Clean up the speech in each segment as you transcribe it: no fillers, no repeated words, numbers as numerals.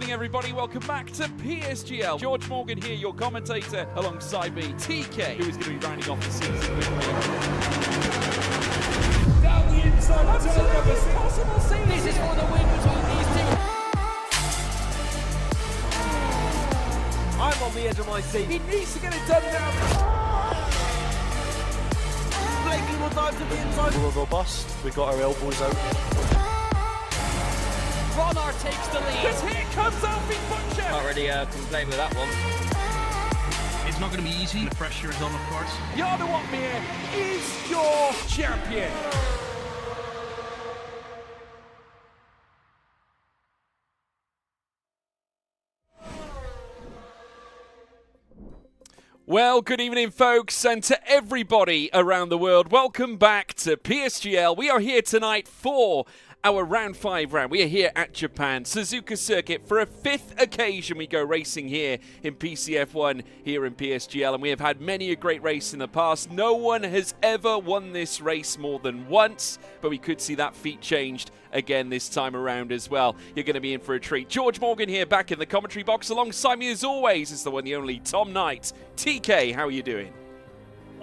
evening, everybody. Welcome back to PSGL. George Morgan here, your commentator, alongside me, TK, who is going to be rounding off the season with me. Down the inside, absolutely impossible season. This is for the win between these two. I'm on the edge of my seat. He needs to get it done now. Blakely will dive to the inside. We're robust. We got our elbows out. Ronnar takes the lead. Because here comes Alfie Butcher. Can't really complain with that one. It's not going to be easy. The pressure is on, of course. Jarno Opmeer is your champion. Well, good evening, folks, and to everybody around the world. Welcome back to PSGL. We are here tonight for our round 5 round. We are here at Japan Suzuka Circuit for a 5th occasion. We go racing here in PCF1 here in PSGL, and we have had many a great race in the past. No one has ever won this race more than once, but we could see that feat changed again this time around as well. You're going to be in for a treat. George Morgan here back in the commentary box. Alongside me as always is the one, the only Tom Knight. TK, how are you doing?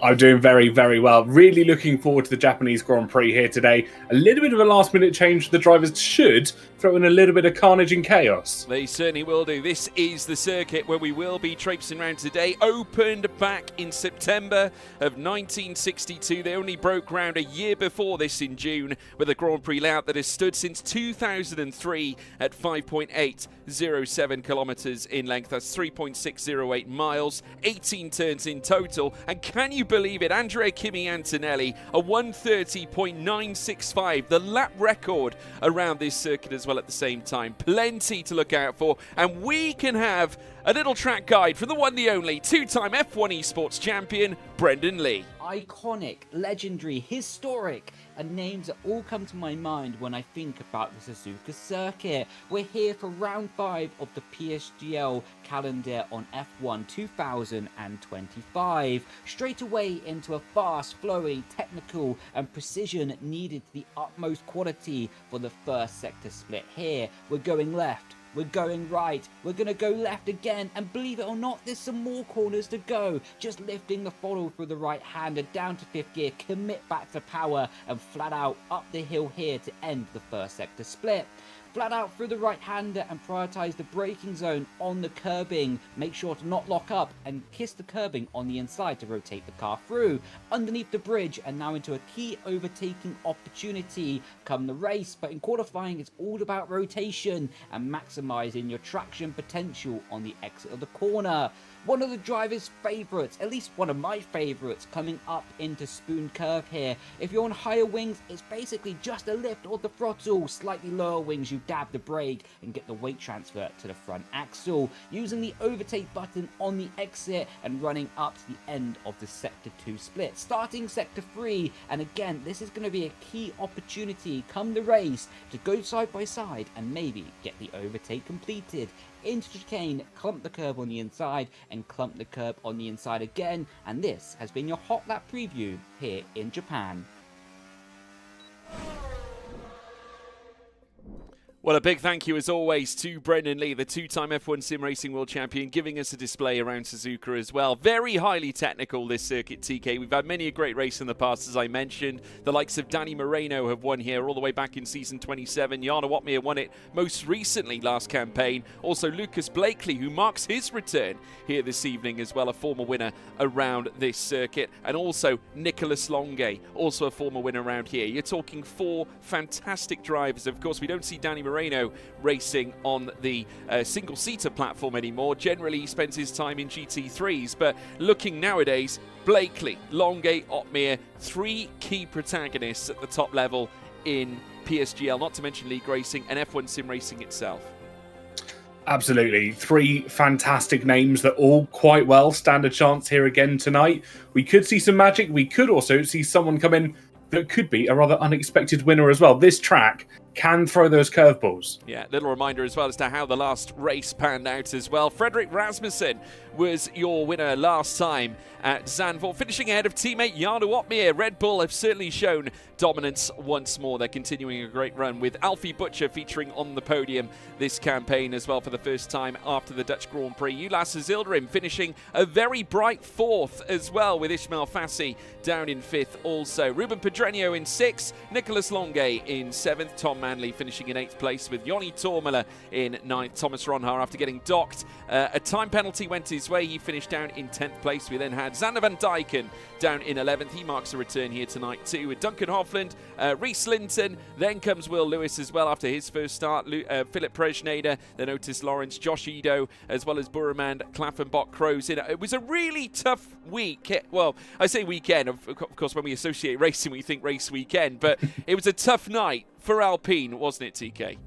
I'm doing very, very well. Really looking forward to the Japanese Grand Prix here today. A little bit of a last-minute change. The drivers should throw in a little bit of carnage and chaos. They certainly will do. This is the circuit where we will be traipsing around today. Opened back in September of 1962. They only broke ground a year before this in June with a Grand Prix layout that has stood since 2003 at 5.807 kilometres in length. That's 3.608 miles, 18 turns in total. And can you believe it? Andrea Kimi Antonelli, a 1:30.965, the lap record around this circuit as well at the same time. Plenty to look out for, and we can have a little track guide from the one, the only, two-time F1 Esports champion, Brendan Lee. Iconic, legendary, historic, and names that all come to my mind when I think about the Suzuka Circuit. We're here for round 5 of the PSGL calendar on F1 2025. Straight away into a fast, flowing, technical and precision needed to the utmost quality for the first sector split here. We're going left. We're going right, we're going to go left again, and believe it or not, there's some more corners to go. Just lifting the throttle through the right-hander down to 5th gear, commit back to power, and flat out up the hill here to end the first sector split. Flat out through the right-hander and prioritise the braking zone on the curbing. Make sure to not lock up and kiss the curbing on the inside to rotate the car through. Underneath the bridge and now into a key overtaking opportunity come the race. But in qualifying, it's all about rotation and maximising your traction potential on the exit of the corner. One of the driver's favourites, at least one of my favourites, coming up into Spoon Curve here. If you're on higher wings, it's basically just a lift of the throttle. Slightly lower wings, you dab the brake and get the weight transfer to the front axle. Using the overtake button on the exit and running up to the end of the Sector 2 split. Starting Sector 3, and again, this is going to be a key opportunity come the race to go side by side and maybe get the overtake completed. Into chicane, clump the curb on the inside and clump the curb on the inside again, and this has been your hot lap preview here in Japan. Well, a big thank you as always to Brendan Lee, the two-time F1 Sim Racing World Champion, giving us a display around Suzuka as well. Very highly technical, this circuit, TK. We've had many a great race in the past, as I mentioned. The likes of Danny Moreno have won here all the way back in season 27. Jarno Opmeer won it most recently last campaign. Also, Lucas Blakely, who marks his return here this evening as well, a former winner around this circuit. And also Nicolas Longuet, also a former winner around here. You're talking 4 fantastic drivers. Of course, we don't see Danny Moreno racing on the single-seater platform anymore. Generally, he spends his time in GT3s, but looking nowadays, Blakely, Longuet, Opmeer, 3 key protagonists at the top level in PSGL, not to mention League Racing and F1 Sim Racing itself. Absolutely. 3 fantastic names that all quite well stand a chance here again tonight. We could see some magic. We could also see someone come in that could be a rather unexpected winner as well. This track can throw those curveballs. Yeah, little reminder as well as to how the last race panned out as well. Fredrik Rasmussen was your winner last time at Zandvoort, finishing ahead of teammate Jarno Opmeer. Red Bull have certainly shown dominance once more. They're continuing a great run with Alfie Butcher featuring on the podium this campaign as well for the first time after the Dutch Grand Prix. Ulas Zildrim finishing a very bright 4th as well, with Ismail Fassi down in 5th also. Ruben Pedreño in 6th, Nicolas Longuet in 7th, Tom Manley finishing in 8th place with Joni Tormela in 9th. Thomas Ronhaar, after getting docked, a time penalty went his way. He finished down in 10th place. We then had Zander van Dijken down in 11th. He marks a return here tonight too with Duncan Hofland, Reese Linton. Then comes Will Lewis as well after his first start. Philip Presneder, then Otis Lawrence, Josh Edo, as well as Buremand, Klaffenbach, Kroos in. It was a really tough week. Well, I say weekend. Of course, when we associate racing, we think race weekend. But it was a tough night for Alpine, wasn't it, TK?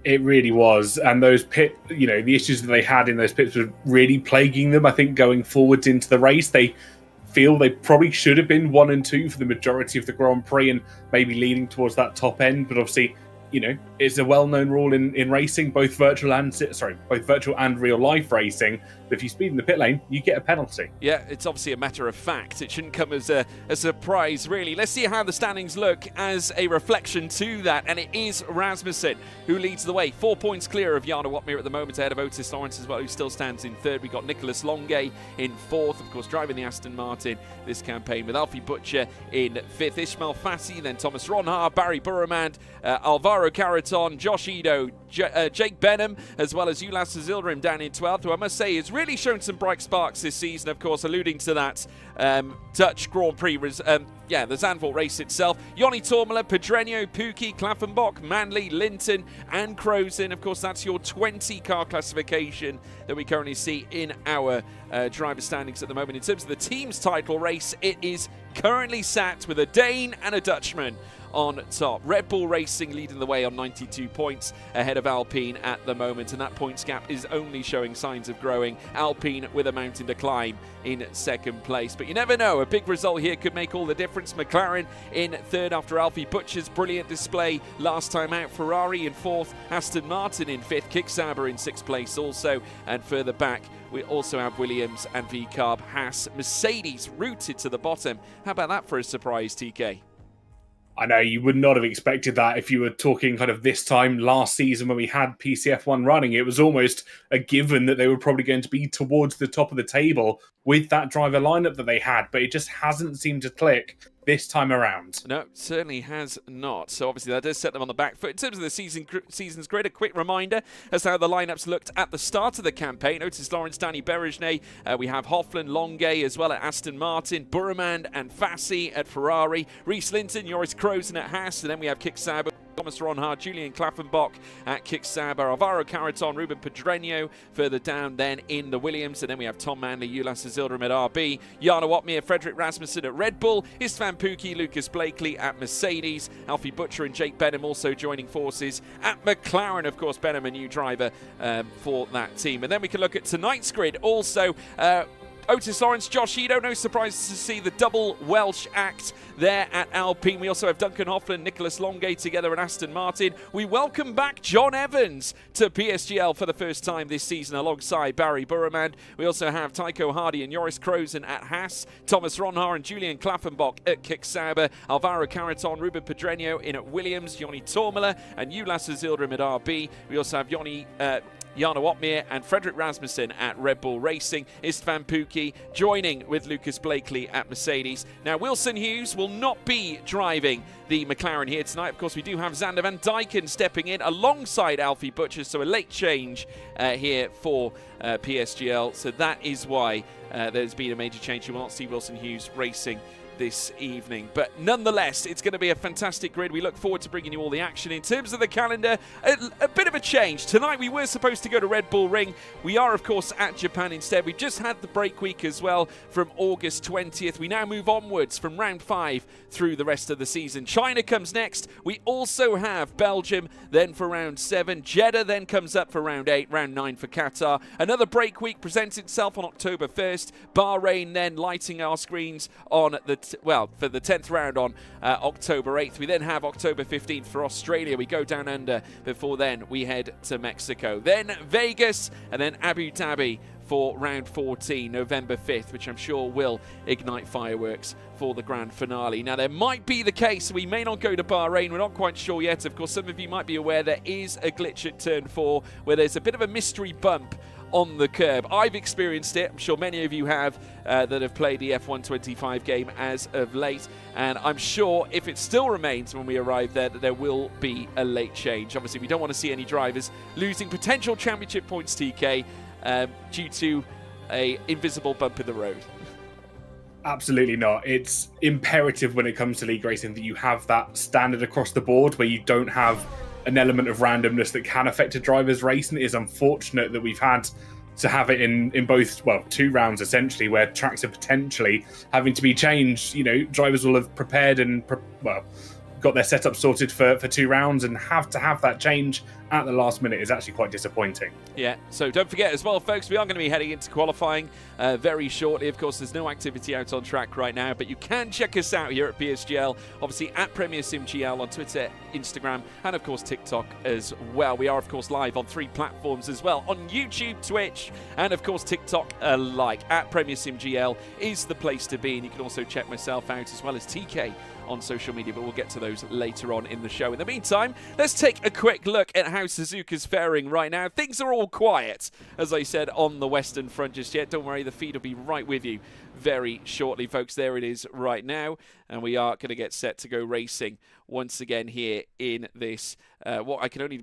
It really was. And those the issues that they had in those pits were really plaguing them. I think going forwards into the race, they feel they probably should have been 1 and 2 for the majority of the Grand Prix and maybe leaning towards that top end. But obviously, it's a well-known rule in racing, both virtual and real life racing. That if you speed in the pit lane, you get a penalty. Yeah, it's obviously a matter of fact. It shouldn't come as a surprise, really. Let's see how the standings look as a reflection to that. And it is Rasmussen who leads the way. 4 points clear of Jarno Opmeer at the moment, ahead of Otis Lawrence as well, who still stands in 3rd. We've got Nicolas Longuet in 4th, of course, driving the Aston Martin this campaign, with Alfie Butcher in 5th. Ismail Fassi, then Thomas Ronhaar, Barry Burremand, Alvaro Caraton, Josh Edo, Jake Benham, as well as Ulas Zildrim down in 12th, who I must say has really shown some bright sparks this season, of course, alluding to that Dutch Grand Prix, the Zandvoort race itself. Joni Tormela, Pedreño, Pookie, Klaffenbach, Manley, Linton, and Kroos. Of course, that's your 20-car classification that we currently see in our driver standings at the moment. In terms of the team's title race, it is currently sat with a Dane and a Dutchman on top. Red Bull Racing leading the way on 92 points ahead of Alpine at the moment, and that points gap is only showing signs of growing. Alpine with a mountain to climb in 2nd place, but you never know, a big result here could make all the difference. McLaren in 3rd after Alfie Butcher's brilliant display last time out. Ferrari in 4th, Aston Martin in 5th, Kick Sauber in 6th place also, and further back we also have Williams and VCarb, Haas, Mercedes rooted to the bottom. How about that for a surprise, TK? I know you would not have expected that if you were talking kind of this time last season when we had PCF1 running. It was almost a given that they were probably going to be towards the top of the table with that driver lineup that they had, but it just hasn't seemed to click this time around. No, certainly has not. So obviously that does set them on the back foot. In terms of the season's grid, a quick reminder as to how the lineups looked at the start of the campaign. Otis Lawrence, Danny Berejnay. We have Hofland, Longuet as well at Aston Martin, Burremand and Fassi at Ferrari, Reese Linton, Joris Kroos at Haas, and then we have Kick Sauber, Thomas Ronhaar, Julian Klaffenbach at Kick Sauber, Alvaro Caraton, Ruben Pedreño further down then in the Williams, and then we have Tom Manley, Ulas Zildrim at RB, Jarno Opmeer, Fredrik Rasmussen at Red Bull, Istvan Pookie, Lucas Blakely at Mercedes, Alfie Butcher and Jake Benham also joining forces at McLaren. Of course, Benham a new driver for that team. And then we can look at tonight's grid also. Otis Lawrence, Josh Edo, no surprise to see the double Welsh act there at Alpine. We also have Duncan Hofland, Nicolas Longuet together at Aston Martin. We welcome back John Evans to PSGL for the first time this season alongside Barry Burremand. We also have Tycho Hardy and Joris Krozen at Haas, Thomas Ronhaar and Julian Klaffenbach at Kick Sauber, Alvaro Caraton, Ruben Pedreño in at Williams, Joni Tormela and Ulas Zildrim at RB. We also have Jarno Opmeer and Fredrik Rasmussen at Red Bull Racing. Istvan Pookie joining with Lucas Blakely at Mercedes. Now, Wilson Hughes will not be driving the McLaren here tonight. Of course, we do have Zander van Dijken stepping in alongside Alfie Butcher, so a late change here for PSGL. So that is why there's been a major change. You will not see Wilson Hughes racing this evening, but nonetheless it's going to be a fantastic grid. We look forward to bringing you all the action. In terms of the calendar, a bit of a change. Tonight we were supposed to go to Red Bull Ring. We are of course at Japan instead. We just had the break week as well from August 20th. We now move onwards from round 5 through the rest of the season. China comes next. We also have Belgium then for round 7. Jeddah then comes up for round 8, round 9 for Qatar. Another break week presents itself on October 1st. Bahrain then lighting our screens on the for the 10th round on October 8th. We then have October 15th for Australia. We go down under. Before then, we head to Mexico. Then Vegas, and then Abu Dhabi for round 14, November 5th, which I'm sure will ignite fireworks for the grand finale. Now, there might be the case we may not go to Bahrain. We're not quite sure yet. Of course, some of you might be aware there is a glitch at turn 4 where there's a bit of a mystery bump on the curb. I've experienced it. I'm sure many of you have that have played the F1 25 game as of late. And I'm sure if it still remains when we arrive there, that there will be a late change. Obviously, we don't want to see any drivers losing potential championship points, TK, due to a invisible bump in the road. Absolutely not. It's imperative when it comes to league racing that you have that standard across the board where you don't have an element of randomness that can affect a driver's race. And it is unfortunate that we've had to have it in both, 2 rounds essentially, where tracks are potentially having to be changed. You know, drivers will have prepared and got their setup sorted for 2 rounds, and have to have that change at the last minute is actually quite disappointing. Yeah, so don't forget as well, folks, we are going to be heading into qualifying very shortly. Of course, there's no activity out on track right now, but you can check us out here at PSGL, obviously at Premier Sim GL on Twitter, Instagram, and of course TikTok as well. We are, of course, live on 3 platforms as well, on YouTube, Twitch, and of course TikTok alike. At Premier Sim GL is the place to be, and you can also check myself out as well as TK on social media, but we'll get to those later on in the show. In the meantime, let's take a quick look at how Suzuka's faring right now. Things are all quiet, as I said, on the Western Front just yet. Don't worry, the feed will be right with you very shortly, folks. There it is right now, and we are going to get set to go racing once again here in this, what can only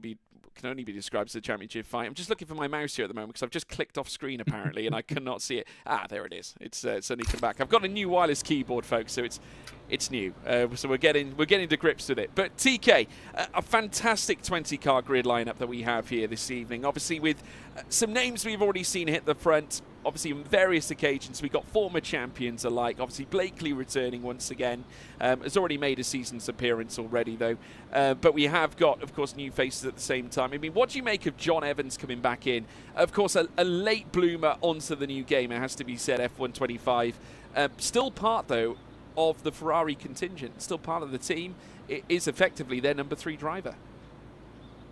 be described as a championship fight. I'm just looking for my mouse here at the moment because I've just clicked off screen apparently and I cannot see it. There it is. It's suddenly come back. I've got a new wireless keyboard, folks, so it's new. So we're getting to grips with it. But TK, a fantastic 20-car grid lineup that we have here this evening. Obviously with some names we've already seen hit the front. Obviously, on various occasions, we got former champions alike. Obviously, Blakely returning once again. Has already made a season's appearance already, though. But we have got, of course, new faces at the same time. I mean, what do you make of John Evans coming back in? Of course, a late bloomer onto the new game, it has to be said, F1 25. Still part, though, of the Ferrari contingent. Still part of the team. It is effectively their number 3 driver.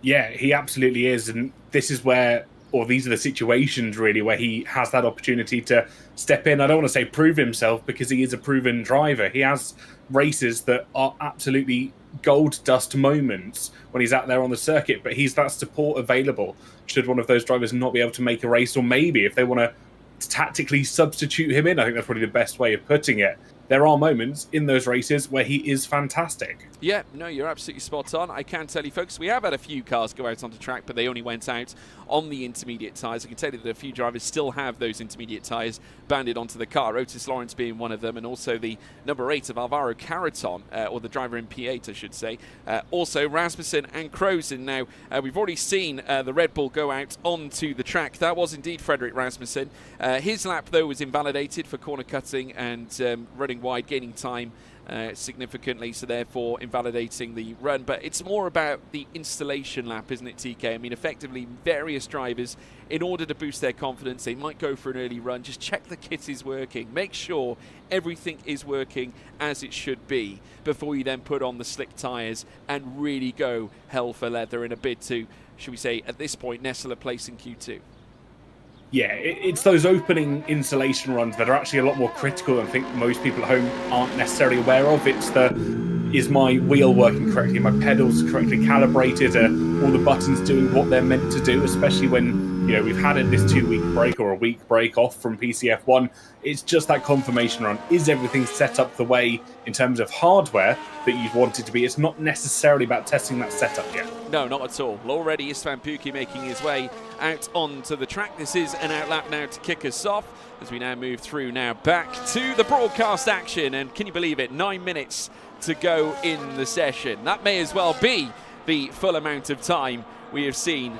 Yeah, he absolutely is. And this is where... or these are the situations really where he has that opportunity to step in. I don't want to say prove himself because he is a proven driver. He has races that are absolutely gold dust moments when he's out there on the circuit, but he's that support available should one of those drivers not be able to make a race, or maybe if they want to tactically substitute him in. I think that's probably the best way of putting it. There are moments in those races where he is fantastic. Yeah, no, you're absolutely spot on. I can tell you, folks, we have had a few cars go out onto track, but they only went out on the intermediate tyres. I can tell you that a few drivers still have those intermediate tyres banded onto the car, Otis Lawrence being one of them, and also the number 8 of Alvaro Carreton, or the driver in P8, I should say. Also, Rasmussen and Crozen. Now, we've already seen the Red Bull go out onto the track. That was indeed Frederick Rasmussen. His lap, though, was invalidated for corner cutting and running wide, gaining time significantly, so therefore invalidating the run. But it's more about the installation lap, isn't it, TK? I mean, effectively, various drivers, in order to boost their confidence, they might go for an early run, just check the kit is working, make sure everything is working as it should be before you then put on the slick tyres and really go hell for leather in a bid to, should we say, at this point, nestle a place in Q2. Yeah, it's those opening installation runs that are actually a lot more critical and I think most people at home aren't necessarily aware of. It's is my wheel working correctly? My pedals correctly calibrated? Are all the buttons doing what they're meant to do? Especially when, you know, we've had this 2-week break or a week break off from PCF1. It's just that confirmation run. Is everything set up the way in terms of hardware that you'd want it to be? It's not necessarily about testing that setup yet. No, not at all. Already Istvan Pukki making his way out onto the track. This is an outlap now to kick us off as we now move through now back to the broadcast action. And can you believe it? 9 minutes to go in the session. That may as well be the full amount of time we have seen,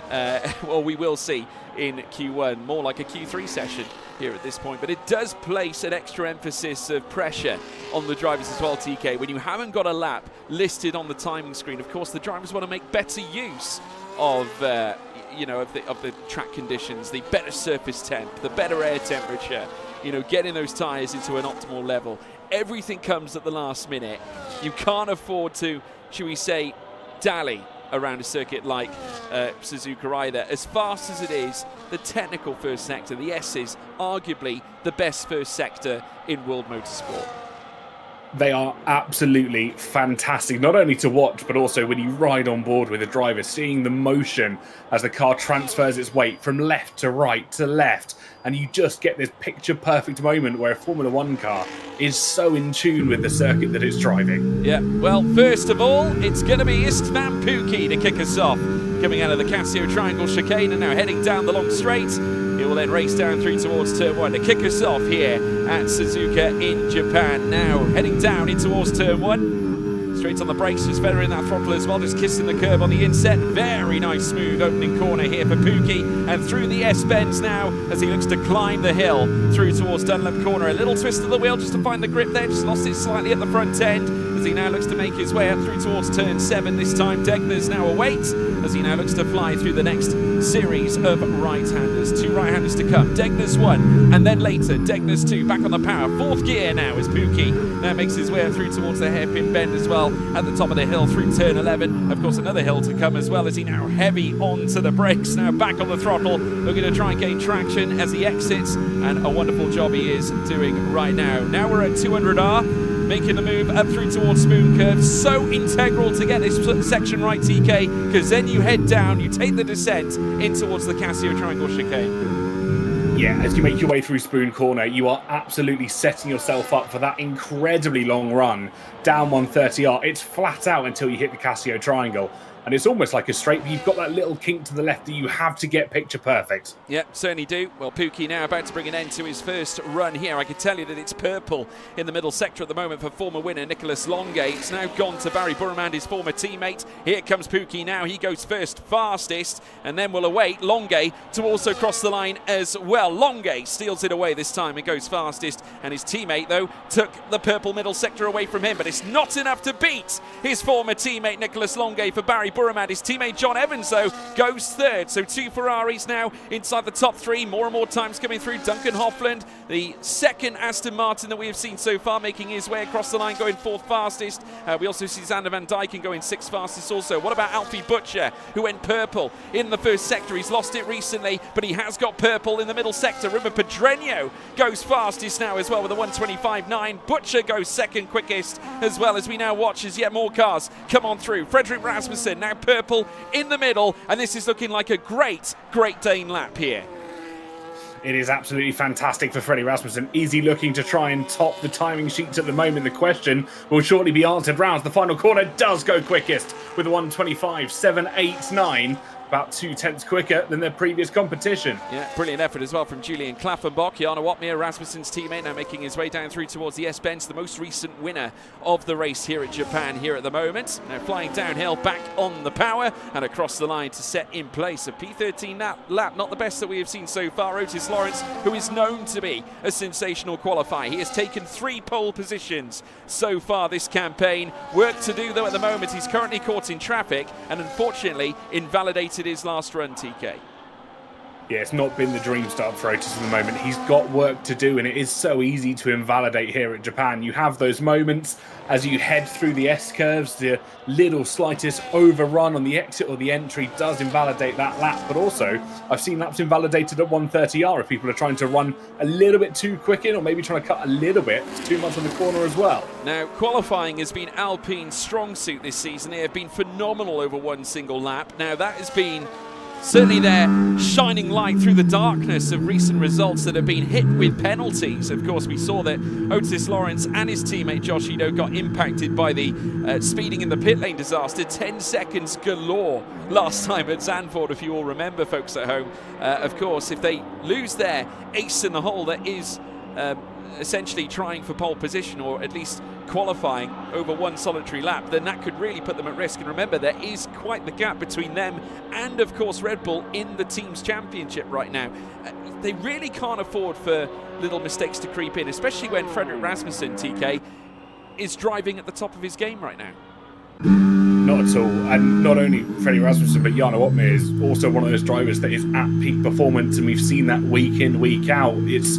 or we will see in Q1, more like a Q3 session here at this point. But it does place an extra emphasis of pressure on the drivers as well, TK. When you haven't got a lap listed on the timing screen, of course, the drivers want to make better use of of the track conditions, the better surface temp, the better air temperature, getting those tyres into an optimal level. Everything comes at the last minute. You can't afford to, shall we say, dally around a circuit like Suzuka either. As fast as it is, the technical first sector, the S, is arguably the best first sector in world motorsport. They are absolutely fantastic, not only to watch, but also when you ride on board with the driver, seeing the motion as the car transfers its weight from left to right to left, and you just get this picture-perfect moment where a Formula One car is so in tune with the circuit that it's driving. Yeah, well, first of all, it's going to be Istvan Pukki to kick us off, coming out of the Casio Triangle chicane and now heading down the long straight. He will then race down through towards turn 1 to kick us off here at Suzuka in Japan. Now heading down in towards turn 1. Straight on the brakes, just feathering that throttle as well, just kissing the curb on the inset. Very nice smooth opening corner here for Pukki, and through the S-bends now as he looks to climb the hill through towards Dunlop Corner. A little twist of the wheel just to find the grip there, just lost it slightly at the front end as he now looks to make his way up through towards turn 7 this time. Degner's now awaits as he now looks to fly through the next series of right-handers. 2 right-handers to come. Degner's 1, and then later Degner's 2. Back on the power. 4th gear now as Pukki now makes his way up through towards the hairpin bend as well at the top of the hill through turn 11. Of course, another hill to come as well as he now heavy onto the brakes. Now back on the throttle, looking to try and gain traction as he exits, and a wonderful job he is doing right now. Now we're at 200R. Making the move up through towards Spoon Curve. So integral to get this section right, TK, because then you head down, you take the descent in towards the Casio Triangle chicane. Yeah, as you make your way through Spoon Corner, you are absolutely setting yourself up for that incredibly long run down 130R. It's flat out until you hit the Casio Triangle. And it's almost like a straight, but you've got that little kink to the left that you have to get picture perfect. Yep, certainly do. Well, Pukki now about to bring an end to his first run here. I can tell you that it's purple in the middle sector at the moment for former winner Nicholas Longay. It's now gone to Barry Burmand, his former teammate. Here comes Pukki now. He goes first, fastest, and then we'll await Longay to also cross the line as well. Longay steals it away this time and goes fastest, and his teammate, though, took the purple middle sector away from him, but it's not enough to beat his former teammate Nicholas Longay for Barry Burmand. His teammate John Evans, though, goes 3rd. So 2 Ferraris now inside the top 3. More and more times coming through. Duncan Hoffland, the 2nd Aston Martin that we have seen so far, making his way across the line, going 4th fastest. We also see Xander Van Dyken going 6th fastest also. What about Alfie Butcher, who went purple in the first sector? He's lost it recently, but he has got purple in the middle sector. Ruben Pedreño goes fastest now as well with a 1:25.9. Butcher goes 2nd quickest, as well as we now watch as yet more cars come on through. Frederick Rasmussen now purple in the middle, and this is looking like a Great Dane lap here. It is absolutely fantastic for Freddie Rasmussen. Is he looking to try and top the timing sheets at the moment? The question will shortly be answered. Rounds the final corner does go quickest with a 1:25.789. About 2/10 quicker than their previous competition. Yeah, brilliant effort as well from Julian Klaffenbach. Jarno Watmir, Rasmussen's teammate, now making his way down through towards the S-Benz, the most recent winner of the race here at Japan here at the moment. Now flying downhill, back on the power, and across the line to set in place a P13 lap. Not the best that we have seen so far. Otis Lawrence, who is known to be a sensational qualifier. He has taken 3 pole positions so far this campaign. Work to do, though, at the moment. He's currently caught in traffic and unfortunately invalidated his last run, TK. Yeah, it's not been the dream start for Otis at the moment. He's got work to do, and it is so easy to invalidate here at Japan. You have those moments as you head through the S-curves, the little slightest overrun on the exit or the entry does invalidate that lap, but also I've seen laps invalidated at 130R if people are trying to run a little bit too quick in, or maybe trying to cut a little bit too much on the corner as well. Now, qualifying has been Alpine's strong suit this season. They have been phenomenal over one single lap. Now, that has been certainly their shining light through the darkness of recent results that have been hit with penalties. Of course, we saw that Otis Lawrence and his teammate Josh Ito got impacted by the speeding in the pit lane disaster. 10 seconds galore last time at Zandvoort, if you all remember, folks at home. Of course, if they lose their ace in the hole, that is essentially trying for pole position, or at least qualifying over one solitary lap, then that could really put them at risk. And remember, there is quite the gap between them and, of course, Red Bull in the team's championship right now. They really can't afford for little mistakes to creep in, especially when Frederick Rasmussen, TK, is driving at the top of his game right now. Not at all. And not only Freddie Rasmussen, but Jarno Watmir is also one of those drivers that is at peak performance, and we've seen that week in, week out. It's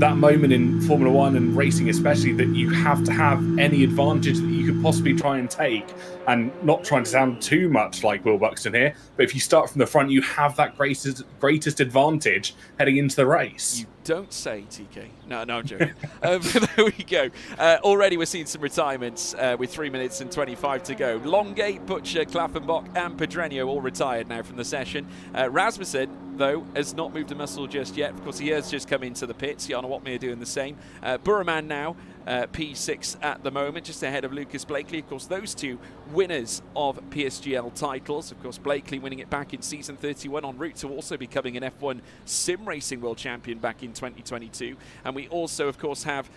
that moment in Formula One and racing especially, that you have to have any advantage that you could possibly try and take, and not trying to sound too much like Will Buxton here, but if you start from the front, you have that greatest advantage heading into the race. You don't say, TK. No, I'm joking. There we go. Already we're seeing some retirements with 3 minutes and 25 to go. Longate, Butcher, Klaffenbach and Pedreño all retired now from the session. Rasmussen, though, has not moved a muscle just yet. Of course, he has just come into the pits. Jana Watmere doing the same. Burraman now, P6 at the moment, just ahead of Lucas Blakely. Of course, those two winners of PSGL titles. Of course, Blakely winning it back in season 31, en route to also becoming an F1 sim racing world champion back in 2022. And we also, of course, have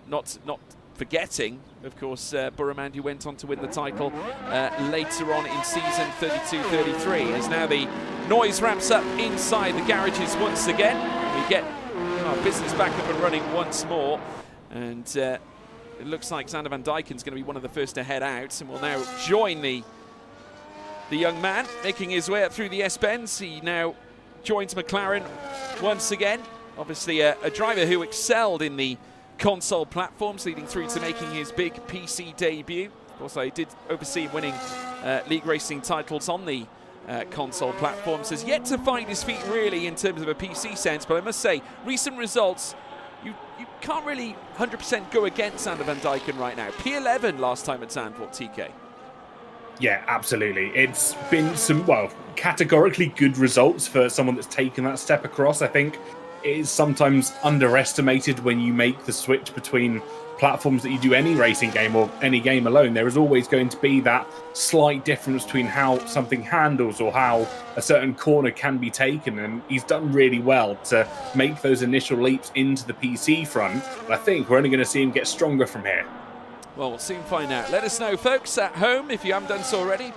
not forgetting, of course, Burraman, who went on to win the title later on in season 32-33. As now the noise ramps up inside the garages once again. We get our business back up and running once more. And it looks like Sander van Dijken's going to be one of the first to head out, and will now join the young man making his way up through the S-Bends. He now joins McLaren once again. Obviously a driver who excelled in the console platforms, leading through to making his big PC debut. Of course, I did oversee him winning league racing titles on the console platforms. Has yet to find his feet really in terms of a PC sense, but I must say, recent results, you can't really 100% go against Sander van Dijken right now. P11 last time at Zandvoort, TK. Yeah, absolutely. It's been some, well, categorically good results for someone that's taken that step across. I think it is sometimes underestimated when you make the switch between platforms that you do any racing game or any game alone. There is always going to be that slight difference between how something handles or how a certain corner can be taken, and he's done really well to make those initial leaps into the PC front. I think we're only going to see him get stronger from here. Well, we'll soon find out. Let us know, folks, at home, if you haven't done so already.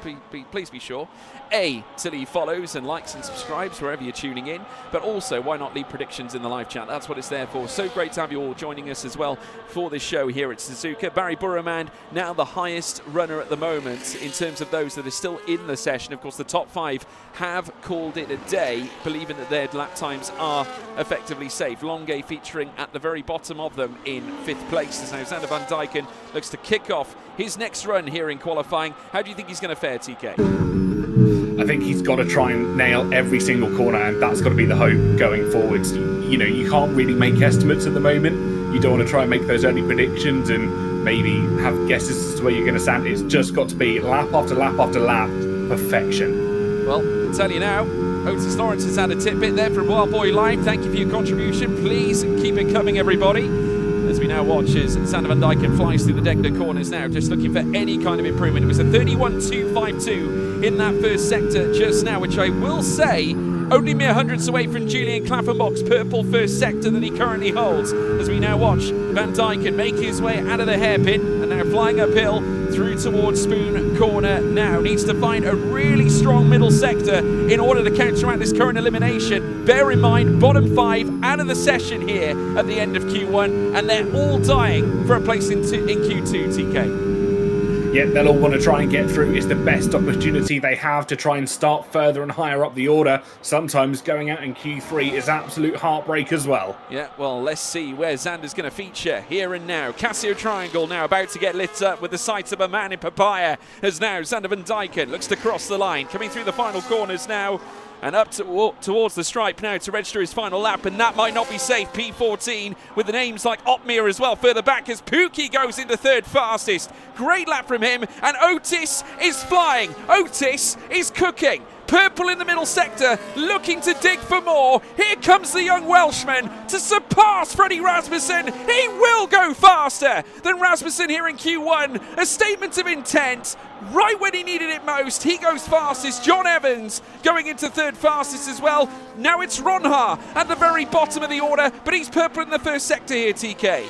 Please be sure, A, to leave follows and likes and subscribes wherever you're tuning in, but also, why not leave predictions in the live chat? That's what it's there for. So great to have you all joining us as well for this show here at Suzuka. Barry Burraman, now the highest runner at the moment in terms of those that are still in the session. Of course, the top 5 have called it a day, believing that their lap times are effectively safe. Longay featuring at the very bottom of them in 5th place. As now Sander van Dijken looks to kick off his next run here in qualifying. How do you think he's going to fare, TK? I think he's got to try and nail every single corner, and that's got to be the hope going forwards. You know, you can't really make estimates at the moment. You don't want to try and make those early predictions and maybe have guesses as to where you're going to stand. It's just got to be lap after lap after lap, perfection. Well, I'll tell you now, Otis Lawrence has had a tidbit there from Wild Boy Live. Thank you for your contribution. Please keep it coming, everybody. As we now watch as Sander van Dijken flies through the Degner corners now, just looking for any kind of improvement. It was a 31.252 in that first sector just now, which I will say, only mere hundredths away from Julian Klaffenbach's purple first sector that he currently holds. As we now watch Van Dijken make his way out of the hairpin and now flying uphill through towards Spoon Corner now. Needs to find a really strong middle sector in order to counteract this current elimination. Bear in mind, bottom 5 out of the session here at the end of Q1, and they're all dying for a place in Q2, TK. Yeah, they'll all want to try and get through. It's the best opportunity they have to try and start further and higher up the order. Sometimes going out in Q3 is absolute heartbreak as well. Yeah, well, let's see where Xander's going to feature here and now. Casio Triangle now about to get lit up with the sight of a man in papaya, as now Sander van Dijken looks to cross the line, coming through the final corners now. And up towards the stripe now to register his final lap, and that might not be safe. P14 with the names like Opmir as well further back as Pookie goes into 3rd fastest. Great lap from him, and Otis is flying. Otis is cooking. Purple in the middle sector, looking to dig for more. Here comes the young Welshman to surpass Freddie Rasmussen. He will go faster than Rasmussen here in Q1. A statement of intent. Right when he needed it most, he goes fastest. John Evans going into 3rd fastest as well. Now it's Ronha at the very bottom of the order, but he's purple in the first sector here, TK.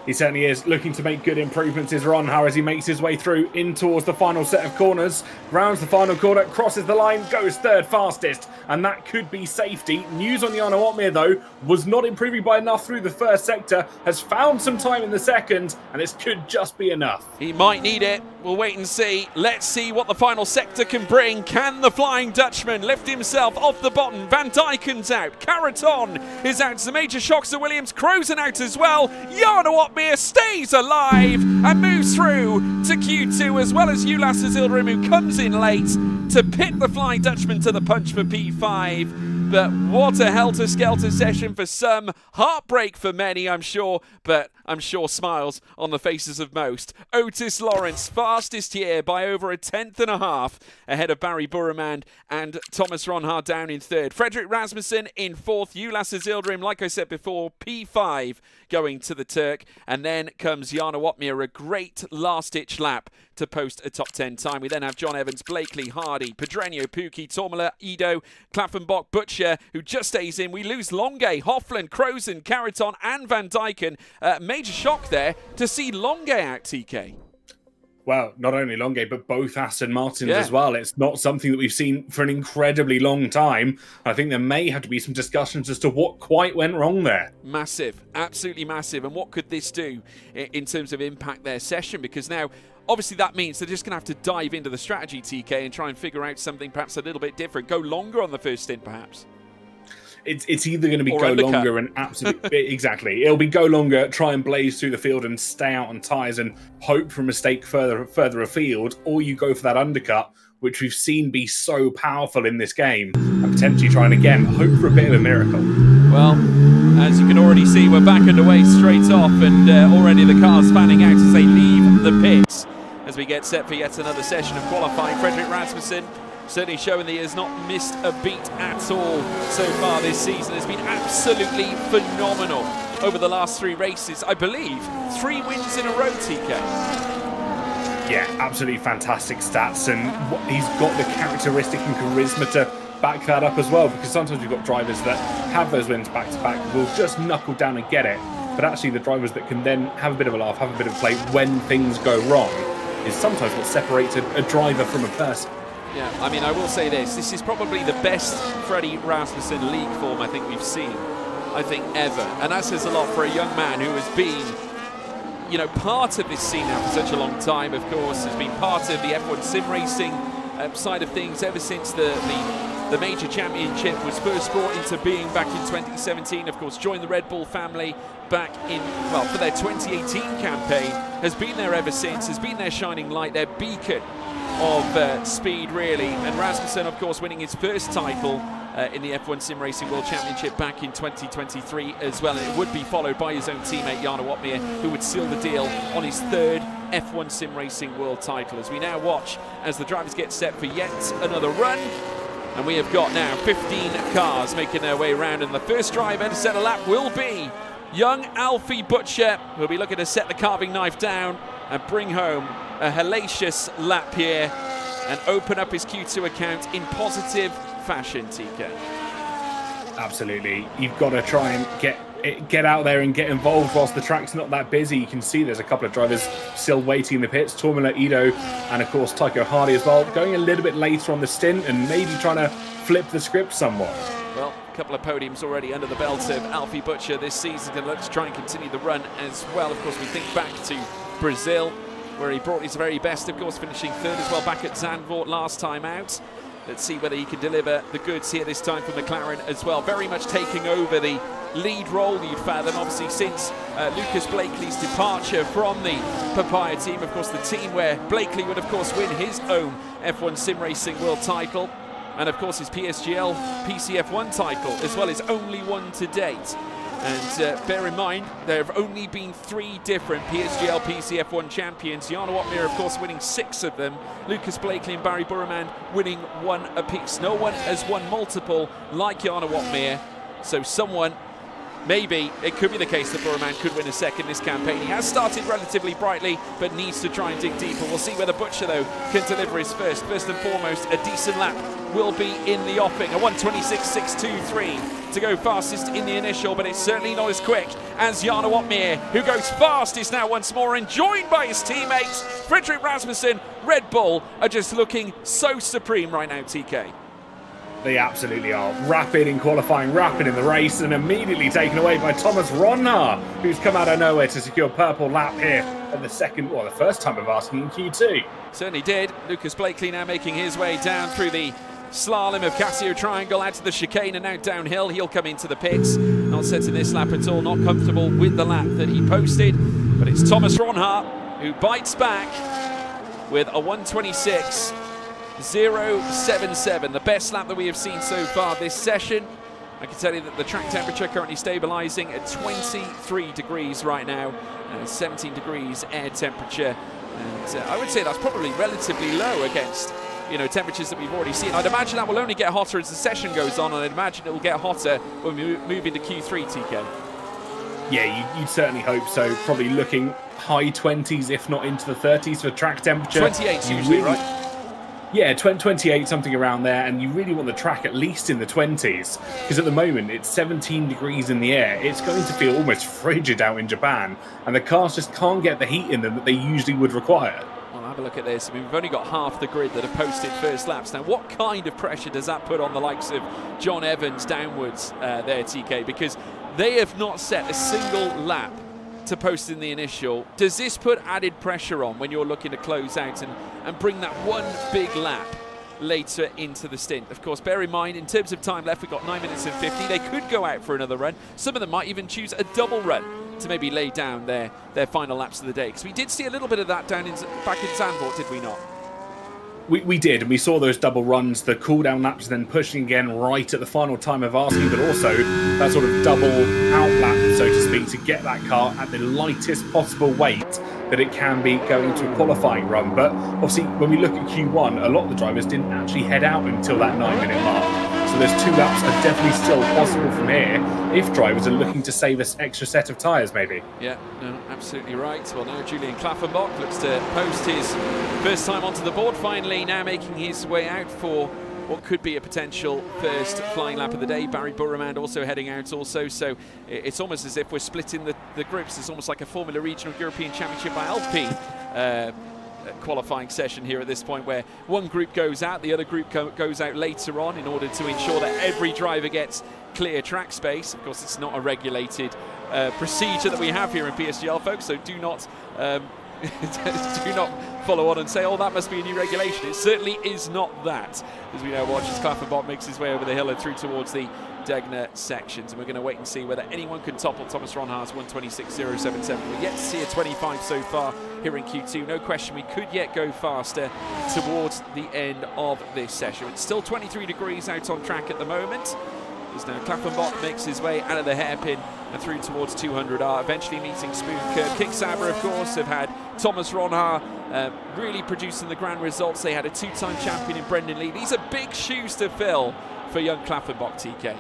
He certainly is looking to make good improvements. Is Ronha as he makes his way through in towards the final set of corners. Rounds the final corner, crosses the line, goes third fastest. And that could be safety. News on Jana Watmir, though, was not improving by enough through the first sector. Has found some time in the second. And this could just be enough. He might need it. We'll wait and see. Let's see what the final sector can bring. Can the Flying Dutchman lift himself off the bottom? Van Dijken's out. Caraton is out. The major shocks to Williams. Crozen out as well. Jana Watmir stays alive and moves through to Q2, as well as Ulas Azildrim, who comes in late to pit the Flying Dutchman to the punch for P5. But what a helter-skelter session for some. Heartbreak for many, I'm sure. But I'm sure smiles on the faces of most. Otis Lawrence, fastest here by over a 10.5, ahead of Barry Burremand and Thomas Ronhard down in third. Frederick Rasmussen in fourth. Ulas Azildrim, like I said before, P5 going to the Turk. And then comes Jana Watmir, a great last-ditch lap to post a top 10 time. We then have John Evans, Blakely, Hardy, Pedreño, Pookie, Tormala, Ido, Klaffenbach, Butcher, who just stays in. We lose Longe, Hoffland, Crozen, Caraton and Van Dijken. Major shock there to see Longe out, TK. Well, not only Longe, but both Aston Martins as well. It's not something that we've seen for an incredibly long time. I think there may have to be some discussions as to what quite went wrong there. Massive, absolutely massive. And what could this do in terms of impact their session? Because now, obviously, that means they're just going to have to dive into the strategy, TK, and try and figure out something perhaps a little bit different. Go longer on the first stint, perhaps. It's either going to be or go undercut. longer and absolutely exactly. It'll be go longer, try and blaze through the field and stay out on tyres and hope for a mistake further afield, or you go for that undercut, which we've seen be so powerful in this game, and potentially try and again hope for a bit of a miracle. Well, as you can already see, we're back underway straight off, and already the cars fanning out as they leave the pits as we get set for yet another session of qualifying. Frederick Rasmussen certainly showing that he has not missed a beat at all so far this season. It's been absolutely phenomenal over the last 3 races. I believe 3 wins in a row, TK. Yeah, absolutely fantastic stats, and he's got the characteristic and charisma to back that up as well, because sometimes you've got drivers that have those wins back to back will just knuckle down and get it, but actually the drivers that can then have a bit of a laugh, have a bit of play when things go wrong is sometimes what separates a driver from a person. Yeah, I mean, I will say this is probably the best Freddie Rasmussen league form I think we've seen, ever. And that says a lot for a young man who has been, part of this scene now for such a long time, of course, has been part of the F1 sim racing side of things ever since the major championship was first brought into being back in 2017. Of course, joined the Red Bull family back in, for their 2018 campaign, has been there ever since, has been their shining light, their beacon of speed, really. And Rasmussen, of course, winning his first title in the F1 Sim Racing World Championship back in 2023 as well. And it would be followed by his own teammate, Jana Watmir, who would seal the deal on his 3rd F1 Sim Racing World title. As we now watch as the drivers get set for yet another run. And we have got now 15 cars making their way around. And the first driver to set a lap will be young Alfie Butcher, who'll be looking to set the carving knife down and bring home a hellacious lap here and open up his Q2 account in positive fashion, TK. Absolutely. You've got to try and get out there and get involved whilst the track's not that busy. You can see there's a couple of drivers still waiting in the pits. Tormala, Ido, and of course Tycho Hardy as well, going a little bit later on the stint and maybe trying to flip the script somewhat. Well, a couple of podiums already under the belt of Alfie Butcher this season, and let's try and continue the run as well. Of course, we think back to Brazil, where he brought his very best, of course, finishing 3rd as well back at Zandvoort last time out. Let's see whether he can deliver the goods here this time for McLaren as well. Very much taking over the lead role, you'd fathom, obviously, since Lucas Blakely's departure from the Papaya team. Of course, the team where Blakely would, of course, win his own F1 Sim Racing World title. And, of course, his PSGL PCF1 title, as well as only one to date. And bear in mind, there have only been 3 different PSGL PCF1 champions. Jana Watmir, of course, winning 6 of them. Lucas Blakely and Barry Burremand winning 1 apiece. No one has won multiple like Jana Watmir. So someone, maybe it could be the case that Burremand could win a second this campaign. He has started relatively brightly, but needs to try and dig deeper. We'll see whether Butcher, though, can deliver his first. First and foremost, a decent lap will be in the offing. A 1:26.623 to go fastest in the initial, but it's certainly not as quick as Jarno Opmeer, who goes fastest now once more and joined by his teammates. Frederick Rasmussen, Red Bull are just looking so supreme right now, TK. They absolutely are. Rapid in qualifying, rapid in the race, and immediately taken away by Thomas Ronha, who's come out of nowhere to secure purple lap here at the first time of asking in Q2. Certainly did. Lucas Blakely now making his way down through the slalom of Casio Triangle out to the chicane and now downhill. He'll come into the pits. Not set to this lap at all, not comfortable with the lap that he posted. But it's Thomas Ronha who bites back with a 1:26.077, the best lap that we have seen so far this session. I can tell you that the track temperature currently stabilising at 23 degrees right now, and 17 degrees air temperature. And I would say that's probably relatively low against temperatures that we've already seen. I'd imagine that will only get hotter as the session goes on, and I'd imagine it will get hotter when we move into Q3, TK. Yeah, you'd certainly hope so. Probably looking high 20s, if not into the 30s for track temperature. 28's usually, right? Yeah, 28, something around there, and you really want the track at least in the 20s, because at the moment it's 17 degrees in the air. It's going to feel almost frigid out in Japan, and the cars just can't get the heat in them that they usually would require. Well, have a look at this. I mean, we've only got half the grid that have posted first laps. Now, what kind of pressure does that put on the likes of John Evans downwards there, TK? Because they have not set a single lap to post in the initial. Does this put added pressure on when you're looking to close out and bring that one big lap later into the stint? Of course, bear in mind, in terms of time left, we've got 9 minutes and 50. They could go out for another run. Some of them might even choose a double run to maybe lay down their final laps of the day. Because we did see a little bit of that back in Zandvoort, did we not? We did, and we saw those double runs, the cool-down laps, then pushing again right at the final time of asking, but also that sort of double out lap, so to speak, to get that car at the lightest possible weight that it can be going to a qualifying run. But obviously, when we look at Q1, a lot of the drivers didn't actually head out until that 9-minute mark. So those 2 laps are definitely still possible from here if drivers are looking to save us extra set of tyres, maybe. Yeah, no, absolutely right. Well, now Julian Klaffenbach looks to post his first time onto the board, finally now making his way out for what could be a potential first flying lap of the day. Barry Burremand also heading out also, so it's almost as if we're splitting the groups. It's almost like a Formula Regional European Championship by Alpine qualifying session here at this point, where one group goes out, the other group goes out later on in order to ensure that every driver gets clear track space. Of course, it's not a regulated procedure that we have here in PSGL, folks, so do not do not follow on and say, oh, that must be a new regulation. It certainly is not that, as we now watch as Klaffenbach makes his way over the hill and through towards the Degner sections, and we're going to wait and see whether anyone can topple Thomas Ronha's 1:26.077. We're yet to see a 25 so far here in Q2. No question, we could yet go faster towards the end of this session. It's still 23 degrees out on track at the moment. As now Klaffenbach makes his way out of the hairpin and through towards 200R, eventually meeting Spoon Curve. Kick Sauber, of course, have had Thomas Ronha really producing the grand results. They had a 2-time champion in Brendan Lee. These are big shoes to fill for young Klaffenbach, TK.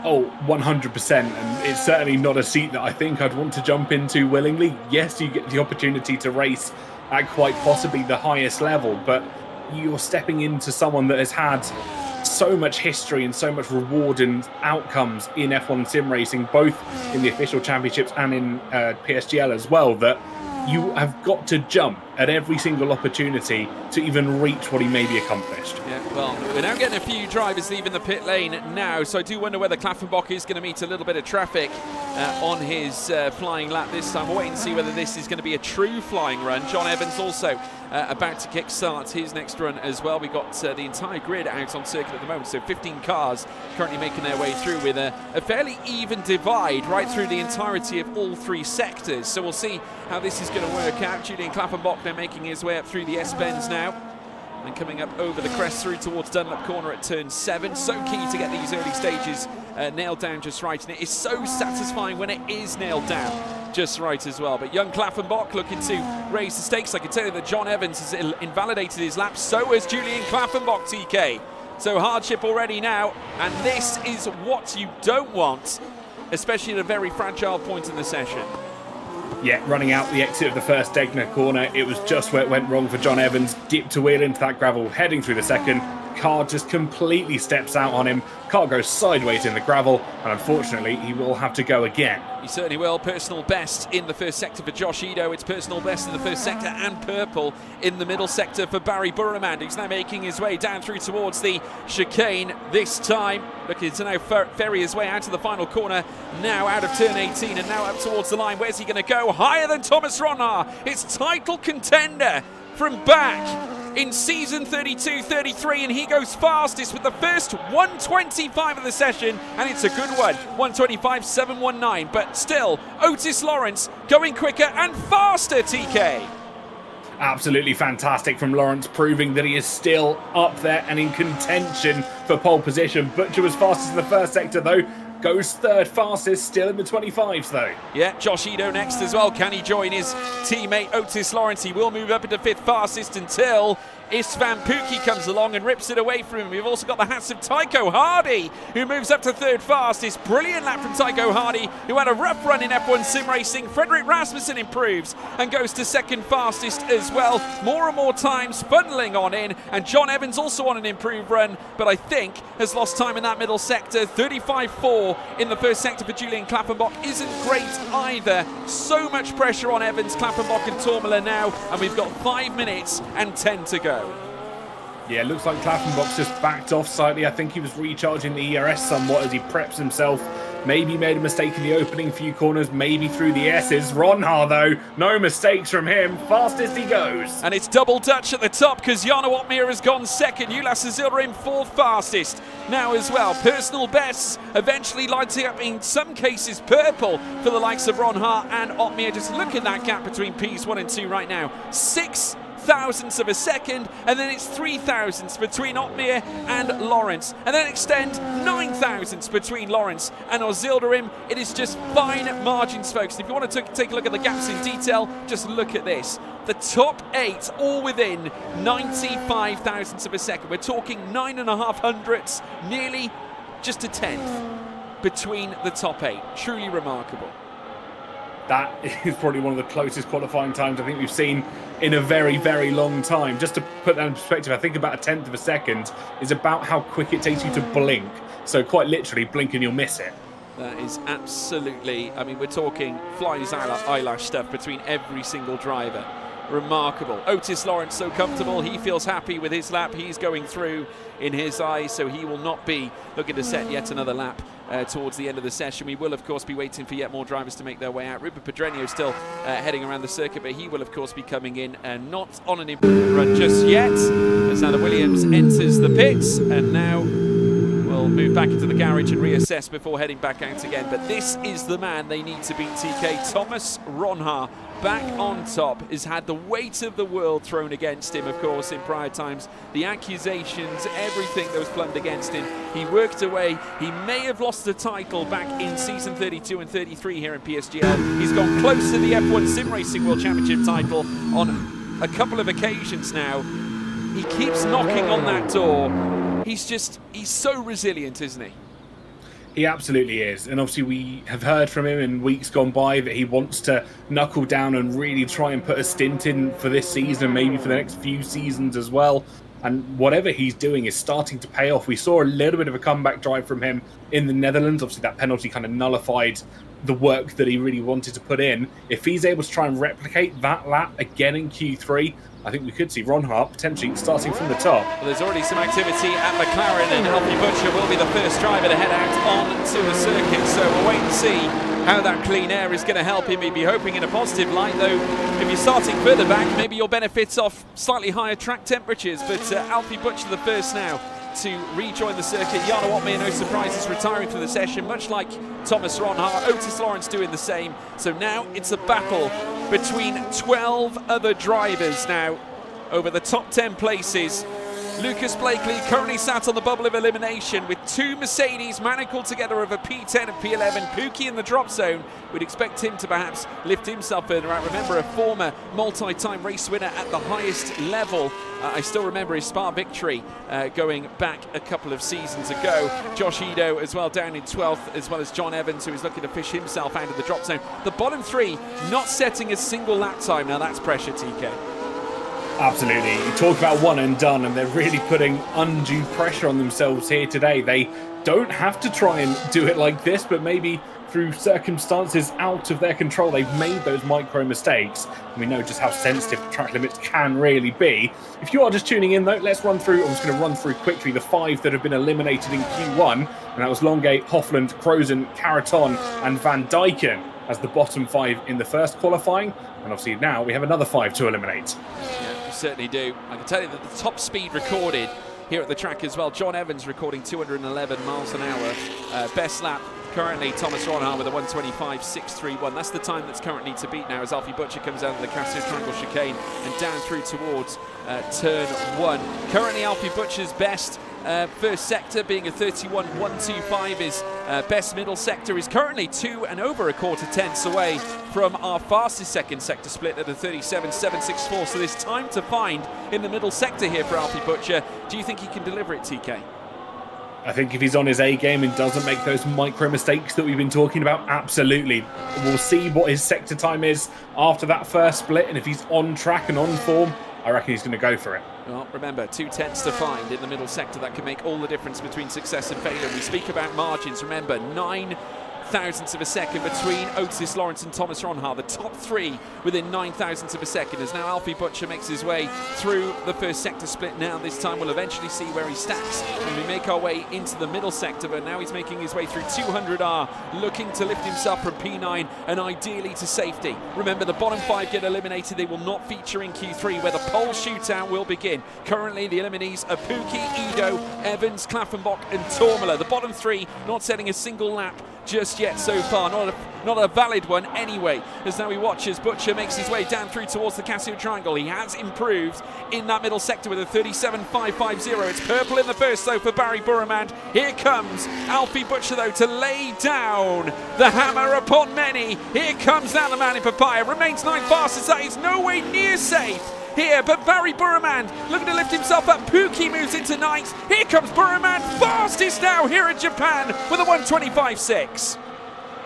Oh, 100%, and it's certainly not a seat that I think I'd want to jump into willingly. Yes, you get the opportunity to race at quite possibly the highest level, but you're stepping into someone that has had so much history and so much reward and outcomes in F1 sim racing, both in the official championships and in PSGL as well, that you have got to jump at every single opportunity to even reach what he maybe accomplished. Yeah, well, we're now getting a few drivers leaving the pit lane now, so I do wonder whether Klaffenbach is going to meet a little bit of traffic on his flying lap this time. We'll wait and see whether this is going to be a true flying run. John Evans also about to kick-start his next run as well. We've got the entire grid out on circuit at the moment, so 15 cars currently making their way through with a fairly even divide right through the entirety of all 3 sectors. So we'll see how this is going to work out. Julian Klaffenbach now making his way up through the S-bends now, and coming up over the crest through towards Dunlop Corner at turn 7. So key to get these early stages nailed down just right, and it is so satisfying when it is nailed down just right as well. But young Klaffenbach looking to raise the stakes. I can tell you that John Evans has invalidated his lap, so has Julian Klaffenbach, TK. So hardship already now, and this is what you don't want, especially at a very fragile point in the session. Yeah, running out the exit of the first Degner corner, it was just where it went wrong for John Evans. Dipped a wheel into that gravel, heading through the second. car just completely steps out on him. Car goes sideways in the gravel, and unfortunately, he will have to go again. He certainly will. Personal best in the first sector for Josh Edo. It's personal best in the first sector and purple in the middle sector for Barry Burramand, who's now making his way down through towards the chicane this time. Looking to now ferry his way out to the final corner, now out of turn 18 and now up towards the line. Where's he going to go? Higher than Thomas Ronhaar. It's title contender from back in season 32-33, and he goes fastest with the first 125 of the session, and it's a good one, 125.719. But still, Otis Lawrence going quicker and faster, TK. Absolutely fantastic from Lawrence, proving that he is still up there and in contention for pole position. Butcher was fastest in the first sector though, goes third fastest, still in the 25s though. Yeah, Josh Edo next as well. Can he join his teammate Otis Lawrence? He will move up into fifth fastest until Istvan Pukki comes along and rips it away from him. We've also got the hats of Tycho Hardy, who moves up to third fastest. Brilliant lap from Tycho Hardy, who had a rough run in F1 sim racing. Frederick Rasmussen improves and goes to second fastest as well. More and more times funneling on in, and John Evans also on an improved run, but I think has lost time in that middle sector. 35.4 in the first sector for Julian Klappenbach isn't great either. So much pressure on Evans, Klappenbach and Tourmaline now, and we've got 5 minutes and 10 to go. Yeah, looks like Klappenbach's just backed off slightly. I think he was recharging the ERS somewhat as he preps himself. Maybe made a mistake in the opening few corners, maybe through the S's. Ronhaar, though, no mistakes from him. Fastest he goes. And it's double Dutch at the top because Jarno Opmeer has gone second. Ulas Azilrim fourth fastest now as well. Personal bests eventually lighting up in some cases purple for the likes of Ronhaar and Opmeer. Just look at that gap between Ps 1 and 2 right now. 6 thousandths of a second, and then it's 3 thousandths between Opmeer and Lawrence, and then extend 9 thousandths between Lawrence and Ozilderim. It is just fine margins, folks. If you want to take a look at the gaps in detail, just look at this. The top 8 all within 95 thousandths of a second. We're talking 9.5 hundredths, nearly just a tenth between the top 8. Truly remarkable. That is probably one of the closest qualifying times I think we've seen in a very, very long time. Just to put that in perspective, I think about a tenth of a second is about how quick it takes you to blink. So quite literally, blink and you'll miss it. That is absolutely, I mean, we're talking flies eyelash stuff between every single driver. Remarkable. Otis Lawrence so comfortable, he feels happy with his lap. He's going through in his eyes, so he will not be looking to set yet another lap towards the end of the session. We will, of course, be waiting for yet more drivers to make their way out. Ruben Pedreño still heading around the circuit, but he will, of course, be coming in and not on an improved run just yet. As now the Williams enters the pits, and now we'll move back into the garage and reassess before heading back out again. But this is the man they need to beat, TK. Thomas Ronhaar, back on top, has had the weight of the world thrown against him, of course, in prior times. The accusations, everything that was plumbed against him. He worked away. He may have lost the title back in season 32 and 33 here in PSGL. He's gone close to the F1 Sim Racing World Championship title on a couple of occasions now. He keeps knocking on that door. He's so resilient, isn't he? He absolutely is. And obviously we have heard from him in weeks gone by that he wants to knuckle down and really try and put a stint in for this season and maybe for the next few seasons as well. And whatever he's doing is starting to pay off. We saw a little bit of a comeback drive from him in the Netherlands. Obviously that penalty kind of nullified the work that he really wanted to put in. If he's able to try and replicate that lap again in Q3, I think we could see Ronhaar potentially starting from the top. Well, there's already some activity at McLaren, and Alfie Butcher will be the first driver to head out onto the circuit. So we'll wait and see how that clean air is going to help him. He'd be hoping in a positive light, though. If you're starting further back, maybe you'll benefit off slightly higher track temperatures. But Alfie Butcher the first now to rejoin the circuit. Jarno Opmeer, no surprise, is retiring from the session, much like Thomas Ronhaar. Otis Lawrence doing the same. So now it's a battle between 12 other drivers now over the top 10 places. Lucas Blakely currently sat on the bubble of elimination with 2 Mercedes manacled together over P10 and P11. Pukki in the drop zone. We'd expect him to perhaps lift himself further out. Remember, a former multi-time race winner at the highest level. I still remember his Spa victory going back a couple of seasons ago. Josh Edo as well down in 12th, as well as John Evans, who is looking to fish himself out of the drop zone. The bottom 3 not setting a single lap time. Now that's pressure, TK. Absolutely. You talk about one and done, and they're really putting undue pressure on themselves here today. They don't have to try and do it like this, but maybe through circumstances out of their control, they've made those micro mistakes. And we know just how sensitive track limits can really be. If you are just tuning in, though, let's run through. I'm just going to run through quickly the 5 that have been eliminated in Q1. And that was Longate, Hoffland, Crozen, Caraton, and Van Dyken as the bottom 5 in the first qualifying. And obviously now we have another 5 to eliminate. Yeah, we certainly do. I can tell you that the top speed recorded here at the track as well. John Evans recording 211 miles an hour. Best lap currently Thomas Ronhart with a 125.631. That's the time that's currently to beat now as Alfie Butcher comes out of the Casio Triangle chicane and down through towards turn 1. Currently Alfie Butcher's best first sector being a 31.125. His best middle sector is currently 2 and over a quarter tenths away from our fastest second sector split at a 37.764. So there's time to find in the middle sector here for Alfie Butcher. Do you think he can deliver it, TK? I think if he's on his A game and doesn't make those micro mistakes that we've been talking about, absolutely. We'll see what his sector time is after that first split, and if he's on track and on form, I reckon he's going to go for it. Well, remember, 2 tenths to find in the middle sector. That can make all the difference between success and failure. We speak about margins. Remember, 9 thousandths of a second between Otis Lawrence and Thomas Ronhart. The top 3 within 9 thousandths of a second as now Alfie Butcher makes his way through the first sector split. Now this time we'll eventually see where he stacks when we make our way into the middle sector, but now he's making his way through 200R, looking to lift himself from P9 and ideally to safety. Remember, the bottom 5 get eliminated. They will not feature in Q3 where the pole shootout will begin. Currently the eliminees are Pookie, Ido, Evans, Klaffenbach and Tormela. The bottom 3 not setting a single lap just yet so far, not a valid one anyway, as now we watch as Butcher makes his way down through towards the Casio Triangle. He has improved in that middle sector with a 37.550. It's purple in the first though for Barry Burremand. Here comes Alfie Butcher though to lay down the hammer upon many. Here comes now the man in papaya, remains 9 fastest. That is no way near safe here, but Barry Burremand looking to lift himself up. Pookie moves into 9th. Here comes Burremand, fastest now here in Japan with a 125.6.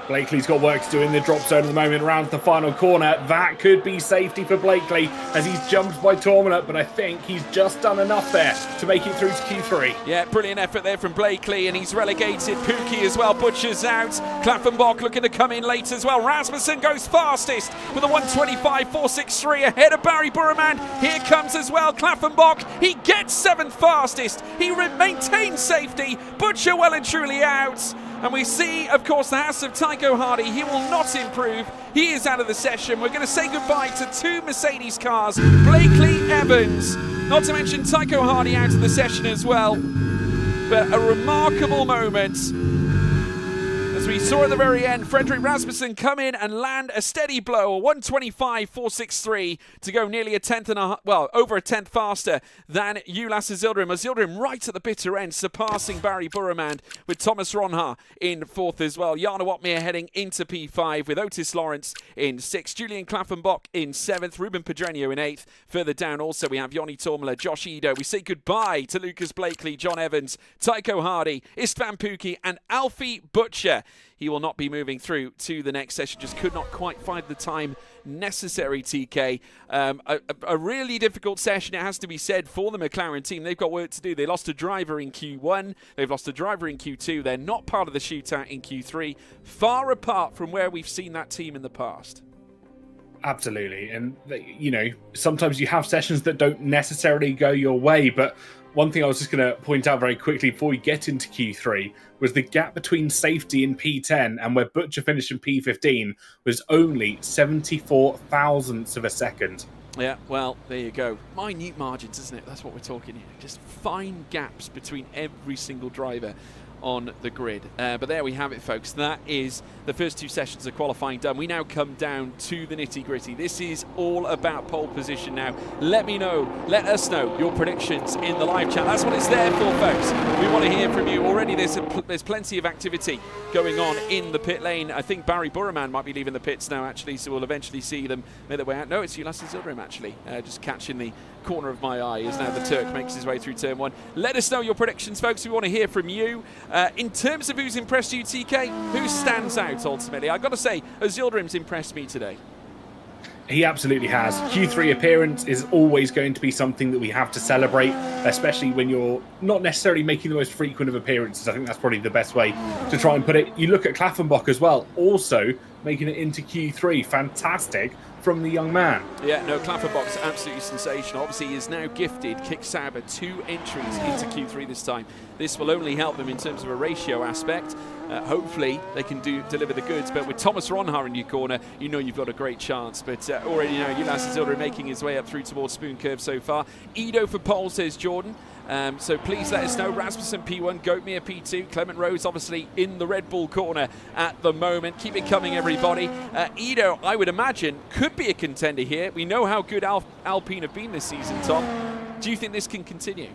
Blakely's got work to do in the drop zone at the moment, around the final corner. That could be safety for Blakely as he's jumped by Tormela, but I think he's just done enough there to make it through to Q3. Yeah, brilliant effort there from Blakely, and he's relegated Pookie as well. Butcher's out. Klaffenbach looking to come in late as well. Rasmussen goes fastest with a 125.463 ahead of Barry Burremand. Here comes as well Klaffenbach. He gets 7th fastest. He maintains safety. Butcher well and truly out. And we see, of course, the house of Tycho Hardy. He will not improve. He is out of the session. We're going to say goodbye to 2 Mercedes cars. Blakely, Evans, not to mention Tycho Hardy out of the session as well. But a remarkable moment. As we saw at the very end, Frederick Rasmussen come in and land a steady blow, a 125.463 to go nearly a tenth and over a tenth faster than Ulas Azildrim. Azildrim right at the bitter end, surpassing Barry Burremand with Thomas Ronhart in 4th as well. Jana Watmere heading into P5 with Otis Lawrence in 6th, Julian Klaffenbach in 7th, Ruben Pedreño in 8th. Further down also we have Yoni Tormela, Josh Ido. We say goodbye to Lucas Blakely, John Evans, Tycho Hardy, Istvan Pookie and Alfie Butcher. He will not be moving through to the next session. Just could not quite find the time necessary, TK. A really difficult session, it has to be said, for the McLaren team. They've got work to do. They lost a driver in Q1. They've lost a driver in Q2. They're not part of the shootout in Q3. Far apart from where we've seen that team in the past. Absolutely. And, you know, sometimes you have sessions that don't necessarily go your way, but one thing I was just going to point out very quickly before we get into Q3 was the gap between safety in P10 and where Butcher finished in P15 was only 74 thousandths of a second. Yeah, well, there you go. Minute margins, isn't it? That's what we're talking here. Just fine gaps between every single driver on the grid. But there we have it, folks. That is the first 2 sessions of qualifying done. We now come down to the nitty-gritty. This is all about pole position now. Let us know your predictions in the live chat. That's what it's there for, folks. We want to hear from you. Already there's plenty of activity going on in the pit lane. I think Barry Burremand might be leaving the pits now, actually, so we'll eventually see them make their way out. No, it's Ulas Azildrim, actually. Just catching the corner of my eye as now the Turk makes his way through turn 1. Let us know your predictions, folks. We want to hear from you. In terms of who's impressed you, TK, who stands out ultimately? I've got to say, Azildrim's impressed me today. He absolutely has. Q3 appearance is always going to be something that we have to celebrate, especially when you're not necessarily making the most frequent of appearances. I think that's probably the best way to try and put it. You look at Klaffenbach as well, also making it into Q3. Fantastic from the young man. Yeah, no, Klaffenbach's absolutely sensational. Obviously, he is now gifted Kick Sauber 2 entries into Q3 this time. This will only help them in terms of a ratio aspect. Hopefully, they can deliver the goods. But with Thomas Ronhaar in your corner, you know you've got a great chance. But already now, Jonas Isildur making his way up through towards Spoon Curve so far. Ido for pole, says Jordan. So please let us know. Rasmussen P1, Goatmere P2, Clement Rose obviously in the Red Bull corner at the moment. Keep it coming, everybody. Ido, I would imagine, could be a contender here. We know how good Alpine have been this season, Tom. Do you think this can continue?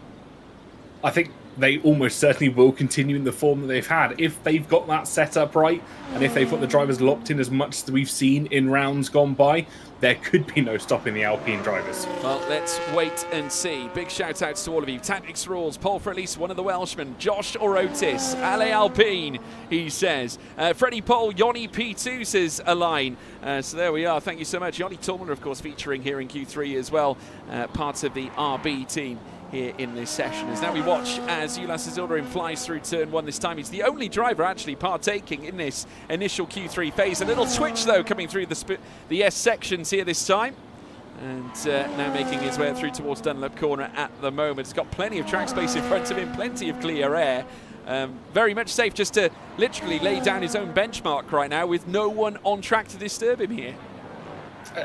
I think they almost certainly will continue in the form that they've had. If they've got that set up right, and if they've got the drivers locked in as much as we've seen in rounds gone by, there could be no stopping the Alpine drivers. Well, let's wait and see. Big shout outs to all of you. Tactics Rules, Paul for at least one of the Welshmen, Josh or Otis, Ale Alpine, he says. Freddie Paul, Yoni P2, says Align. So there we are. Thank you so much. Yoni Tolmaner, of course, featuring here in Q3 as well, part of the RB team here in this session. As now we watch as Jonas Isildur flies through turn 1 this time. He's the only driver actually partaking in this initial Q3 phase. A little twitch though coming through the S sections here this time. And now making his way through towards Dunlop corner at the moment. He's got plenty of track space in front of him, plenty of clear air. Very much safe just to literally lay down his own benchmark right now with no one on track to disturb him here.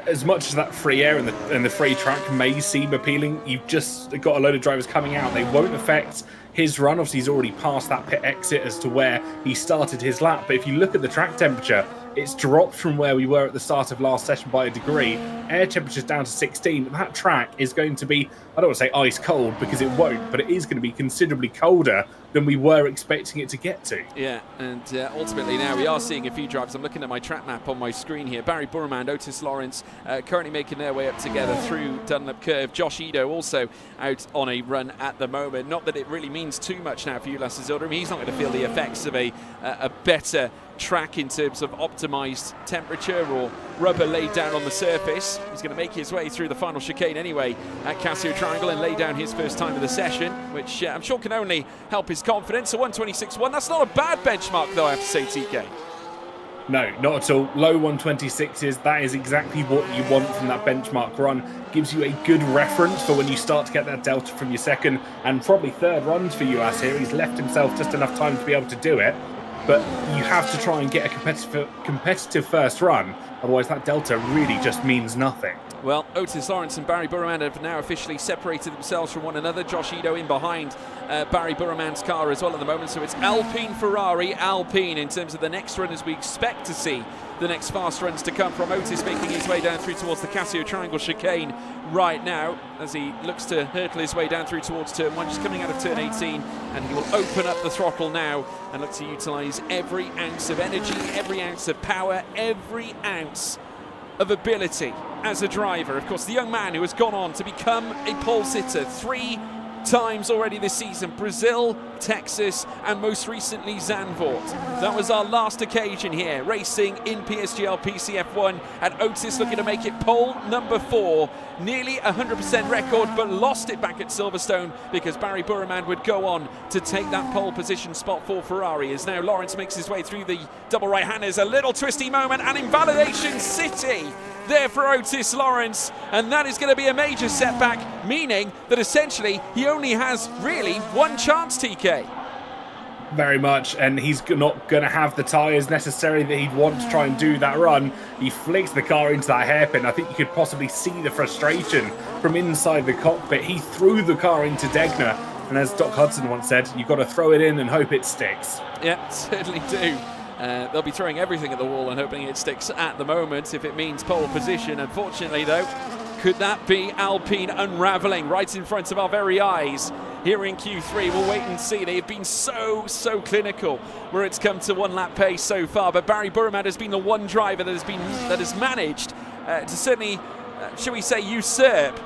As much as that free air and the free track may seem appealing, you've just got a load of drivers coming out. They won't affect his run. Obviously, he's already passed that pit exit as to where he started his lap. But if you look at the track temperature, it's dropped from where we were at the start of last session by a degree. Air temperature's down to 16. That track is going to be, I don't want to say ice cold because it won't, but it is going to be considerably colder than we were expecting it to get to. Yeah, and ultimately now we are seeing a few drivers. I'm looking at my track map on my screen here. Barry Burman, Otis Lawrence currently making their way up together through Dunlop Curve. Josh Ido also out on a run at the moment. Not that it really means too much now for Jonas Isildur. He's not going to feel the effects of a better track in terms of optimized temperature or rubber laid down on the surface. He's going to make his way through the final chicane anyway at Casio Triangle and lay down his first time of the session, which I'm sure can only help his confidence. A 126.1, that's not a bad benchmark though, I have to say, TK. No, not at all. Low 126s, that is exactly what you want from that benchmark run. Gives you a good reference for when you start to get that delta from your second and probably third runs for Jonas here. He's left himself just enough time to be able to do it. But you have to try and get a competitive first run, otherwise that delta really just means nothing. Well, Otis Lawrence and Barry Burman have now officially separated themselves from one another. Josh Ido in behind Barry Burman's car as well at the moment. So it's Alpine, Ferrari, Alpine in terms of the next runners we expect to see the next fast runs to come from. Otis making his way down through towards the Casio Triangle chicane right now as he looks to hurtle his way down through towards turn 1, just coming out of turn 18, and he will open up the throttle now and look to utilise every ounce of energy, every ounce of power, every ounce of ability as a driver. Of course, the young man who has gone on to become a pole sitter 3 times already this season. Brazil, Texas, and most recently Zandvoort. That was our last occasion here, racing in PSGL PCF1, and Otis looking to make it pole number 4. Nearly 100% record, but lost it back at Silverstone because Barry Burman would go on to take that pole position spot for Ferrari. As now Lawrence makes his way through the double right-handers. A little twisty moment, and Invalidation City there for Otis Lawrence, and that is going to be a major setback, meaning that essentially he only has really one chance, TK. Very much, and he's not going to have the tyres necessarily that he'd want to try and do that run. He flicks the car into that hairpin. I think you could possibly see the frustration from inside the cockpit. He threw the car into Degner, and as Doc Hudson once said, you've got to throw it in and hope it sticks. Yeah, certainly do. They'll be throwing everything at the wall and hoping it sticks at the moment if it means pole position. Unfortunately, though, could that be Alpine unravelling right in front of our very eyes here in Q3? We'll wait and see. They've been so clinical where it's come to one lap pace so far, but Barry Burman has been the one driver that has managed to certainly, shall we say, usurp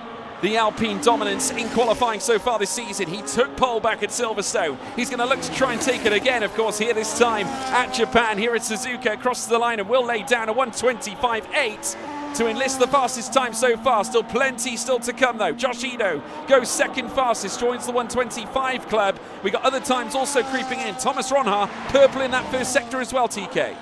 the Alpine dominance in qualifying so far this season. He took pole back at Silverstone. He's going to look to try and take it again, of course, here this time at Japan. Here at Suzuka, crosses the line and will lay down a 125.8. to enlist the fastest time so far. Still plenty still to come though. Josh Ito goes second fastest, joins the 1:25 club. We got other times also creeping in. Thomas Ronha, purple in that first sector as well, TK.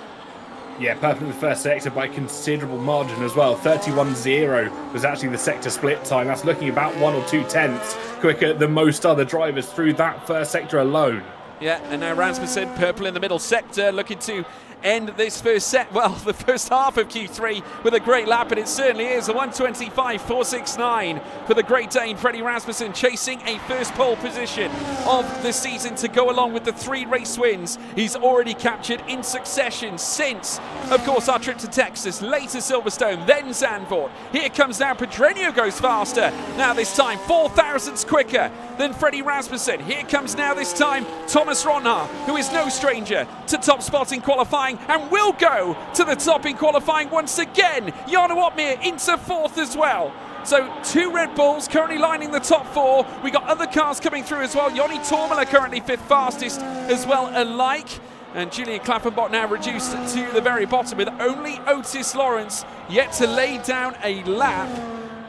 Yeah, purple in the first sector by a considerable margin as well. 31.0 was actually the sector split time. That's looking about 1 or 2 tenths quicker than most other drivers through that first sector alone. Yeah, and now Rasmussen, purple in the middle sector, looking to end this first the first half of Q3 with a great lap, and it certainly is a 1:25.469 for the Great Dane Freddie Rasmussen, chasing a first pole position of the season to go along with the 3 race wins he's already captured in succession since, of course, our trip to Texas, later Silverstone, then Zandvoort. Here comes now Pedreño, goes faster now this time 4 thousandths quicker than Freddie Rasmussen. Here comes now this time Thomas Ronha, who is no stranger to top spot in qualifying and will go to the top in qualifying once again. Jarno Opmeer into 4th as well. So 2 Red Bulls currently lining the top 4. We got other cars coming through as well. Joni Tormela currently 5th fastest as well alike. And Julian Klappenbot now reduced to the very bottom with only Otis Lawrence yet to lay down a lap.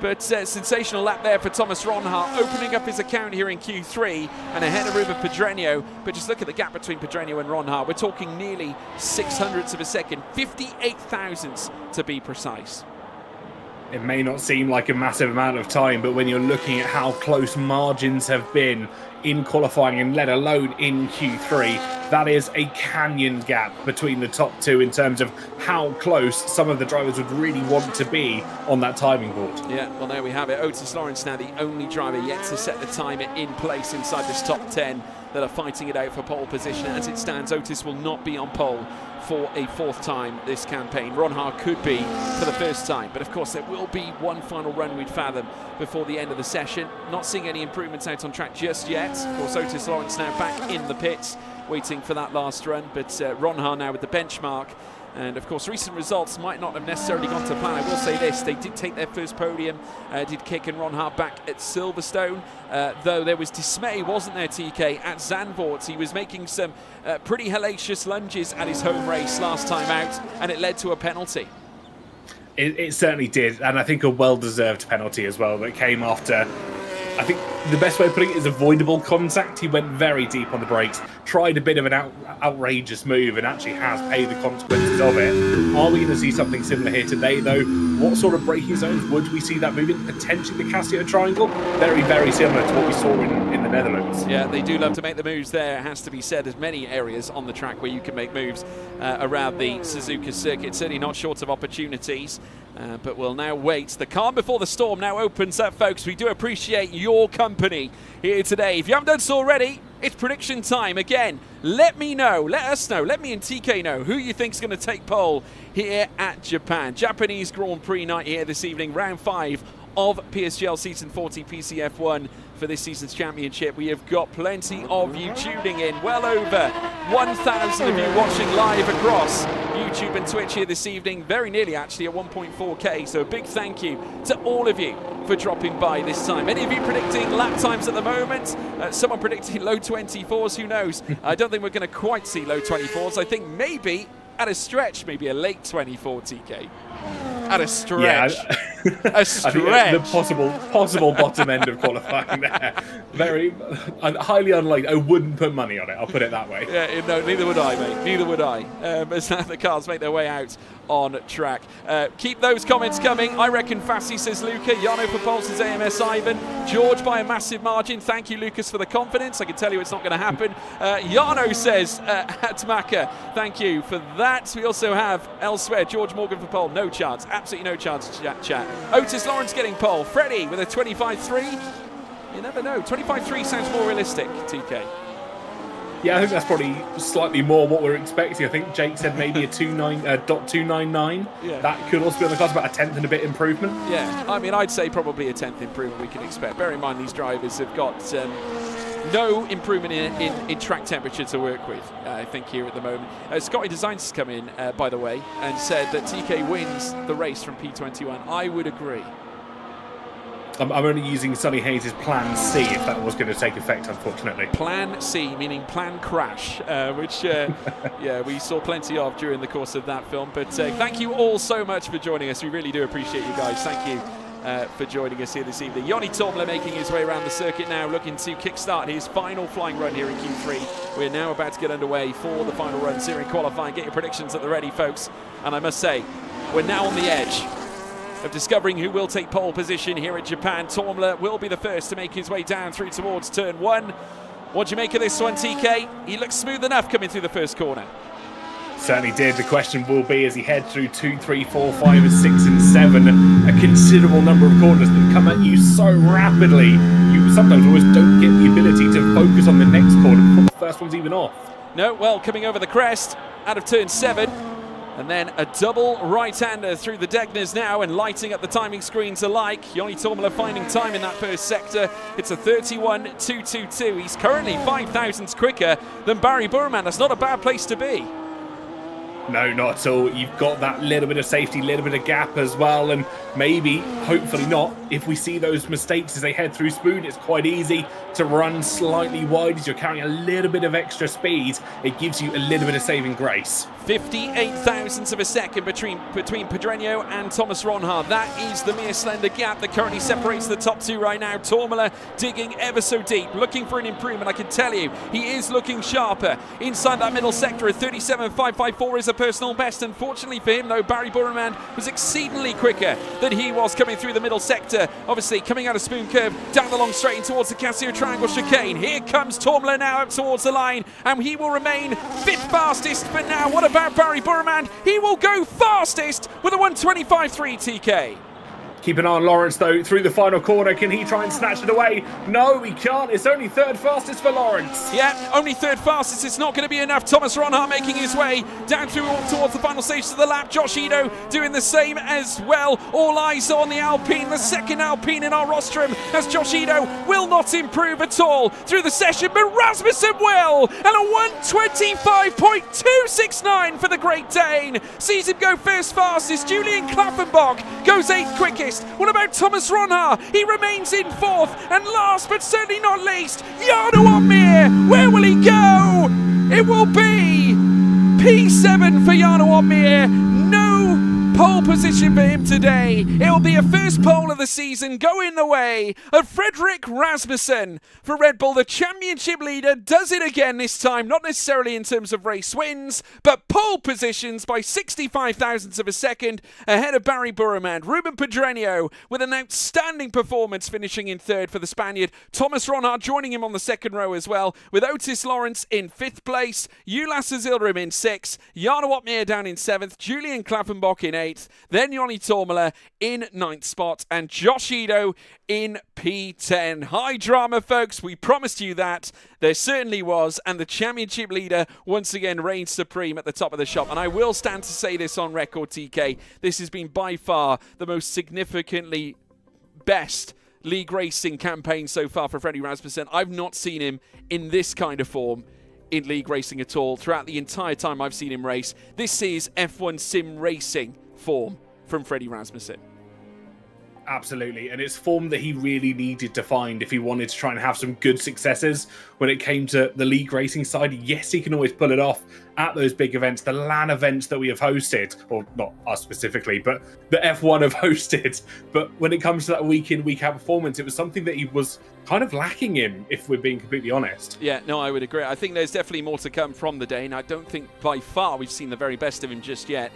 But sensational lap there for Thomas Ronha, opening up his account here in Q3 and ahead of Ruben Pedreño. But just look at the gap between Pedreño and Ronha. We're talking nearly 600ths of a second, 58 thousandths to be precise. It may not seem like a massive amount of time, but when you're looking at how close margins have been in qualifying and let alone in Q3, that is a canyon gap between the top 2 in terms of how close some of the drivers would really want to be on that timing board. Yeah, well, there we have it. Otis Lawrence now the only driver yet to set the time in place inside this top 10 that are fighting it out for pole position. As it stands, Otis will not be on pole for a 4th time this campaign. Ronha could be for the first time, but of course there will be one final run, we'd fathom, before the end of the session. Not seeing any improvements out on track just yet. Of course, Otis Lawrence now back in the pits, waiting for that last run, but Ronha now with the benchmark. And of course, recent results might not have necessarily gone to plan. I will say this, they did take their first podium, did Kick and Ronha back at Silverstone, though there was dismay, wasn't there, TK, at Zandvoort. He was making some pretty hellacious lunges at his home race last time out, and it led to a penalty. It certainly did, and I think a well-deserved penalty as well that came after, I think the best way of putting it is avoidable contact. He went very deep on the brakes, tried a bit of an outrageous move, and actually has paid the consequences of it. Are we going to see something similar here today, though? What sort of braking zones would we see that moving? Potentially the Casio Triangle? Very, very similar to what we saw in the Netherlands. Yeah, they do love to make the moves there, it has to be said. There's many areas on the track where you can make moves around the Suzuka circuit, certainly not short of opportunities. But we'll now wait. The calm before the storm now opens up, folks. We do appreciate your company here today. If you haven't done so already, it's prediction time. Again, let me know, let us know, let me and TK know who you think's going to take pole here at Japan. Japanese Grand Prix night here this evening, round 5 of PSGL Season 40 PCF1 for this season's championship. We have got plenty of you tuning in, well over 1,000 of you watching live across YouTube and Twitch here this evening, very nearly actually at 1.4k, so a big thank you to all of you for dropping by this time. Many of you predicting lap times at the moment, someone predicting low 24s, who knows? I don't think we're going to quite see low 24s. I think maybe at a stretch, maybe a late 24, TK. At a stretch. Yeah, a stretch. I think the possible bottom end of qualifying there. Very highly unlikely. I wouldn't put money on it. I'll put it that way. Yeah, no, neither would I, mate. Neither would I. As the cars make their way out on track. Keep those comments coming. I reckon Fassi, says Luca. Jarno for pole, says AMS Ivan. George by a massive margin. Thank you, Lucas, for the confidence. I can tell you it's not going to happen. Jarno says Atmaka. Thank you for that. We also have elsewhere George Morgan for pole. No chance. Absolutely no chance, chat. Otis Lawrence getting pole. Freddie with a 25.3. You never know. 25.3 sounds more realistic, TK. Yeah, I think that's probably slightly more what we're expecting. I think Jake said maybe a .299. Yeah. That could also be on the cards, about a tenth and a bit improvement. Yeah, I mean, I'd say probably a 10th improvement we can expect. Bear in mind these drivers have got no improvement in track temperature to work with, I think, here at the moment. Scotty Designs has come in, by the way, and said that TK wins the race from P21. I would agree. I'm only using Sonny Hayes' Plan C if that was going to take effect, unfortunately. Plan C, meaning Plan Crash, which, yeah, we saw plenty of during the course of that film. But thank you all so much for joining us. We really do appreciate you guys. Thank you for joining us here this evening. Joni Tomler making his way around the circuit now, looking to kickstart his final flying run here in Q3. We're now about to get underway for the final run, Series qualifying. Get your predictions at the ready, folks. And I must say, we're now on the edge of discovering who will take pole position here at Japan. Tomler will be the first to make his way down through towards turn 1. What do you make of this one, TK? He looks smooth enough coming through the first corner. Certainly did. The question will be, as he heads through 2, 3, 4, 5, and 6, and 7, a considerable number of corners that come at you so rapidly, you sometimes almost don't get the ability to focus on the next corner before the first one's even off. No, well, coming over the crest out of turn 7. And then a double right-hander through the Degners now and lighting up the timing screens alike. Joni Tomler finding time in that first sector. It's a 31.222. He's currently 5 thousandths quicker than Barry Burman. That's not a bad place to be. No, not at all. You've got that little bit of safety, little bit of gap as well, and maybe, hopefully not, if we see those mistakes as they head through Spoon, it's quite easy to run slightly wide as you're carrying a little bit of extra speed. It gives you a little bit of saving grace. 58 thousandths of a second between Pedreño and Thomas Ronhard. That is the mere slender gap that currently separates the top two right now. Tomler digging ever so deep, looking for an improvement. I can tell you, he is looking sharper. Inside that middle sector, a 37.554 is a personal best. Unfortunately for him, though, Barry Burman was exceedingly quicker than he was coming through the middle sector. Obviously, coming out of Spoon Curve, down the long straight and towards the Casio Triangle chicane. Here comes Tomler now up towards the line, and he will remain 5th fastest for now. What about Barry Burman? He will go fastest with a 125.3 TK. Keep an eye on Lawrence, though, through the final corner. Can he try and snatch it away? No, he can't. It's only 3rd fastest for Lawrence. Yeah, only 3rd fastest. It's not going to be enough. Thomas Ronhart making his way down through towards the final stages of the lap. Josh Ito doing the same as well. All eyes on the Alpine, the second Alpine in our rostrum, as Josh Ito will not improve at all through the session, but Rasmussen will. And a 125.269 for the Great Dane. Sees him go 1st fastest. Julian Klaffenbach goes 8th quickest. What about Thomas Ronhart? He remains in 4th. And last but certainly not least, Jarno Opmeer. Where will he go? It will be P7 for Jarno Opmeer. No pole position for him today. It will be a first pole of the season going the way of Fredrik Rasmussen for Red Bull. The championship leader does it again this time, not necessarily in terms of race wins, but pole positions by 65 thousandths of a second ahead of Barry Burman. Ruben Pedreño with an outstanding performance, finishing in 3rd for the Spaniard. Thomas Ronhart joining him on the 2nd row as well, with Otis Lawrence in 5th place, Ulas Azilrim in 6th, Jarno Opmeer down in 7th, Julian Klaffenbach in 8th, then Joni Tomler in 9th spot, and Josh Ito in P10. High drama, folks. We promised you that. There certainly was, and the championship leader once again reigns supreme at the top of the shop. And I will stand to say this on record, TK. This has been by far the most significantly best league racing campaign so far for Freddie Rasmussen. I've not seen him in this kind of form in league racing at all throughout the entire time I've seen him race. This is F1 sim racing form from Freddie Rasmussen. Absolutely, and it's form that he really needed to find if he wanted to try and have some good successes when it came to the league racing side. Yes, he can always pull it off at those big events, the LAN events that we have hosted, or not us specifically, but the F1 have hosted. But when it comes to that week in, week out performance, it was something that he was kind of lacking in, if we're being completely honest. Yeah, no, I would agree. I think there's definitely more to come from the Dane. I don't think by far we've seen the very best of him just yet.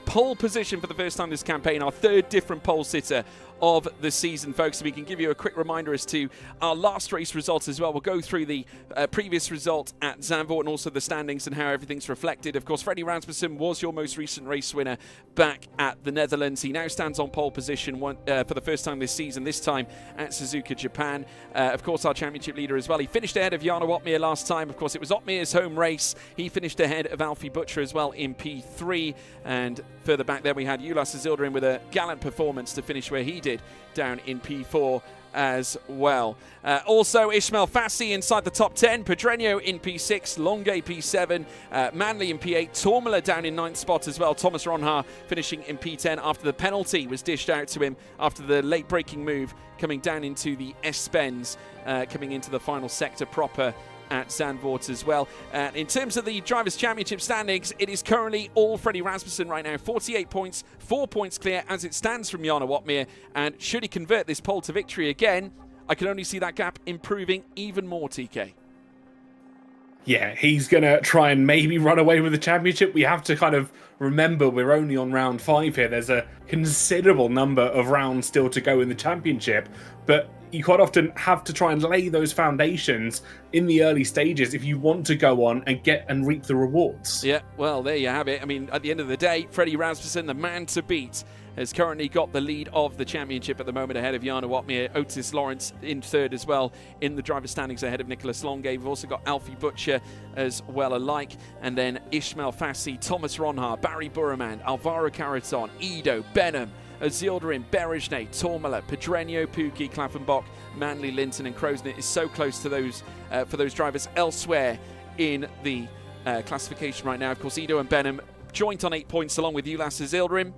Pole position for the first time this campaign, our 3rd different pole sitter of the season, folks. We can give you a quick reminder as to our last race results as well. We'll go through the previous result at Zandvoort and also the standings and how everything's reflected. Of course, Freddie Rasmussen was your most recent race winner back at the Netherlands. He now stands on pole position for the first time this season, this time at Suzuka, Japan. Of course, our championship leader as well. He finished ahead of Jarno Opmeer last time. Of course, it was Opmeer's home race. He finished ahead of Alfie Butcher as well in P3. And further back there, we had Ulas Azildarin with a gallant performance to finish where he did. did down in P4 as well. Also, Ismail Fassi inside the top 10, Pedreño in P6, Longue P7, Manley in P8, Tormala down in 9th spot as well. Thomas Ronha finishing in P10 after the penalty was dished out to him after the late breaking move coming down into the S-Bends, coming into the final sector proper at Zandvoort as well. In terms of the Drivers' Championship standings, it is currently all Freddie Rasmussen right now. 48 points, 4 points clear as it stands from Jarno Watmere. And should he convert this pole to victory again, I can only see that gap improving even more, TK. Yeah, he's going to try and maybe run away with the championship. We have to kind of remember we're only on round 5 here. There's a considerable number of rounds still to go in the championship, but you quite often have to try and lay those foundations in the early stages if you want to go on and get and reap the rewards. Yeah, well, there you have it. I mean, at the end of the day, Freddie Rasmussen, the man to beat, has currently got the lead of the championship at the moment ahead of Jarno Watmere. Otis Lawrence in third as well in the driver standings ahead of Nicholas Longue. We've also got Alfie Butcher as well alike. And then Ismail Fassi, Thomas Ronha, Barry Burraman, Alvaro Caraton, Ido, Benham, Azildarin, Berejne, Tormala, Pedreño, Pukki, Klaffenbach, Manley, Linton and Crozen. It is so close to those for those drivers elsewhere in the classification right now. Of course, Ido and Benham joint on 8 points along with Ulas Azildarin.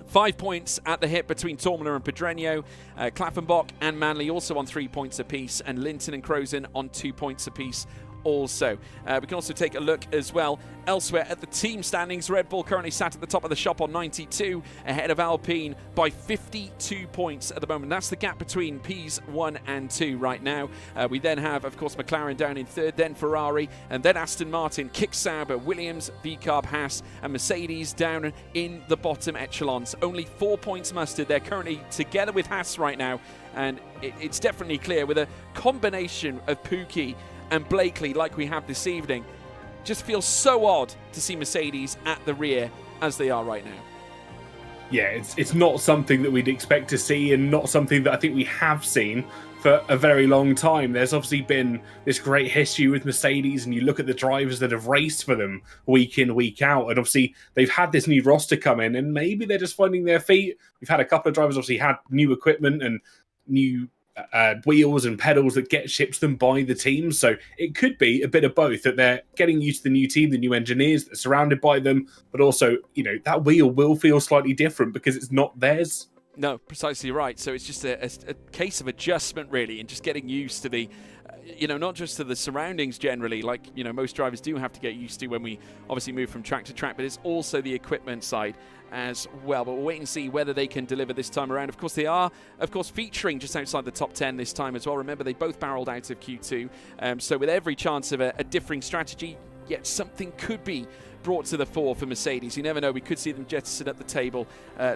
5 points at the hip between Tormala and Pedreño. Klaffenbach and Manley also on 3 points apiece, and Linton and Crozen on 2 points apiece also. We can also take a look as well elsewhere at the team standings. Red Bull currently sat at the top of the shop on 92, ahead of Alpine by 52 points at the moment. That's the gap between Ps 1 and 2 right now. We then have, of course, McLaren down in third, then Ferrari, and then Aston Martin, Kick Sauber, Williams, VCarb, Haas, and Mercedes down in the bottom echelons. Only 4 points mustered. They're currently together with Haas right now, and it's definitely clear with a combination of Pukki and Blakely like we have this evening. Just feels so odd to see Mercedes at the rear as they are right now. Yeah, it's not something that we'd expect to see, and not something that I think we have seen for a very long time. There's obviously been this great history with Mercedes, and you look at the drivers that have raced for them week in, week out, and obviously they've had this new roster come in, and maybe they're just finding their feet. We've had a couple of drivers obviously had new equipment and new wheels and pedals that get shipped them by the team, so it could be a bit of both, that they're getting used to the new team, the new engineers that are surrounded by them, but also, you know, that wheel will feel slightly different because it's not theirs. No, precisely right. So it's just a case of adjustment, really, and just getting used to the, not just to the surroundings generally, like, most drivers do have to get used to when we obviously move from track to track, but it's also the equipment side as well. But we'll wait and see whether they can deliver this time around. Of course, they are, featuring just outside the top 10 this time as well. Remember, they both barreled out of Q2. So with every chance of a differing strategy, yet something could be brought to the fore for Mercedes. You never know. We could see them jettison at the table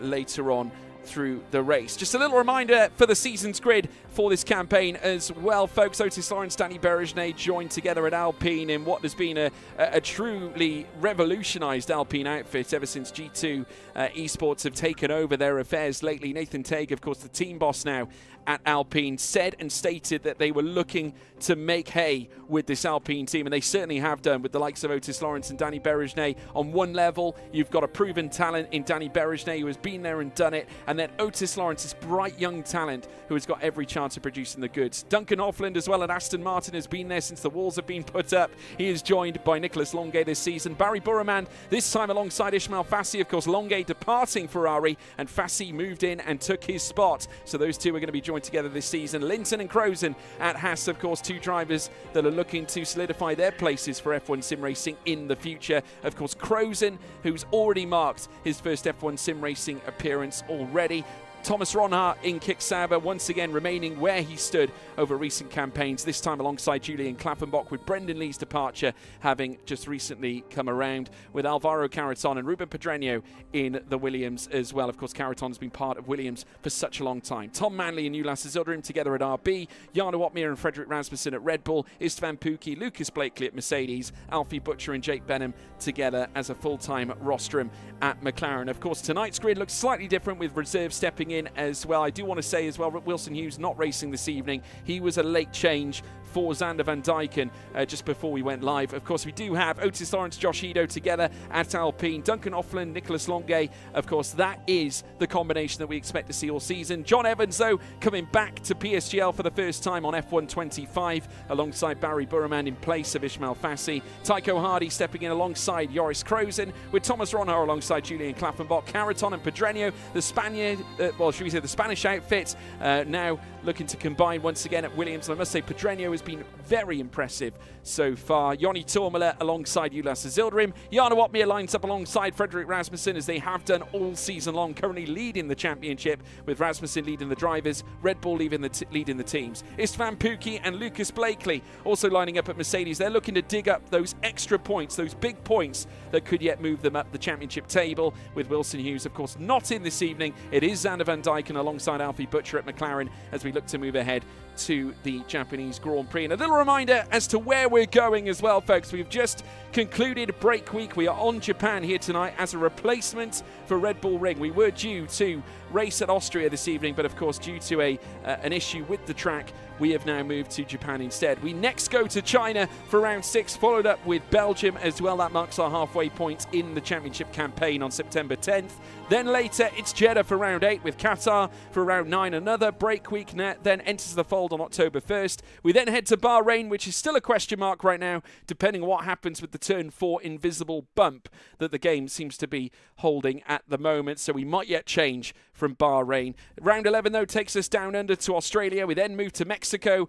later on through the race. Just a little reminder for the season's grid for this campaign as well, folks. Otis Lawrence, Danny Berejne joined together at Alpine in what has been a truly revolutionised Alpine outfit ever since G2 esports have taken over their affairs lately. Nathan Teague, of course, the team boss now at Alpine, said and stated that they were looking to make hay with this Alpine team, and they certainly have done with the likes of Otis Lawrence and Danny Berejne. On one level, you've got a proven talent in Danny Berejne who has been there and done it, and then Otis Lawrence, this bright young talent who has got every chance of producing the goods. Duncan Hoffland as well at Aston Martin has been there since the walls have been put up. He is joined by Nicholas Longue this season. Barry Burraman this time alongside Ismail Fassi. Of course, Longue departing Ferrari, and Fassi moved in and took his spot. So those two are going to be joined together this season. Linton and Crozen at Haas, of course, two drivers that are looking to solidify their places for F1 sim racing in the future. Of course, Crozen, who's already marked his first F1 sim racing appearance already. Thomas Ronha in Kick Sauber, once again remaining where he stood over recent campaigns, this time alongside Julian Klaffenbach, with Brendan Lee's departure having just recently come around, with Alvaro Caraton and Ruben Pedreño in the Williams as well. Of course, Caraton's been part of Williams for such a long time. Tom Manley and Ulas Azildarin together at RB, Jarno Watmere and Frederick Rasmussen at Red Bull, Istvan Pukki, Lucas Blakely at Mercedes, Alfie Butcher and Jake Benham together as a full-time rostrum at McLaren. Of course, tonight's grid looks slightly different, with reserve stepping stepping in as well. I do want to say as well, Wilson Hughes not racing this evening. He was a late change for Xander Van Dijken just before we went live. Of course, we do have Otis Lawrence, Josh Edo together at Alpine, Duncan Offland, Nicholas Longay. Of course, that is the combination that we expect to see all season. John Evans, though, coming back to PSGL for the first time on F1 25 alongside Barry Burman in place of Ishmael Fassi. Tycho Hardy stepping in alongside Joris Krozen, with Thomas Ronhar alongside Julian Klaffenbach, Caraton and Pedreño, the Spaniard, the Spanish outfit, now looking to combine once again at Williams. And I must say, Pedreño has been very impressive so far. Joni Tormela alongside Ulas Azildarim. Jana Watmir lines up alongside Frederick Rasmussen, as they have done all season long, currently leading the championship, with Rasmussen leading the drivers, Red Bull leading the teams. Istvan Pukki and Lucas Blakely also lining up at Mercedes. They're looking to dig up those extra points, those big points that could yet move them up the championship table, with Wilson Hughes, of course, not in this evening. It is Xander Van Dijken alongside Alfie Butcher at McLaren as we look to move ahead to the Japanese Grand Prix. And a little reminder as to where we're going as well, folks. We've just concluded break week. We are on Japan here tonight as a replacement for Red Bull Ring. We were due to race at Austria this evening, but of course, due to an issue with the track, we have now moved to Japan instead. We next go to China for round 6, followed up with Belgium as well. That marks our halfway point in the championship campaign on September 10th. Then later, it's Jeddah for round 8 with Qatar for round 9. Another break week then enters the fold on October 1st. We then head to Bahrain, which is still a question mark right now, depending on what happens with the turn 4 invisible bump that the game seems to be holding at the moment. So we might yet change from Bahrain. Round 11, though, takes us down under to Australia. We then move to Mexico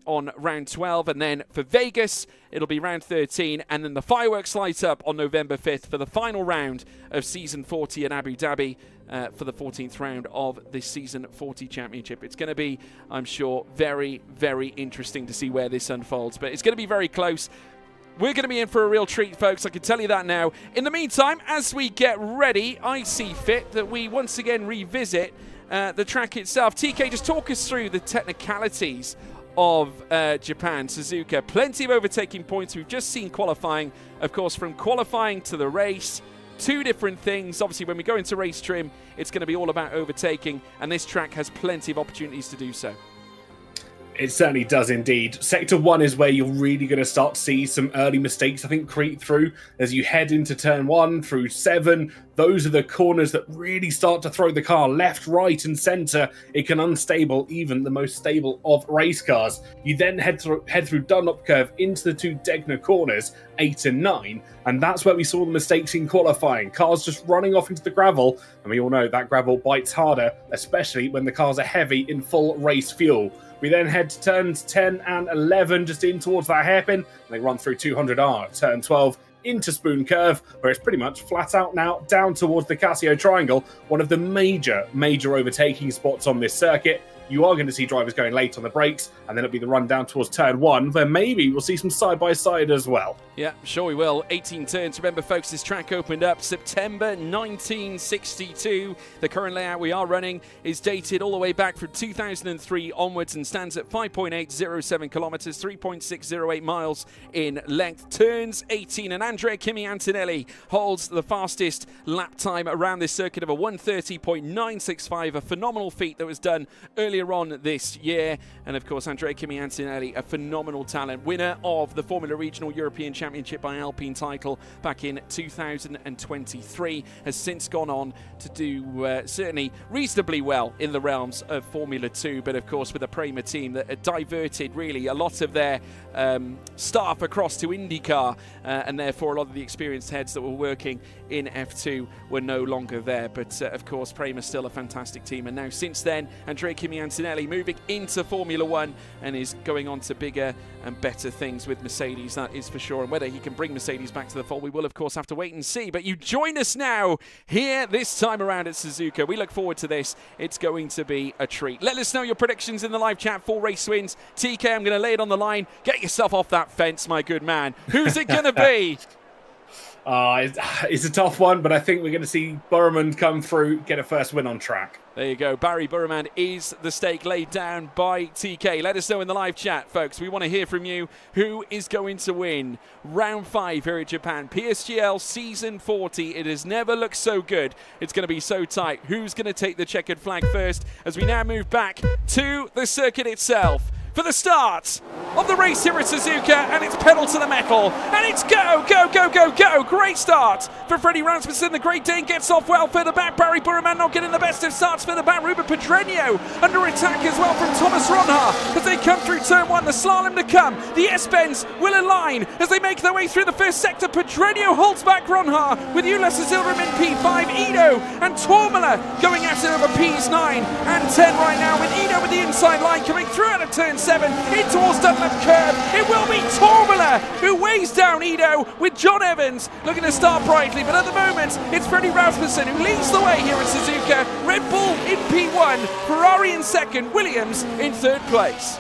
on round 12. And then for Vegas, it'll be round 13. And then the fireworks light up on November 5th for the final round of season 40 in Abu Dhabi. For the 14th round of this season 40 championship. It's going to be, I'm sure, very, very interesting to see where this unfolds. But it's going to be very close. We're going to be in for a real treat, folks. I can tell you that now. In the meantime, as we get ready, I see fit that we once again revisit the track itself. TK, just talk us through the technicalities of Japan, Suzuka. Plenty of overtaking points. We've just seen qualifying. Of course, from qualifying to the race, two different things. Obviously, when we go into race trim, it's going to be all about overtaking, and this track has plenty of opportunities to do so. It certainly does indeed. Sector 1 is where you're really going to start to see some early mistakes, I think, creep through as you head into turn 1 through 7. Those are the corners that really start to throw the car left, right and centre. It can unstable even the most stable of race cars. You then head through Dunlop Curve into the two Degner corners, 8 and 9, and that's where we saw the mistakes in qualifying. Cars just running off into the gravel, and we all know that gravel bites harder, especially when the cars are heavy in full race fuel. We then head to turns 10 and 11, just in towards that hairpin, and they run through 200R. Turn 12 into Spoon Curve, where it's pretty much flat out now, down towards the Casio Triangle, one of the major overtaking spots on this circuit. You are going to see drivers going late on the brakes, and then it'll be the run down towards turn 1, where maybe we'll see some side-by-side as well. Yeah, sure we will. 18 turns. Remember, folks, this track opened up September 1962. The current layout we are running is dated all the way back from 2003 onwards and stands at 5.807 kilometres, 3.608 miles in length. Turns 18, and Andrea Kimi Antonelli holds the fastest lap time around this circuit of a 1:30.965, a phenomenal feat that was done earlier on this year. And of course, Andrea Kimi Antonelli, a phenomenal talent, winner of the Formula Regional European Championship by Alpine title back in 2023, has since gone on to do certainly reasonably well in the realms of Formula 2, but of course with a Prema team that had diverted really a lot of their staff across to IndyCar, and therefore a lot of the experienced heads that were working in F2 were no longer there. But of course, Prema still a fantastic team, and now since then, Andrea Kimi Antonelli moving into Formula 1 and is going on to bigger and better things with Mercedes, that is for sure. And whether he can bring Mercedes back to the fold, we will of course have to wait and see. But you join us now here this time around at Suzuka. We look forward to this. It's going to be a treat. Let us know your predictions in the live chat for race wins. TK, I'm going to lay it on the line. Get yourself off that fence, my good man. Who's it going to be? It's a tough one, but I think we're going to see Burman come through, get a first win on track. There you go. Barry Burman is the stake laid down by TK. Let us know in the live chat, folks. We want to hear from you. Who is going to win round 5 here at Japan? PSGL Season 40. It has never looked so good. It's going to be so tight. Who's going to take the checkered flag first as we now move back to the circuit itself for the start of the race here at Suzuka, and it's pedal to the metal, and it's go, go, go, go, go. Great start for Freddie Rasmussen. The Great Dane gets off well further back. Barry Burman not getting the best of starts further back. Ruben Pedreño under attack as well from Thomas Ronha as they come through turn 1. The slalom to come. The S-Bends will align as they make their way through the first sector. Pedreño holds back Ronha with Ulas Azilram in P5. Ido and Tormala going at it over Ps 9 and 10 right now, with Ido with the inside line coming through out of turn 7 in towards Dunlop curve. It will be Tormala who weighs down Ido, with John Evans looking to start brightly, but at the moment it's Freddie Rasmussen who leads the way here at Suzuka. Red Bull in P1, Ferrari in second, Williams in third place.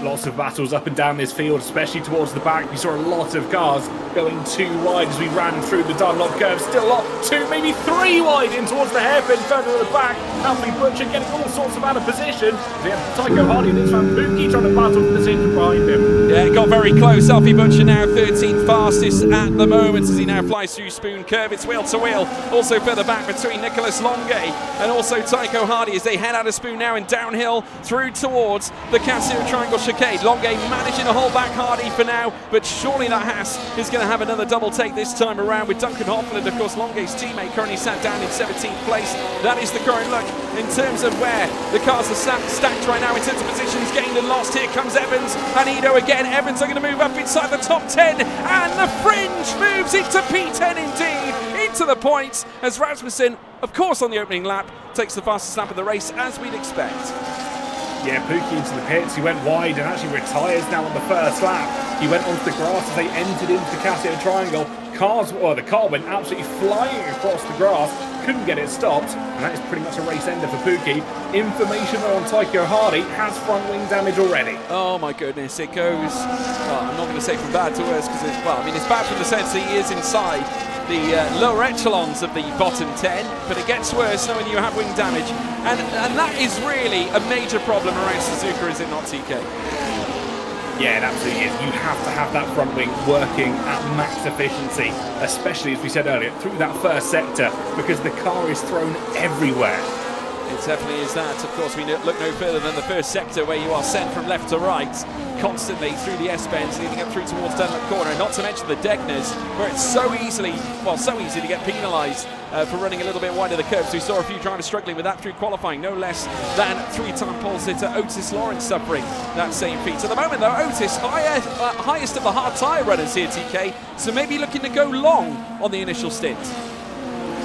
Lots of battles up and down this field, especially towards the back. We saw a lot of cars going too wide as we ran through the Dunlop curve. Still a lot, 2, maybe 3 wide in towards the hairpin further at the back. Alfie Butcher getting all sorts of out of position. We have Tycho Hardy and Isvan Pookie trying to battle for position behind him. Yeah, it got very close. Alfie Butcher now 13th fastest at the moment as he now flies through Spoon Curve. It's wheel to wheel. Also further back between Nicholas Longay and also Tycho Hardy as they head out of Spoon now and downhill through towards the Casio Triangle chicane. Longay managing to hold back Hardy for now, but surely that Haas is going to have another double take this time around with Duncan Hoffman, of course Longay's teammate, currently sat down in 17th place. That is the current look in terms of where the cars are stacked right now in terms of positions gained and lost. Here comes Evans and Ido again. Evans are going to move up inside the top 10, and the fringe moves into P10 indeed, into the points as Rasmussen, of course on the opening lap, takes the fastest lap of the race as we'd expect. Yeah, Pookie into the pits. He went wide and actually retires now on the first lap. He went onto the grass as they entered into the Casio Triangle. The car went absolutely flying across the grass. Couldn't get it stopped, and that is pretty much a race ender for Pookie. Information on Tycho Hardy has front wing damage already. Oh my goodness, it goes, well, I'm not going to say from bad to worse because it's bad from the sense that he is inside the lower echelons of the bottom 10, but it gets worse knowing you have wing damage, and that is really a major problem around Suzuka, is it not, TK? Yeah, it absolutely is. You have to have that front wing working at max efficiency, especially, as we said earlier, through that first sector, because the car is thrown everywhere. It definitely is that. Of course, we look no further than the first sector where you are sent from left to right constantly through the S-Bends leading up through towards Dunlop Corner, not to mention the Degners, where it's so easy to get penalised for running a little bit wide of the curves. We saw a few drivers struggling with that through qualifying, no less than 3-time pole sitter Otis Lawrence suffering that same feat. At the moment though, Otis, highest of the hard tyre runners here, TK, so maybe looking to go long on the initial stint.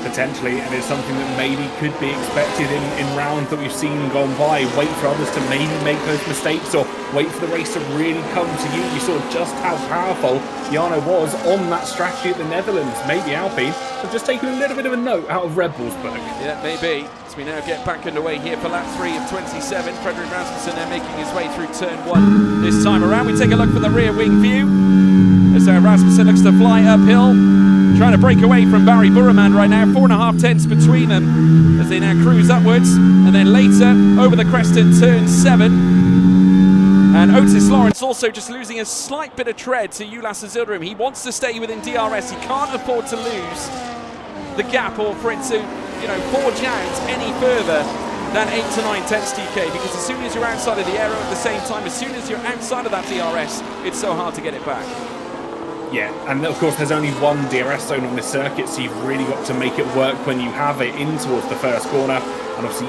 Potentially, and it's something that maybe could be expected in rounds that we've seen gone by. Wait for others to maybe make those mistakes, or wait for the race to really come to you. You saw just how powerful Jarno was on that strategy at the Netherlands. Maybe Alpine have just taken a little bit of a note out of Red Bull's book. Yeah, maybe. As we now get back underway here for lap 3 of 27. Frederick Rasmussen now making his way through turn 1 this time around. We take a look for the rear wing view as Rasmussen looks to fly uphill, trying to break away from Barry Burman right now. 4.5 tenths between them as they now cruise upwards, and then later over the crest in turn 7. And Otis Lawrence also just losing a slight bit of tread to Ulas Azilram. He wants to stay within DRS. He can't afford to lose the gap, or for it to, forge out any further than 8 to 9 tenths, TK, because as soon as you're outside of the aero at the same time, as soon as you're outside of that DRS, it's so hard to get it back. Yeah, and of course there's only one DRS zone on this circuit, so you've really got to make it work when you have it in towards the first corner. And obviously,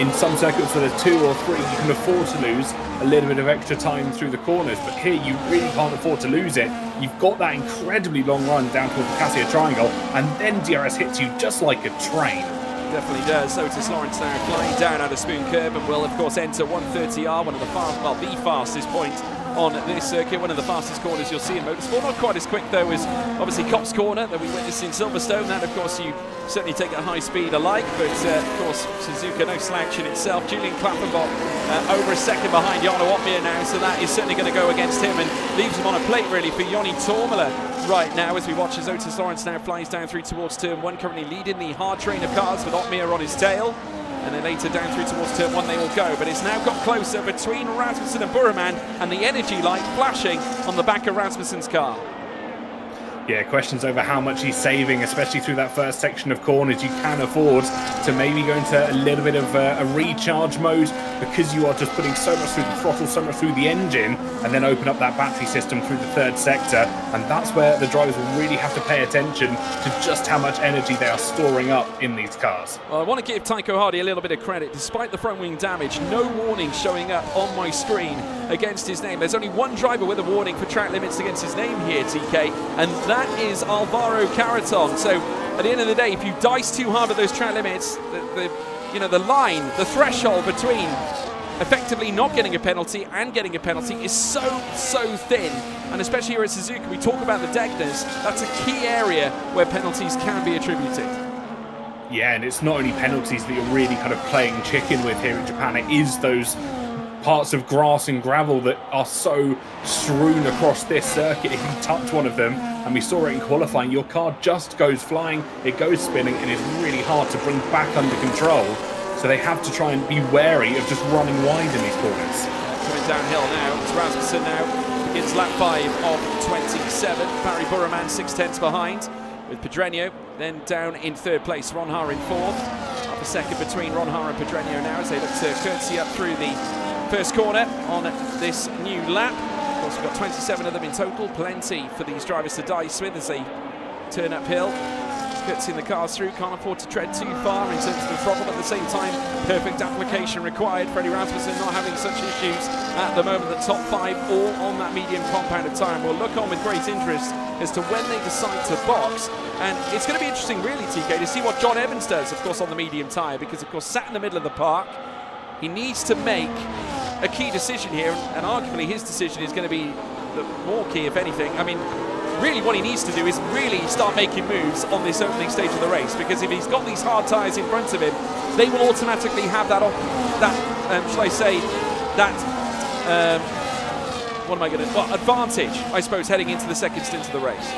in some circuits where there's 2 or 3, you can afford to lose a little bit of extra time through the corners. But here, you really can't afford to lose it. You've got that incredibly long run down towards the Casio Triangle, and then DRS hits you just like a train. Definitely does. Otis Lawrence now flying down out of Spoon Curve and will, of course, enter 130R, one of the the fastest point on this circuit. One of the fastest corners you'll see in motorsport. Not quite as quick though as obviously Copse Corner that we witnessed in Silverstone. That of course you certainly take at high speed alike, but of course Suzuka no slouch in itself. Julian Klappenbach over a second behind Jarno Opmeer now, so that is certainly going to go against him and leaves him on a plate really for Joni Tormela right now as we watch as Otis Lawrence now flies down through towards turn 1, currently leading the hard train of cars with Opmeer on his tail. And then later down through towards turn 1 they will go. But it's now got closer between Rasmussen and Burman, and the energy light flashing on the back of Rasmussen's car. Yeah, questions over how much he's saving, especially through that first section of corners. You can afford to maybe go into a little bit of a recharge mode because you are just putting so much through the throttle, so much through the engine, and then open up that battery system through the third sector. And that's where the drivers will really have to pay attention to just how much energy they are storing up in these cars. Well, I want to give Tycho Hardy a little bit of credit. Despite the front wing damage, no warning showing up on my screen against his name. There's only one driver with a warning for track limits against his name here, TK, and that is Alvaro Caraton. So at the end of the day, if you dice too hard at those track limits, the line, the threshold between effectively not getting a penalty and getting a penalty is so thin. And especially here at Suzuka, we talk about the deckness. That's a key area where penalties can be attributed. Yeah, and it's not only penalties that you're really kind of playing chicken with here in Japan. It is those parts of grass and gravel that are so strewn across this circuit. If you touch one of them, and we saw it in qualifying, your car just goes flying, it goes spinning, and it's really hard to bring back under control. So they have to try and be wary of just running wide in these corners. Coming downhill now, it's Rasmussen now, begins lap 5 of 27. Barry Burman 6/10 behind, with Pedreño then down in third place, Ron Haar in fourth. Half a second between Ron Haar and Pedreño now as they look to courtesy up through the first corner on this new lap. Of course, we've got 27 of them in total. Plenty for these drivers to dice with as they turn uphill. Curtsying the cars through, can't afford to tread too far in terms of the throttle, but at the same time, perfect application required. Freddie Rasmussen not having such issues at the moment. The top 5 all on that medium compounded tyre. We'll look on with great interest as to when they decide to box. And it's going to be interesting, really, TK, to see what John Evans does, of course, on the medium tyre, because, of course, sat in the middle of the park, he needs to make a key decision here, and arguably his decision is going to be the more key, if anything. I mean, really what he needs to do is really start making moves on this opening stage of the race, because if he's got these hard tyres in front of him, they will automatically have that advantage, I suppose, heading into the second stint of the race.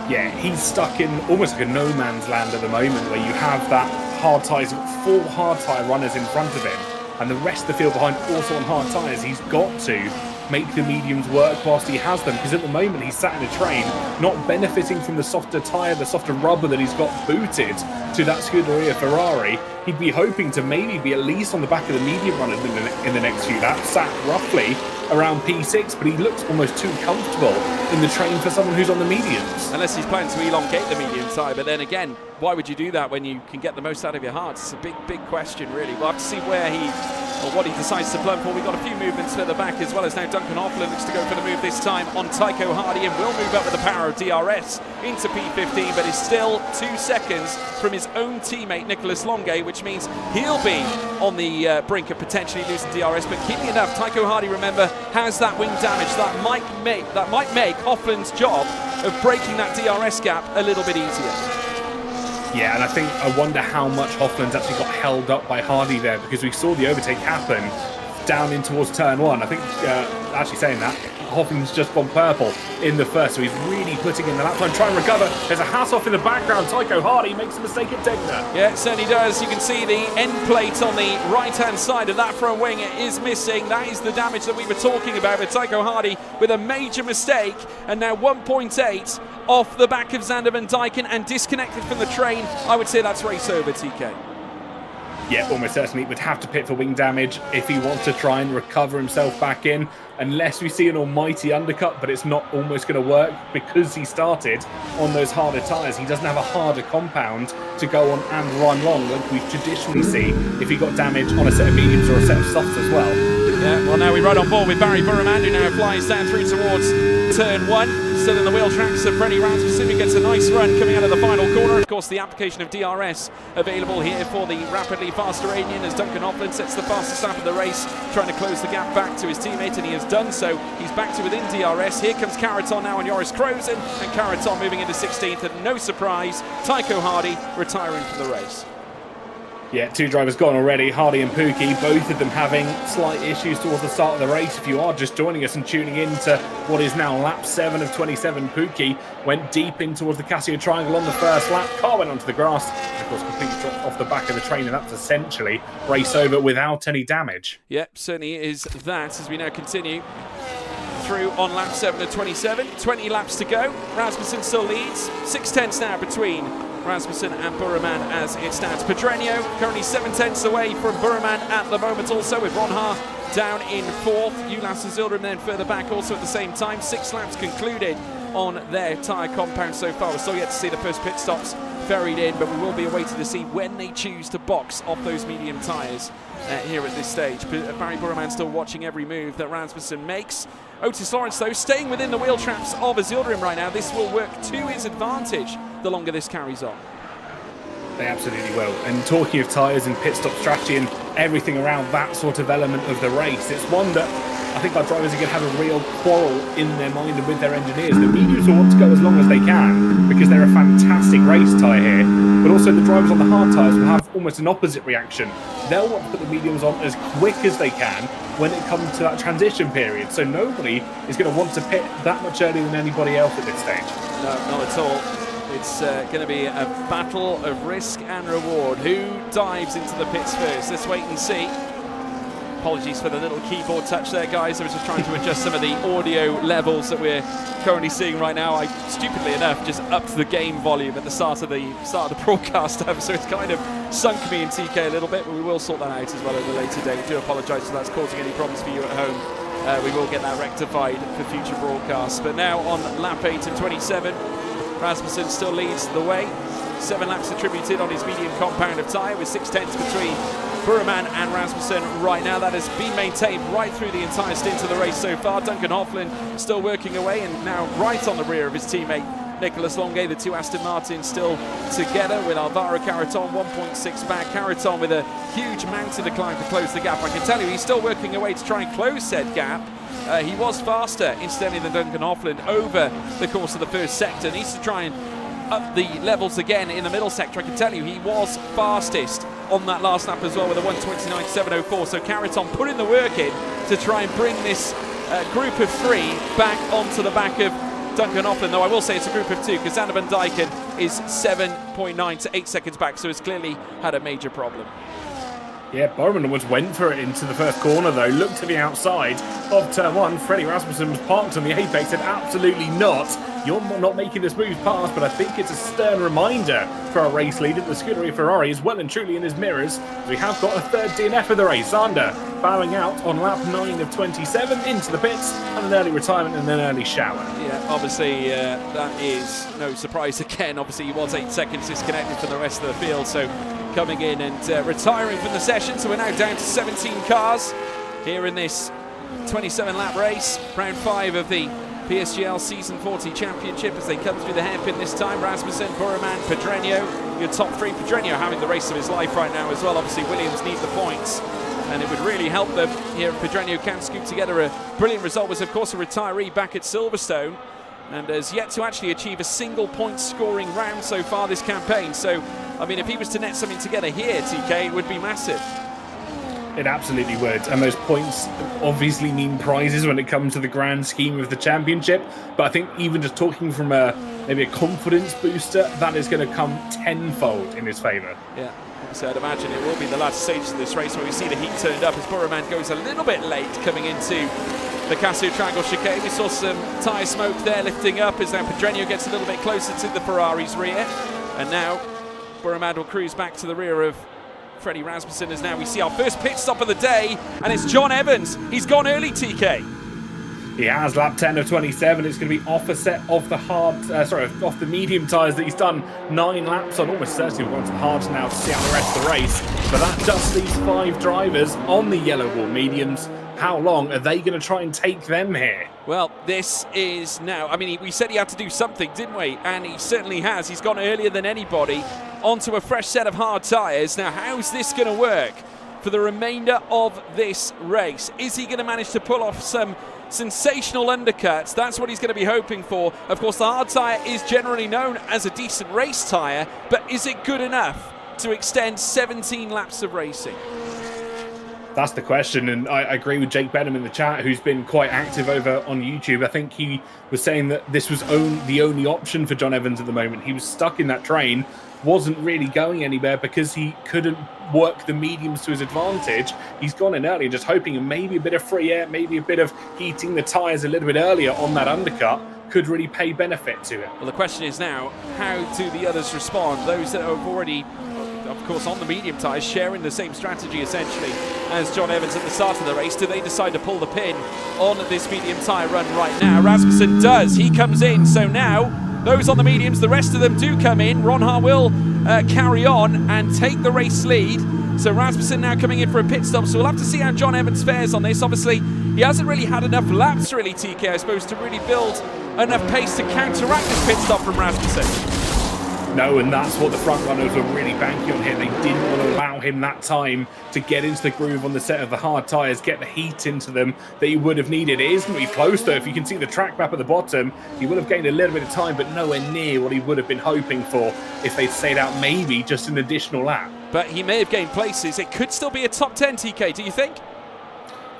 Yeah, he's stuck in almost like a no man's land at the moment, where you have that hard tyres, 4 hard tyre runners in front of him, and the rest of the field behind also on hard tyres. He's got to make the mediums work whilst he has them, because at the moment he's sat in a train not benefiting from the softer tyre, the softer rubber that he's got booted to that Scuderia Ferrari. He'd be hoping to maybe be at least on the back of the medium runners in the next few laps, sat roughly around P6, but he looks almost too comfortable in the train for someone who's on the mediums. Unless he's planning to elongate the medium tyre, but then again, why would you do that when you can get the most out of your hearts? It's a big question, really. We'll have to see what he decides to plumb for. We've got a few movements further back as well, as now Duncan Hoffler looks to go for the move this time on Tycho Hardy, and will move up with the power of DRS into P15, but is still 2 seconds from his own teammate Nicolas Longuet, which means he'll be on the brink of potentially losing DRS. But keeping enough, Tycho Hardy, remember, has that wing damage that might make Hoffland's job of breaking that DRS gap a little bit easier. Yeah, and I wonder how much Hoffland's actually got held up by Hardy there, because we saw the overtake happen down in towards turn 1. I think, actually saying that, Hoffland's just gone purple in the first, so he's really putting in the lap time, try and recover. There's a Haas-off in the background. Tycho Hardy makes a mistake at Tegner. Yeah, it certainly does. You can see the end plate on the right-hand side of that front wing is missing. That is the damage that we were talking about with Tycho Hardy with a major mistake, and now 1.8 off the back of Xander Van Dijken and disconnected from the train. I would say that's race over, TK. Yeah, almost certainly would have to pit for wing damage if he wants to try and recover himself back in, unless we see an almighty undercut, but it's not almost going to work because he started on those harder tyres. He doesn't have a harder compound to go on and run long like we traditionally see if he got damage on a set of mediums or a set of softs as well. Yeah, well, now we ride on board with Barry Burraman, who now flies down through towards turn 1. Still in the wheel tracks of Freddie Rasmussen, who gets a nice run coming out of the final corner. Of course, the application of DRS available here for the rapidly fast Iranian as Duncan Hoffland sets the fastest lap of the race, trying to close the gap back to his teammate, and he has done so. He's back to within DRS. Here comes Caraton now on Joris Krozen, and Caraton moving into 16th, and no surprise, Tycho Hardy retiring from the race. Yeah, 2 drivers gone already, Hardy and Pookie, both of them having slight issues towards the start of the race. If you are just joining us and tuning in to what is now lap 7 of 27, Pookie went deep in towards the Casio Triangle on the first lap. Car went onto the grass, and of course completely dropped off the back of the train, and that's essentially race over without any damage. Yep, certainly is that as we now continue through on lap 7 of 27. 20 laps to go. Rasmussen still leads. 6/10 now between Rasmussen and Burraman as it stands. Pedreño currently 7/10 away from Burraman at the moment, also with Ron Ha down in 4th. Ulas and Zildrim then further back also at the same time. 6 laps concluded on their tyre compound so far. We're still yet to see the first pit stops ferried in, but we will be awaiting to see when they choose to box off those medium tyres here at this stage. Barry Burraman still watching every move that Rasmussen makes. Otis Lawrence, though, staying within the wheel traps of Zildrim right now. This will work to his advantage the longer this carries on. They absolutely will. And talking of tyres and pit stop strategy and everything around that sort of element of the race, it's one that I think our drivers are going to have a real quarrel in their mind and with their engineers. The mediums will want to go as long as they can because they're a fantastic race tyre here, but also the drivers on the hard tyres will have almost an opposite reaction. They'll want to put the mediums on as quick as they can when it comes to that transition period. So nobody is going to want to pit that much earlier than anybody else at this stage. No, not at all. It's going to be a battle of risk and reward. Who dives into the pits first? Let's wait and see. Apologies for the little keyboard touch there, guys. I was just trying to adjust some of the audio levels that we're currently seeing right now. I, stupidly enough, just upped the game volume at the start of the broadcast, so it's kind of sunk me in TK a little bit, but we will sort that out as well at a later date. We do apologise if that's causing any problems for you at home. We will get that rectified for future broadcasts. But now on lap 8 and 27, Rasmussen still leads the way. 7 laps attributed on his medium compound of tyre, with 6/10 between Burraman and Rasmussen right now. That has been maintained right through the entire stint of the race so far. Duncan Hoffland still working away and now right on the rear of his teammate Nicolas Longuet. The 2 Aston Martins still together with Alvaro Caraton 1.6 back. Caraton with a huge mountain to climb to close the gap. I can tell you he's still working away to try and close said gap. He was faster incidentally than Duncan Hoffland over the course of the first sector. Needs to try and up the levels again in the middle sector. I can tell you he was fastest on that last lap as well with a 1:29.704. So Caraton putting the work in to try and bring this group of 3 back onto the back of Duncan Hoffland, though I will say it's a group of 2 because Xander van Dijken is 7.9 to 8 seconds back, so it's clearly had a major problem. Yeah, Burraman almost went for it into the first corner though, looked to the outside of turn 1. Freddie Rasmussen was parked on the apex, said absolutely not. You're not making this move past, but I think it's a stern reminder for our race leader. The Scuderia Ferrari is well and truly in his mirrors. We have got a third DNF of the race. Zander bowing out on lap 9 of 27 into the pits, and an early retirement and an early shower. Yeah, obviously that is no surprise again. Obviously he was 8 seconds disconnected from the rest of the field, so coming in and retiring from the session. So we're now down to 17 cars here in this 27 lap race, round 5 of the PSGL Season 40 Championship as they come through the hairpin this time. Rasmussen, Burraman, Pedreño, your top 3. Pedreño having the race of his life right now as well. Obviously Williams need the points and it would really help them here. Pedreño can scoop together a brilliant result. Was of course a retiree back at Silverstone and has yet to actually achieve a single point scoring round so far this campaign. So I mean, if he was to net something together here, TK, it would be massive. It absolutely would, and those points obviously mean prizes when it comes to the grand scheme of the championship, but I think even just talking from maybe a confidence booster, that is going to come tenfold in his favour. Yeah, so I'd imagine it will be the last stage of this race where we see the heat turned up as Burraman goes a little bit late coming into the Casio Triangle chicane. We saw some tyre smoke there lifting up as now Pedreño gets a little bit closer to the Ferrari's rear, and now Burraman will cruise back to the rear of Freddie Rasmussen as now we see our first pit stop of the day, and it's John Evans. He's gone early, TK. He has lap 10 of 27. It's going to be off a set of the off the medium tyres that he's done 9 laps on. Almost certainly we're on to the hards now to see out the rest of the race. But that just leaves 5 drivers on the yellow wall mediums. how long are they going to try and take them here? Well, this is now, I mean, we said he had to do something, didn't we? And he certainly has. He's gone earlier than anybody onto a fresh set of hard tyres. Now, how's this going to work for the remainder of this race? Is he going to manage to pull off some sensational undercuts? That's what he's going to be hoping for. Of course, the hard tyre is generally known as a decent race tyre, but is it good enough to extend 17 laps of racing? That's the question, and I agree with Jake Benham in the chat, who's been quite active over on YouTube. I think he was saying that this was the only option for John Evans at the moment. He was stuck in that train, wasn't really going anywhere because he couldn't work the mediums to his advantage. He's gone in early, just hoping and maybe a bit of free air, maybe a bit of heating the tyres a little bit earlier on that undercut could really pay benefit to it. Well, the question is now, how do the others respond? Those that have already, of course, on the medium tyres, sharing the same strategy essentially as John Evans at the start of the race. Do they decide to pull the pin on this medium tyre run right now? Rasmussen does. He comes in. So now, those on the mediums, the rest of them do come in. Ronhaar will carry on and take the race lead. So Rasmussen now coming in for a pit stop. So we'll have to see how John Evans fares on this. Obviously, he hasn't really had enough laps, really, TK, I suppose, to really build enough pace to counteract this pit stop from Rasmussen. No, and that's what the front runners were really banking on here. They didn't want to allow him that time to get into the groove on the set of the hard tyres, get the heat into them that he would have needed. It isn't really close, though. If you can see the track map at the bottom, he would have gained a little bit of time, but nowhere near what he would have been hoping for if they'd stayed out maybe just an additional lap. But he may have gained places. It could still be a top 10, TK, do you think?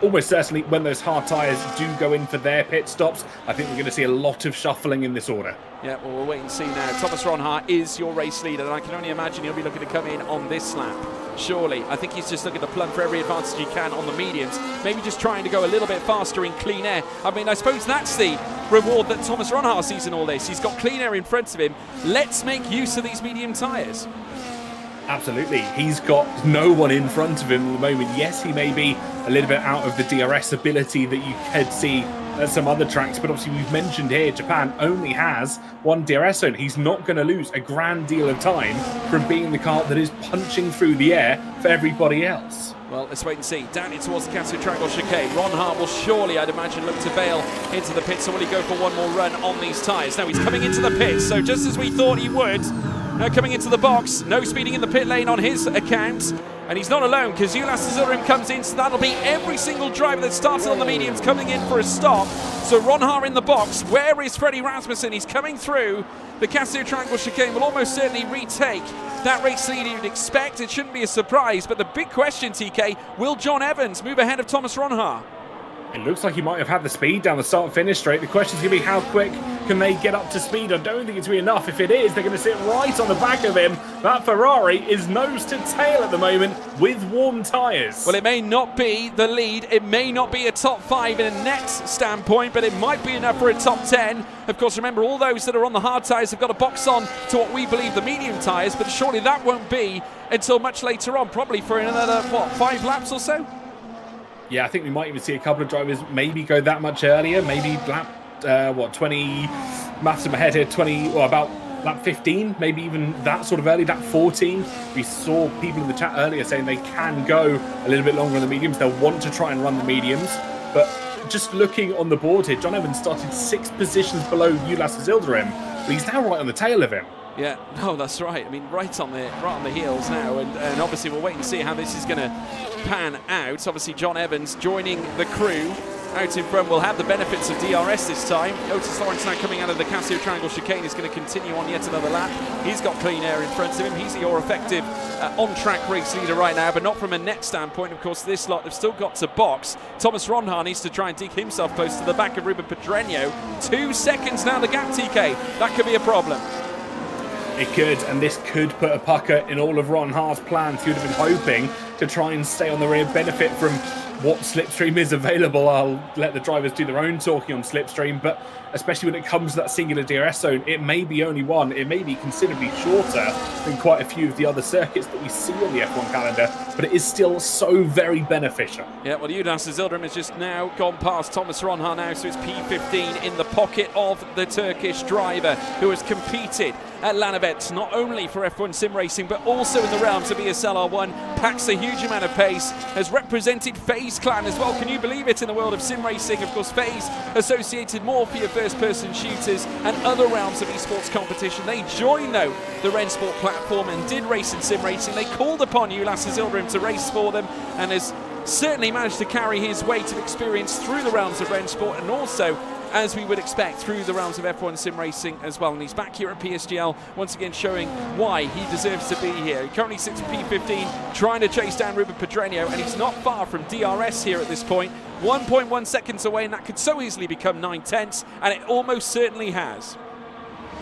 Almost certainly, when those hard tyres do go in for their pit stops, I think we're going to see a lot of shuffling in this order. Yeah, well, we'll wait and see now. Thomas Ronhaar is your race leader, and I can only imagine he'll be looking to come in on this lap. Surely. I think he's just looking to plumb for every advantage he can on the mediums. Maybe just trying to go a little bit faster in clean air. I mean, I suppose that's the reward that Thomas Ronhaar sees in all this. He's got clean air in front of him. Let's make use of these medium tyres. Absolutely. He's got no one in front of him at the moment. Yes, he may be a little bit out of the DRS ability that you could see at some other tracks, but obviously we've mentioned here Japan only has one DRS zone. He's not going to lose a grand deal of time from being the car that is punching through the air for everybody else. Well, let's wait and see. Down in towards the Casio Triangle chicane. Ronhaar will surely, I'd imagine, look to bail into the pits. So will he go for one more run on these tyres? Now he's coming into the pits, so just as we thought he would. Now coming into the box, no speeding in the pit lane on his account. And he's not alone, because Ulas Zilrim comes in, so that'll be every single driver that started on the mediums coming in for a stop. So Ronhaar in the box. Where is Freddie Rasmussen? He's coming through. The Casio Triangle chicane will almost certainly retake that race lead you'd expect. It shouldn't be a surprise, but the big question, TK, will John Evans move ahead of Thomas Ronhaar? It looks like he might have had the speed down the start-finish straight. The question's going to be how quick can they get up to speed? I don't think it's going to be enough. If it is, they're going to sit right on the back of him. That Ferrari is nose to tail at the moment with warm tyres. Well, it may not be the lead. It may not be a top 5 in a net standpoint, but it might be enough for a top 10. Of course, remember, all those that are on the hard tyres have got a box on to what we believe the medium tyres, but surely that won't be until much later on, probably for another, 5 laps or so? Yeah, I think we might even see a couple of drivers maybe go that much earlier. Maybe lap, 20, maths in my head here, 20, or about lap 15, maybe even that sort of early, lap 14. We saw people in the chat earlier saying they can go a little bit longer on the mediums. They'll want to try and run the mediums. But just looking on the board here, John Evans started 6 positions below Ulas Zilrim, but he's now right on the tail of him. Yeah, no, that's right. I mean, right on the heels now, and obviously we'll wait and see how this is going to pan out. Obviously, John Evans joining the crew out in front will have the benefits of DRS this time. Otis Lawrence now coming out of the Casio Triangle chicane is going to continue on yet another lap. He's got clean air in front of him. He's the more effective on-track race leader right now, but not from a net standpoint. Of course, this lot have still got to box. Thomas Ronhaar needs to try and dig himself close to the back of Ruben Pedreño. 2 seconds now the gap, TK. That could be a problem. It could, and this could put a pucker in all of Ronhaar's plans. He would have been hoping to try and stay on the rear, benefit from what slipstream is available. I'll let the drivers do their own talking on slipstream, but especially when it comes to that singular DRS zone, it may be only one. It may be considerably shorter than quite a few of the other circuits that we see on the F1 calendar, but it is still so very beneficial. Yeah, well, Ulas Zilrim has just now gone past Thomas Ronhaar now, so it's P15 in the pocket of the Turkish driver who has competed at Lanavet, not only for F1 Sim Racing, but also in the realms of ESL R1. Packs a huge amount of pace, has represented FaZe Clan as well. Can you believe it, in the world of sim racing? Of course, FaZe associated more for your first-person shooters and other realms of esports competition. They joined, though, the Rensport platform and did race in sim racing. They called upon Ulas Azildrim to race for them, and has certainly managed to carry his weight of experience through the realms of Rensport, and also, as we would expect, through the realms of F1 Sim Racing as well. And he's back here at PSGL, once again showing why he deserves to be here. He currently sits at P15, trying to chase down Ruben Pedreño, and he's not far from DRS here at this point. 1.1 seconds away, and that could so easily become 9/10, and it almost certainly has.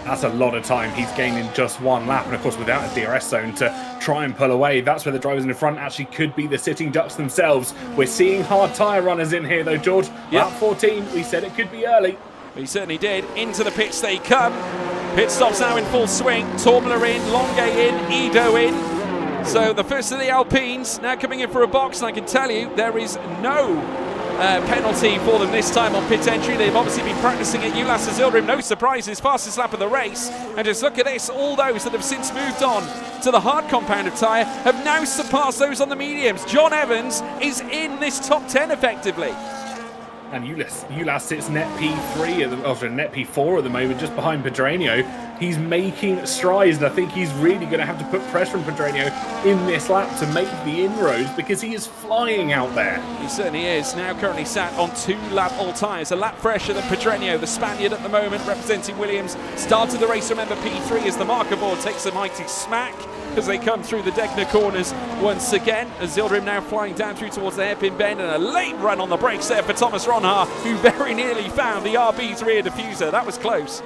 That's a lot of time he's gained in just one lap, and of course without a DRS zone to try and pull away. That's where the drivers in the front actually could be the sitting ducks themselves. We're seeing hard tyre runners in here though, George. Yep. Lap 14, we said it could be early. He certainly did. Into the pits they come. Pit stops now in full swing. Tormler in, Longe in, Ido in. So the first of the Alpines now coming in for a box, and I can tell you there is no penalty for them this time on pit entry. They've obviously been practicing at Ulas Azildrim. No surprises, fastest lap of the race. And just look at this, all those that have since moved on to the hard compounded tyre have now surpassed those on the mediums. John Evans is in this top 10 effectively. And Ulas sits net P3, net P4 at the moment, just behind Pedreño. He's making strides, and I think he's really going to have to put pressure on Pedreño in this lap to make the inroads, because he is flying out there. He certainly is. Now currently sat on 2 lap all tyres. A lap fresher than Pedreño, the Spaniard at the moment, representing Williams. Started the race, remember, P3 as the marker board takes a mighty smack as they come through the Degner corners once again. Azildrim now flying down through towards the hairpin bend, and a late run on the brakes there for Thomas Ronha, who very nearly found the RB's rear diffuser. That was close.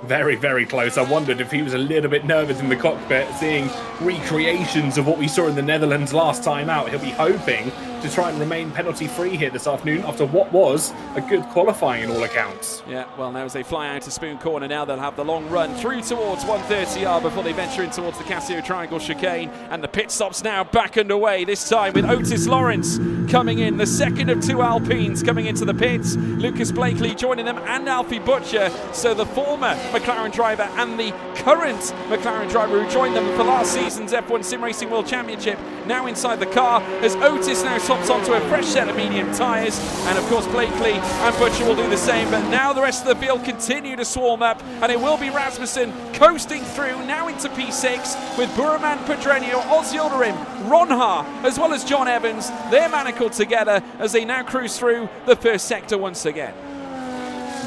Very, very close. I wondered if he was a little bit nervous in the cockpit, seeing recreations of what we saw in the Netherlands last time out. He'll be hoping to try and remain penalty-free here this afternoon after what was a good qualifying in all accounts. Yeah, well, now as they fly out to Spoon Corner, now they'll have the long run through towards 130R before they venture in towards the Casio Triangle chicane. And the pit stops now back underway, this time with Otis Lawrence coming in, the second of 2 Alpines coming into the pits. Lucas Blakely joining them, and Alfie Butcher. So the former McLaren driver and the current McLaren driver who joined them for last season's F1 Sim Racing World Championship now inside the car, as Otis now swaps onto a fresh set of medium tyres, and of course Blakely and Butcher will do the same. But now the rest of the field continue to swarm up, and it will be Rasmussen coasting through now into P6 with Buraman, Pedreño, Ozilderim, Ronha as well as John Evans. They're manacled together as they now cruise through the first sector once again.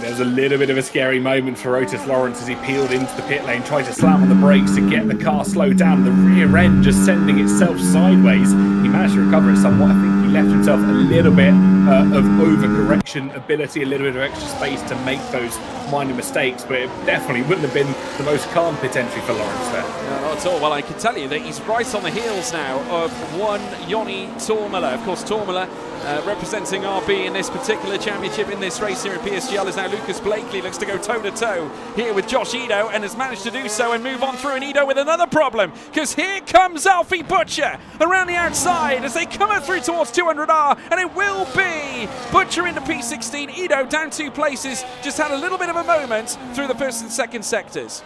There was a little bit of a scary moment for Otis Lawrence as he peeled into the pit lane, tried to slam on the brakes to get the car slowed down, the rear end just sending itself sideways. He managed to recover it somewhat. I think he left himself a little bit of overcorrection ability, a little bit of extra space to make those minor mistakes, but it definitely wouldn't have been the most calm pit entry for Lawrence there. No, not at all. Well, I can tell you that he's right on the heels now of one Joni Tormler. Of course, Tormler representing RB in this particular championship in this race here at PSGL, is now Lucas Blakely. Looks to go toe-to-toe here with Josh Ido, and has managed to do so and move on through. And Ido with another problem, because here comes Alfie Butcher around the outside as they come up through towards 200R, and it will be Butcher into P16. Ido down 2 places, just had a little bit of a moment through the first and second sectors.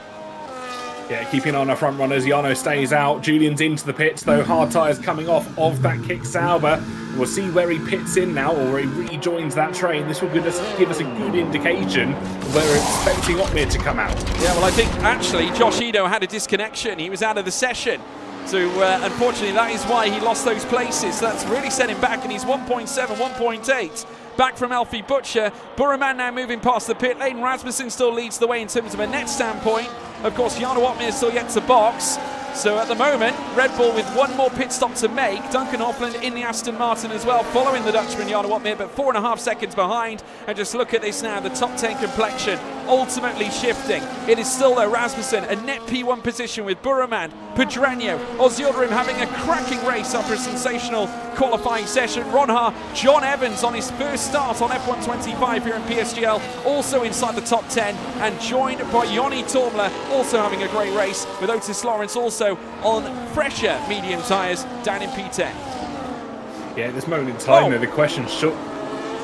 Yeah, keeping on our front runners. Jano stays out. Julian's into the pits, though. Hard tyres coming off of that kick Sauber. We'll see where he pits in now, or where he rejoins that train. This will give us a good indication of where we're expecting Otmir to come out. Yeah, well, I think actually Josh Ido had a disconnection. He was out of the session. So unfortunately, that is why he lost those places. So that's really set him back, and he's 1.7, 1.8. Back from Alfie Butcher. Buraman now moving past the pit lane. Rasmussen still leads the way in terms of a net standpoint. Of course, Jarno Otmir still yet to box. So at the moment, Red Bull with one more pit stop to make. Duncan Hoffland in the Aston Martin as well, following the Dutchman Jarno Otmir, but 4.5 seconds behind. And just look at this now, the top 10 complexion ultimately shifting. It is still though Rasmussen, a net P1 position with Buraman, Pedreño, Ozilderim having a cracking race after a sensational qualifying session. Ronha, John Evans on his first start on F1 25 here in PSGL, also inside the top 10, and joined by Joni Tormler, also having a great race, with Otis Lawrence also on fresher medium tyres down in P10. Yeah, at this moment in time, though, the question should...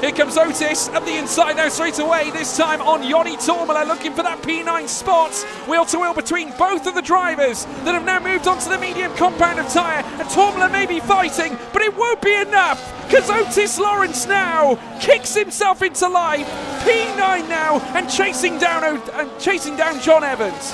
Here comes Otis up the inside now straight away. This time on Joni Tormela, looking for that P9 spot. Wheel to wheel between both of the drivers that have now moved on to the medium compound of tyre. And Tormela may be fighting, but it won't be enough, because Otis Lawrence now kicks himself into life. P9 now, and chasing down John Evans.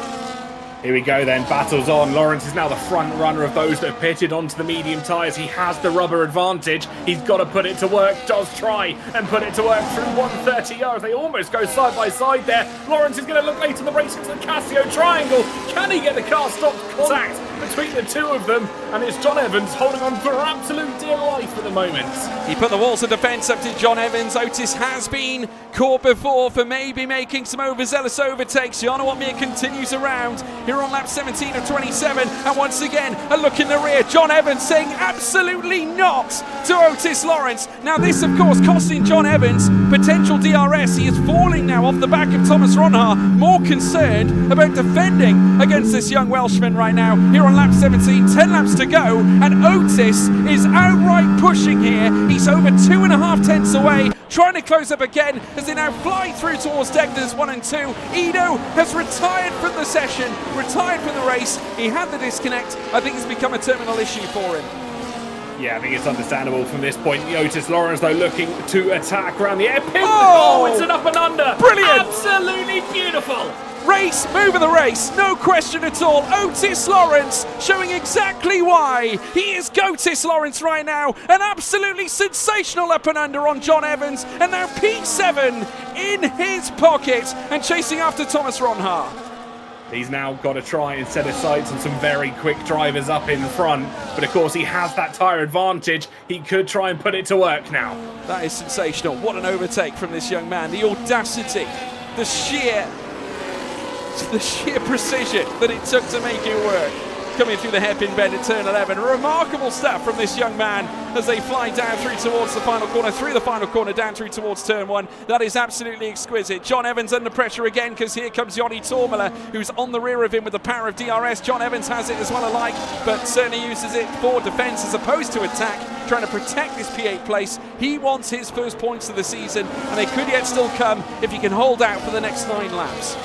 Here we go then, battles on. Lawrence is now the front runner of those that have pitted onto the medium tyres. He has the rubber advantage. He's got to put it to work. Does try and put it to work through 130 yards. They almost go side by side there. Lawrence is going to look late in the race into the Casio triangle. Can he get the car stopped? Contact between the two of them, and it's John Evans holding on for absolute dear life at the moment. He put the walls of defence up to John Evans. Otis has been caught before for maybe making some overzealous overtakes. Jarno Otmir continues around here on lap 17 of 27, and once again a look in the rear. John Evans saying absolutely not to Otis Lawrence. Now this of course costing John Evans potential DRS. He is falling now off the back of Thomas Ronhaar, more concerned about defending against this young Welshman right now. Here on lap 17, 10 laps to go, and Otis is outright pushing here. He's over 2.5 tenths away, trying to close up again as they now fly through towards Degner's 1 and 2. Ido has retired from the session, retired from the race. He had the disconnect. I think it's become a terminal issue for him. Yeah, I think it's understandable from this point. Otis Lawrence, though, looking to attack around the air. Oh, it's an up and under. Brilliant. Absolutely beautiful. Race, move of the race, no question at all. Otis Lawrence showing exactly why. He is Gotis Lawrence right now. An absolutely sensational up and under on John Evans. And now P7 in his pocket and chasing after Thomas Ronhaar. He's now got to try and set his sights on some very quick drivers up in front. But of course, he has that tyre advantage. He could try and put it to work now. That is sensational. What an overtake from this young man. The audacity, the sheer precision that it took to make it work. Coming through the hairpin bend at turn 11. Remarkable stuff from this young man as they fly down through towards the final corner, through the final corner, down through towards turn 1. That is absolutely exquisite. John Evans under pressure again, because here comes Joni Tormela, who's on the rear of him with the power of DRS. John Evans has it as well alike, but certainly uses it for defence as opposed to attack, trying to protect this P8 place. He wants his first points of the season, and they could yet still come if he can hold out for the next 9 laps.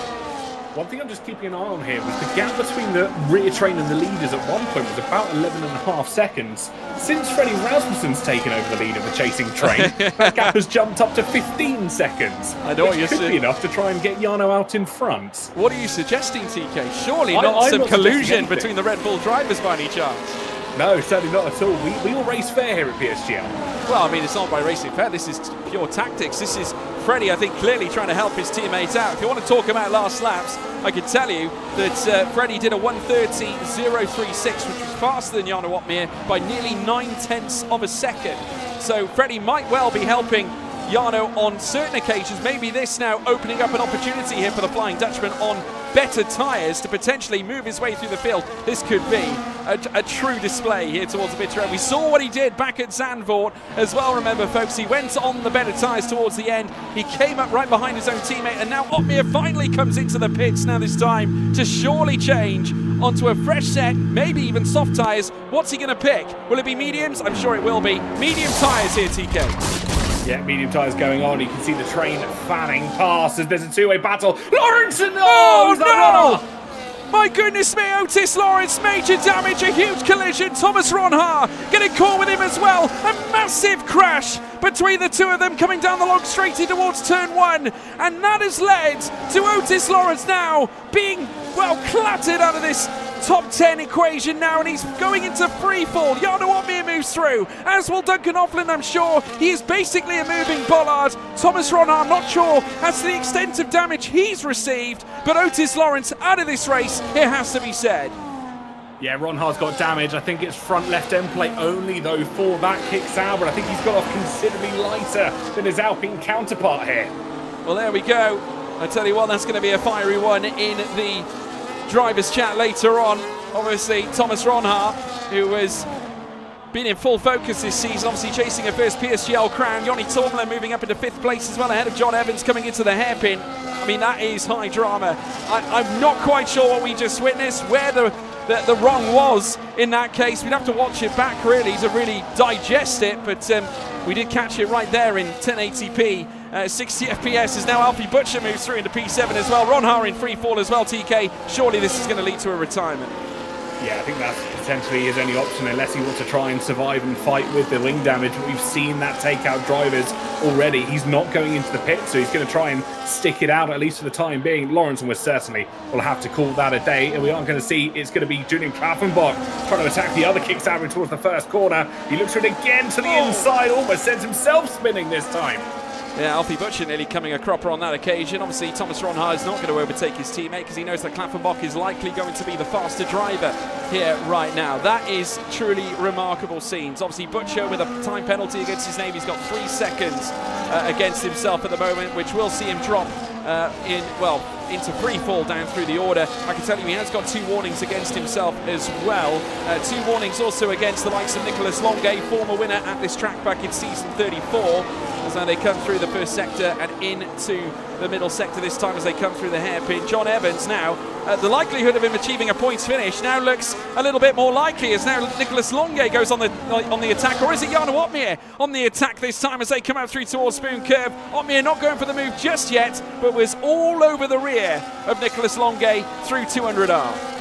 One thing I'm just keeping an eye on here was the gap between the rear train and the leaders at one point was about 11.5 seconds. Since Freddie Rasmussen's taken over the lead of the chasing train, that gap has jumped up to 15 seconds. I know what you're could saying. be enough to try and get Jarno out in front. What are you suggesting, TK? Surely I'm not some not collusion suggesting between the Red Bull drivers by any chance. No, certainly not at all. We all race fair here at PSGL. Well, I mean, it's not by racing fair. This is pure tactics. This is Freddie, I think, clearly trying to help his teammates out. If you want to talk about last laps, I can tell you that Freddie did a 1:30.036, which was faster than Jarno Otmir by nearly 9 tenths of a second. So Freddie might well be helping Jarno on certain occasions. Maybe this now opening up an opportunity here for the Flying Dutchman on better tyres to potentially move his way through the field. This could be a true display here towards the pit road. We saw what he did back at Zandvoort as well, remember folks. He went on the better tyres towards the end. He came up right behind his own teammate, and now Otmir finally comes into the pits now this time to surely change onto a fresh set, maybe even soft tyres. What's he going to pick? Will it be mediums? I'm sure it will be. Medium tyres here, TK. Yeah, medium tyres going on. You can see the train fanning past as there's a two-way battle. Lawrence and no! My goodness me, Otis Lawrence, major damage, a huge collision. Thomas Ronhaar getting caught with him as well. A massive crash between the two of them coming down the long straight towards turn 1. And that has led to Otis Lawrence now being, well, clattered out of this top 10 equation now, and he's going into free fall. Jarno Otmir moves through, as will Duncan Offlin, I'm sure. He is basically a moving bollard. Thomas Ronhaar, I'm not sure as to the extent of damage he's received, but Otis Lawrence out of this race, it has to be said. Yeah, Ronhaar's got damage. I think it's front left end plate only, though, for that kicks out, but I think he's got off considerably lighter than his Alpine counterpart here. Well, there we go. I tell you what, that's going to be a fiery one in the drivers' chat later on. Obviously, Thomas Ronhaar, who has been in full focus this season, obviously chasing a first PSGL crown. Joni Tormela moving up into 5th place as well, ahead of John Evans coming into the hairpin. I mean, that is high drama. I'm not quite sure what we just witnessed, where the the wrong was in that case. We'd have to watch it back really to really digest it, but we did catch it right there in 1080p. 60 FPS as now Alfie Butcher moves through into P7 as well. Ron Har in free fall as well, TK. Surely this is going to lead to a retirement. Yeah, I think that's potentially his only option unless he wants to try and survive and fight with the wing damage. We've seen that take out drivers already. He's not going into the pit, so he's going to try and stick it out, at least for the time being. Lawrence almost certainly will have to call that a day, and we aren't going to see it's going to be Julian Klaffenbach trying to attack the other kicks out towards the first corner. He looks for it again to the inside, almost sends himself spinning this time. Yeah, Alfie Butcher nearly coming a cropper on that occasion. Obviously, Thomas Ron Har is not going to overtake his teammate because he knows that Klaffenbach is likely going to be the faster driver here right now. That is truly remarkable scenes. Obviously, Butcher with a time penalty against his name. He's got 3 seconds against himself at the moment, which will see him drop into free fall down through the order. I can tell you he has got 2 warnings against himself as well. 2 warnings also against the likes of Nicholas Longuet, former winner at this track back in season 34. As now they come through the first sector and into the middle sector this time as they come through the hairpin. John Evans now, the likelihood of him achieving a points finish now looks a little bit more likely as now Nicholas Longuet goes on the attack, or is it Jarno Opmeer on the attack this time as they come out through towards Spoon Curve. Opmeer not going for the move just yet, but was all over the rear of Nicholas Longuet through 200R.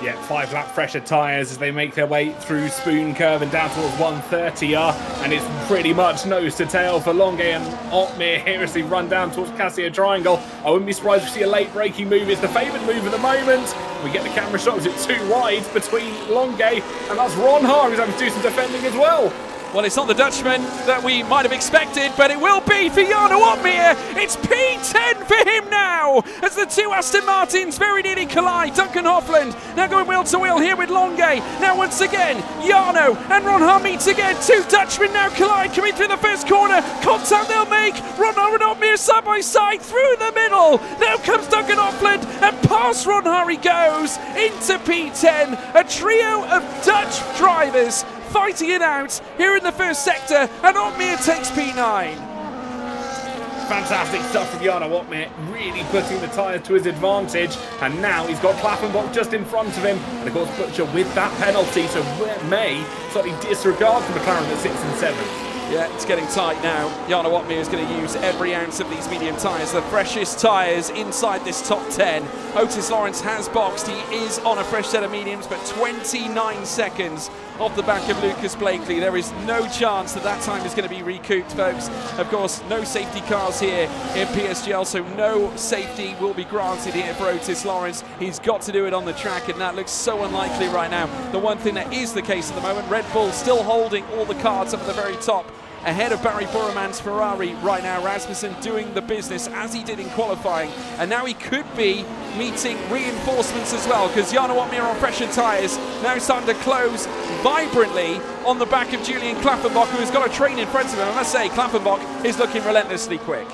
Yeah, 5 lap fresher tyres as they make their way through Spoon Curve and down towards 130R, and it's pretty much nose to tail for Longuet and Opmeer here as they run down towards Casio Triangle. I wouldn't be surprised if we see a late braking move. It's the favoured move at the moment. We get the camera shots at 2 wide between Longuet, and that's Ron Har who's having to do some defending as well. Well, it's not the Dutchman that we might have expected, but it will be for Jarno Opmeer. It's P10 for him now, as the 2 Aston Martins very nearly collide. Duncan Hoffland now going wheel to wheel here with Longuet. Now once again, Jarno and Ron Har meet again. 2 Dutchmen now collide, coming through the first corner. Contact they'll make. Ron Har and Opmeer side by side through the middle. Now comes Duncan Hoffland, and past Ron Har he goes into P10. A trio of Dutch drivers fighting it out here in the first sector, and Opmeer takes P9. Fantastic stuff from Jarno Opmeer, really putting the tyres to his advantage, and now he's got Klaffenbach just in front of him, and of course Butcher with that penalty, so may slightly disregard the McLaren at 6 and 7. Yeah, it's getting tight now. Jarno Opmeer is going to use every ounce of these medium tyres, the freshest tyres inside this top 10. Otis Lawrence has boxed. He is on a fresh set of mediums, but 29 seconds off the back of Lucas Blakely. There is no chance that that time is going to be recouped, folks. Of course, no safety cars here in PSGL, so no safety will be granted here for Otis Lawrence. He's got to do it on the track, and that looks so unlikely right now. The one thing that is the case at the moment, Red Bull still holding all the cards up at the very top, ahead of Barry Boremann's Ferrari right now. Rasmussen doing the business as he did in qualifying, and now he could be meeting reinforcements as well, because Jarno Opmeer on fresher tyres now starting to close vibrantly on the back of Julian Klaffenbach, who has got a train in front of him. I must say, Klaffenbach is looking relentlessly quick.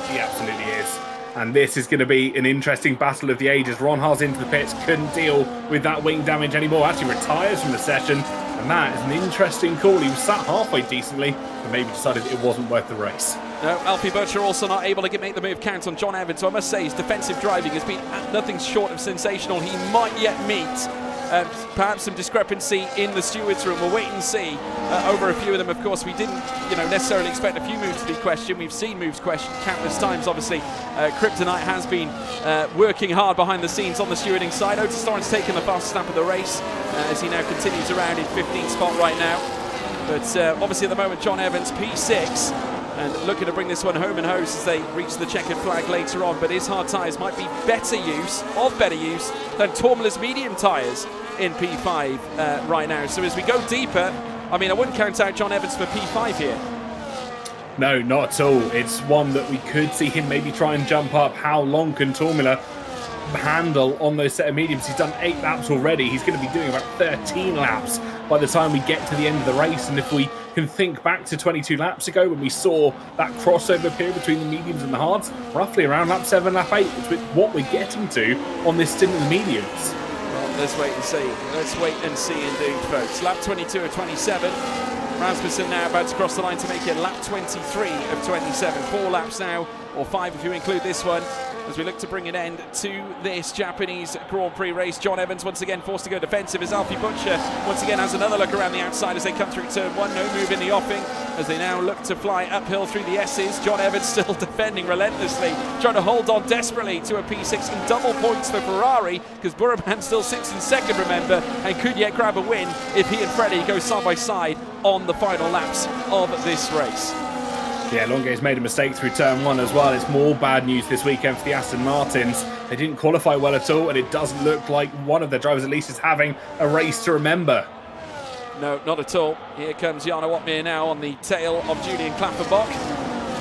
He absolutely is. And this is going to be an interesting battle of the ages. Ron Har's into the pits, couldn't deal with that wing damage anymore, actually retires from the session. And that is an interesting call. He was sat halfway decently, and maybe decided it wasn't worth the race. No, Alfie Butcher also not able to make the move count on John Evans. So I must say his defensive driving has been nothing short of sensational. He might yet meet perhaps some discrepancy in the stewards' room. We'll wait and see over a few of them. Of course, we didn't necessarily expect a few moves to be questioned. We've seen moves questioned countless times, obviously. Kryptonite has been working hard behind the scenes on the stewarding side. Otis Lawrence taking the fastest lap of the race as he now continues around in 15th spot right now. But obviously at the moment, John Evans, P6, and looking to bring this one home and host as they reach the checkered flag later on. But his hard tyres might be better use than Tormola's medium tyres in P5 right now. So as we go deeper, I mean, I wouldn't count out John Evans for P5 here. No, not at all. It's one that we could see him maybe try and jump up. How long can Tormola handle on those set of mediums? He's done 8 laps already. He's going to be doing about 13 laps by the time we get to the end of the race. And if we can think back to 22 laps ago when we saw that crossover period between the mediums and the hards, roughly around lap 7, lap 8, which is what we're getting to on this stint of the mediums. Well, let's wait and see. Let's wait and see indeed, folks. Lap 22 of 27. Rasmussen now about to cross the line to make it lap 23 of 27. 4 laps now, or 5 if you include this one, as we look to bring an end to this Japanese Grand Prix race. John Evans once again forced to go defensive as Alfie Butcher once again has another look around the outside as they come through turn 1. No move in the offing as they now look to fly uphill through the S's. John Evans still defending relentlessly, trying to hold on desperately to a P6 and double points for Ferrari, because Buraman still sits in second, remember, and could yet grab a win if he and Freddie go side by side on the final laps of this race. Yeah, Longuet's made a mistake through turn 1 as well. It's more bad news this weekend for the Aston Martins. They didn't qualify well at all, and it doesn't look like one of their drivers at least is having a race to remember. No, not at all. Here comes Jarno Opmeer now on the tail of Julian Klappenbach.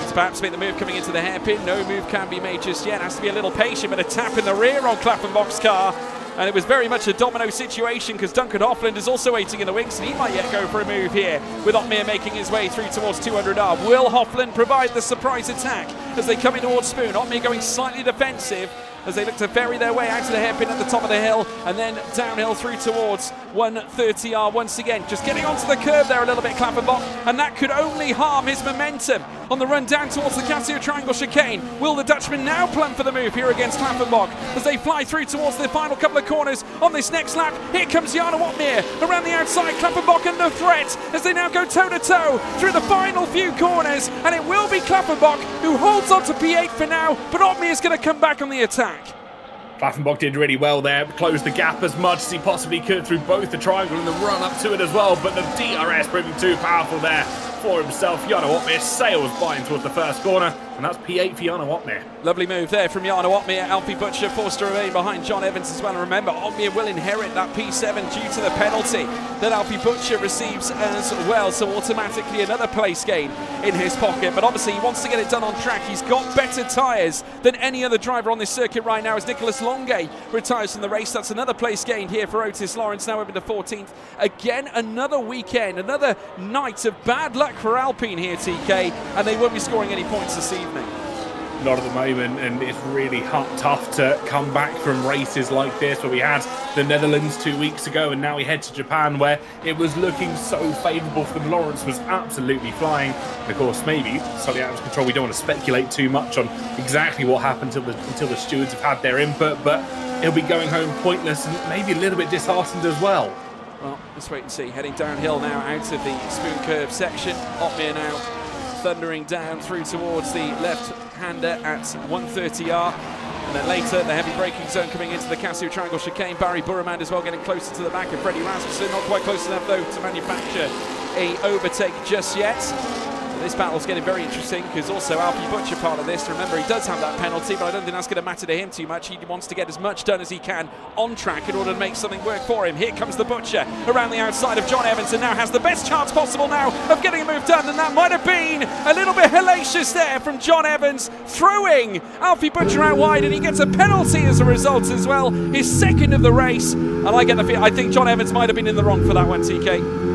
It's perhaps made the move coming into the hairpin. No move can be made just yet. Has to be a little patient, but a tap in the rear on Klappenbach's car. And it was very much a domino situation, because Duncan Hoffland is also waiting in the wings, and he might yet go for a move here, with Opmeer making his way through towards 200R. Will Hoffland provide the surprise attack as they come in towards Spoon? Opmeer going slightly defensive as they look to ferry their way out to the hairpin at the top of the hill, and then downhill through towards 130R once again. Just getting onto the curve there a little bit, Klappenbach, and that could only harm his momentum on the run down towards the Casio Triangle chicane. Will the Dutchman now plumb for the move here against Klappenbach as they fly through towards the final couple of corners on this next lap? Here comes Jarno Opmeer around the outside. Klappenbach under threat as they now go toe-to-toe through the final few corners, and it will be Klappenbach who holds on to P8 for now, but Opmeer is going to come back on the attack. Klappenbach did really well there, closed the gap as much as he possibly could through both the triangle and the run up to it as well, but the DRS proving too powerful there for himself. Jarno Opmeer sails by in towards the first corner, and that's P8 for Jarno Opmeer. Lovely move there from Jarno Opmeer. Alfie Butcher forced to remain behind John Evans as well. And remember, Opmeer will inherit that P7 due to the penalty that Alfie Butcher receives as well, so automatically another place gain in his pocket. But obviously he wants to get it done on track. He's got better tyres than any other driver on this circuit right now as Nicholas Longuet retires from the race. That's another place gained here for Otis Lawrence, now up into 14th. Again, another weekend, another night of bad luck for Alpine here, TK, and they won't be scoring any points this evening. Not at the moment, and it's really tough to come back from races like this, where we had the Netherlands 2 weeks ago, and now we head to Japan, where it was looking so favourable for them. Lawrence was absolutely flying, and of course maybe slightly out of control. We don't want to speculate too much on exactly what happened until the stewards have had their input, but he'll be going home pointless and maybe a little bit disheartened as well. Well, let's wait and see. Heading downhill now out of the Spoon Curve section. Opmeer now thundering down through towards the left-hander at 130R. And then later, the heavy braking zone coming into the Casio Triangle chicane. Barry Burremand as well getting closer to the back of Freddie Rasmussen. Not quite close enough, though, to manufacture a overtake just yet. This battle's getting very interesting, because also Alfie Butcher part of this. Remember, he does have that penalty, but I don't think that's going to matter to him too much. He wants to get as much done as he can on track in order to make something work for him. Here comes the Butcher around the outside of John Evans, and now has the best chance possible now of getting a move done, and that might have been a little bit hellacious there from John Evans, throwing Alfie Butcher out wide, and he gets a penalty as a result as well. His second of the race, and I get the feel, I think John Evans might have been in the wrong for that one, TK.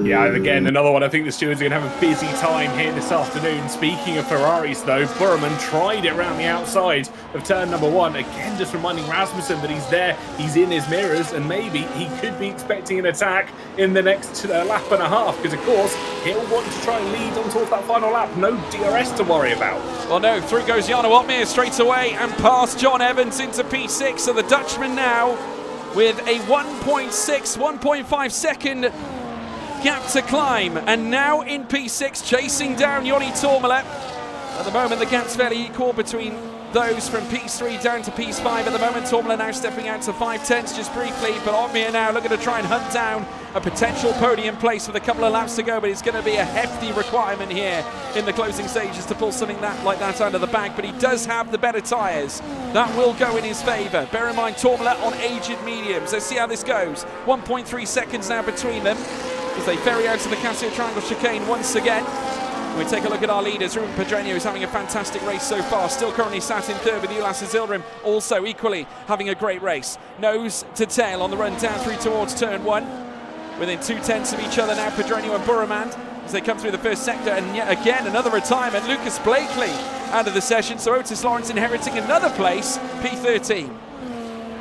Yeah, again, another one. I think the stewards are going to have a busy time here this afternoon. Speaking of Ferraris, though, Burman tried it around the outside of turn number 1. Again, just reminding Rasmussen that he's there, he's in his mirrors, and maybe he could be expecting an attack in the next lap and a half, because, of course, he'll want to try and lead on towards that final lap. No DRS to worry about. Well, no, through goes Jarno Opmeer straight away and past John Evans into P6. So the Dutchman now with a 1.5 second gap to climb, and now in P6 chasing down Joni Tourmalet. At the moment the gap's fairly equal between those from P3 down to P5 at the moment. Tourmalet now stepping out to 5/10 just briefly, but Opmeer now looking to try and hunt down a potential podium place with a couple of laps to go, but it's going to be a hefty requirement here in the closing stages to pull something like that out of the bag, but he does have the better tyres. That will go in his favour. Bear in mind, Tourmalet on aged mediums. Let's see how this goes. 1.3 seconds now between them as they ferry out to the Casio Triangle chicane once again. We take a look at our leaders. Ruben Pedreño is having a fantastic race so far. Still currently sat in third with Ulas Azilrim, also equally having a great race. Nose to tail on the run down through towards turn 1. Within 2/10 of each other now, Pedreño and Burremand as they come through the first sector. And yet again, another retirement. Lucas Blakely out of the session. So Otis Lawrence inheriting another place, P13.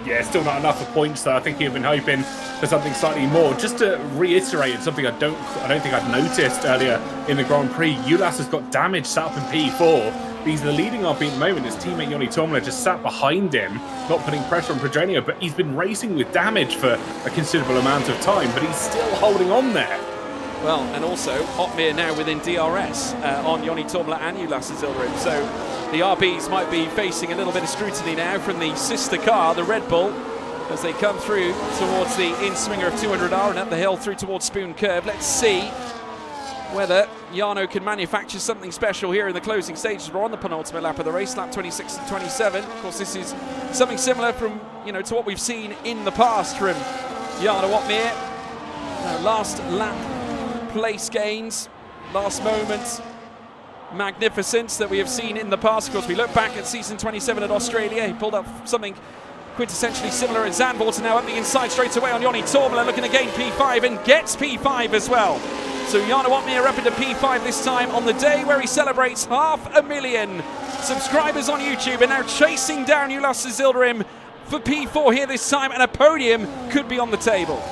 Yeah, still not enough for points, though. I think he'd been hoping for something slightly more. Just to reiterate something I don't think I'd noticed earlier in the Grand Prix, ULAS has got damage set up in P4. He's the leading RB at the moment. His teammate Yoni Tomla just sat behind him, not putting pressure on Pedrenio, but he's been racing with damage for a considerable amount of time, but he's still holding on there. Well, and also Otmir now within DRS on Yoni Tomla and ULAS Zilrim. So the RBs might be facing a little bit of scrutiny now from the sister car, the Red Bull, as they come through towards the in-swinger of 200R and up the hill through towards Spoon Curve. Let's see whether Jarno can manufacture something special here in the closing stages. We're on the penultimate lap of the race, lap 26 and 27. Of course, this is something similar from, to what we've seen in the past from Jarno Otmir. Last lap place gains, last moment magnificence that we have seen in the past. Of course, we look back at season 27 at Australia. He pulled up something quintessentially similar at Zandvoort, and now up the inside straight away on Yoni Tormela, looking to gain P5 and gets P5 as well. So Jarno Otmir up into P5 this time on the day where he celebrates 500,000 subscribers on YouTube, and now chasing down ULAS Zilrim for P4 here this time, and a podium could be on the table.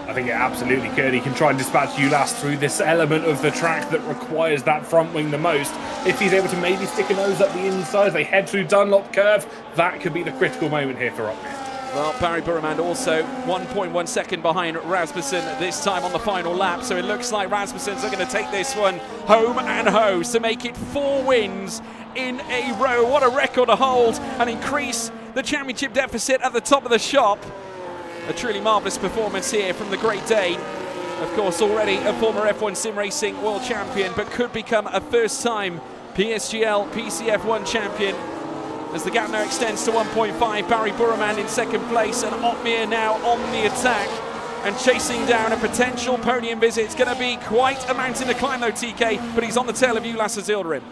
I think it absolutely could. He can try and dispatch ULAS through this element of the track that requires that front wing the most. If he's able to maybe stick a nose up the inside, they head through Dunlop Curve, that could be the critical moment here for Otmir. Well, Barry Burremand also 1.1 second behind Rasmussen this time on the final lap, so it looks like Rasmussen's are going to take this one home and hose to make it 4 wins in a row. What a record to hold and increase the championship deficit at the top of the shop. A truly marvellous performance here from the Great Dane. Of course, already a former F1 Sim Racing World Champion, but could become a first-time PSGL PCF1 champion. As the gap now extends to 1.5, Barry Burremand in second place, and Otmir now on the attack and chasing down a potential podium visit. It's going to be quite a mountain to climb though, TK, but he's on the tail of ULAS Zilrim.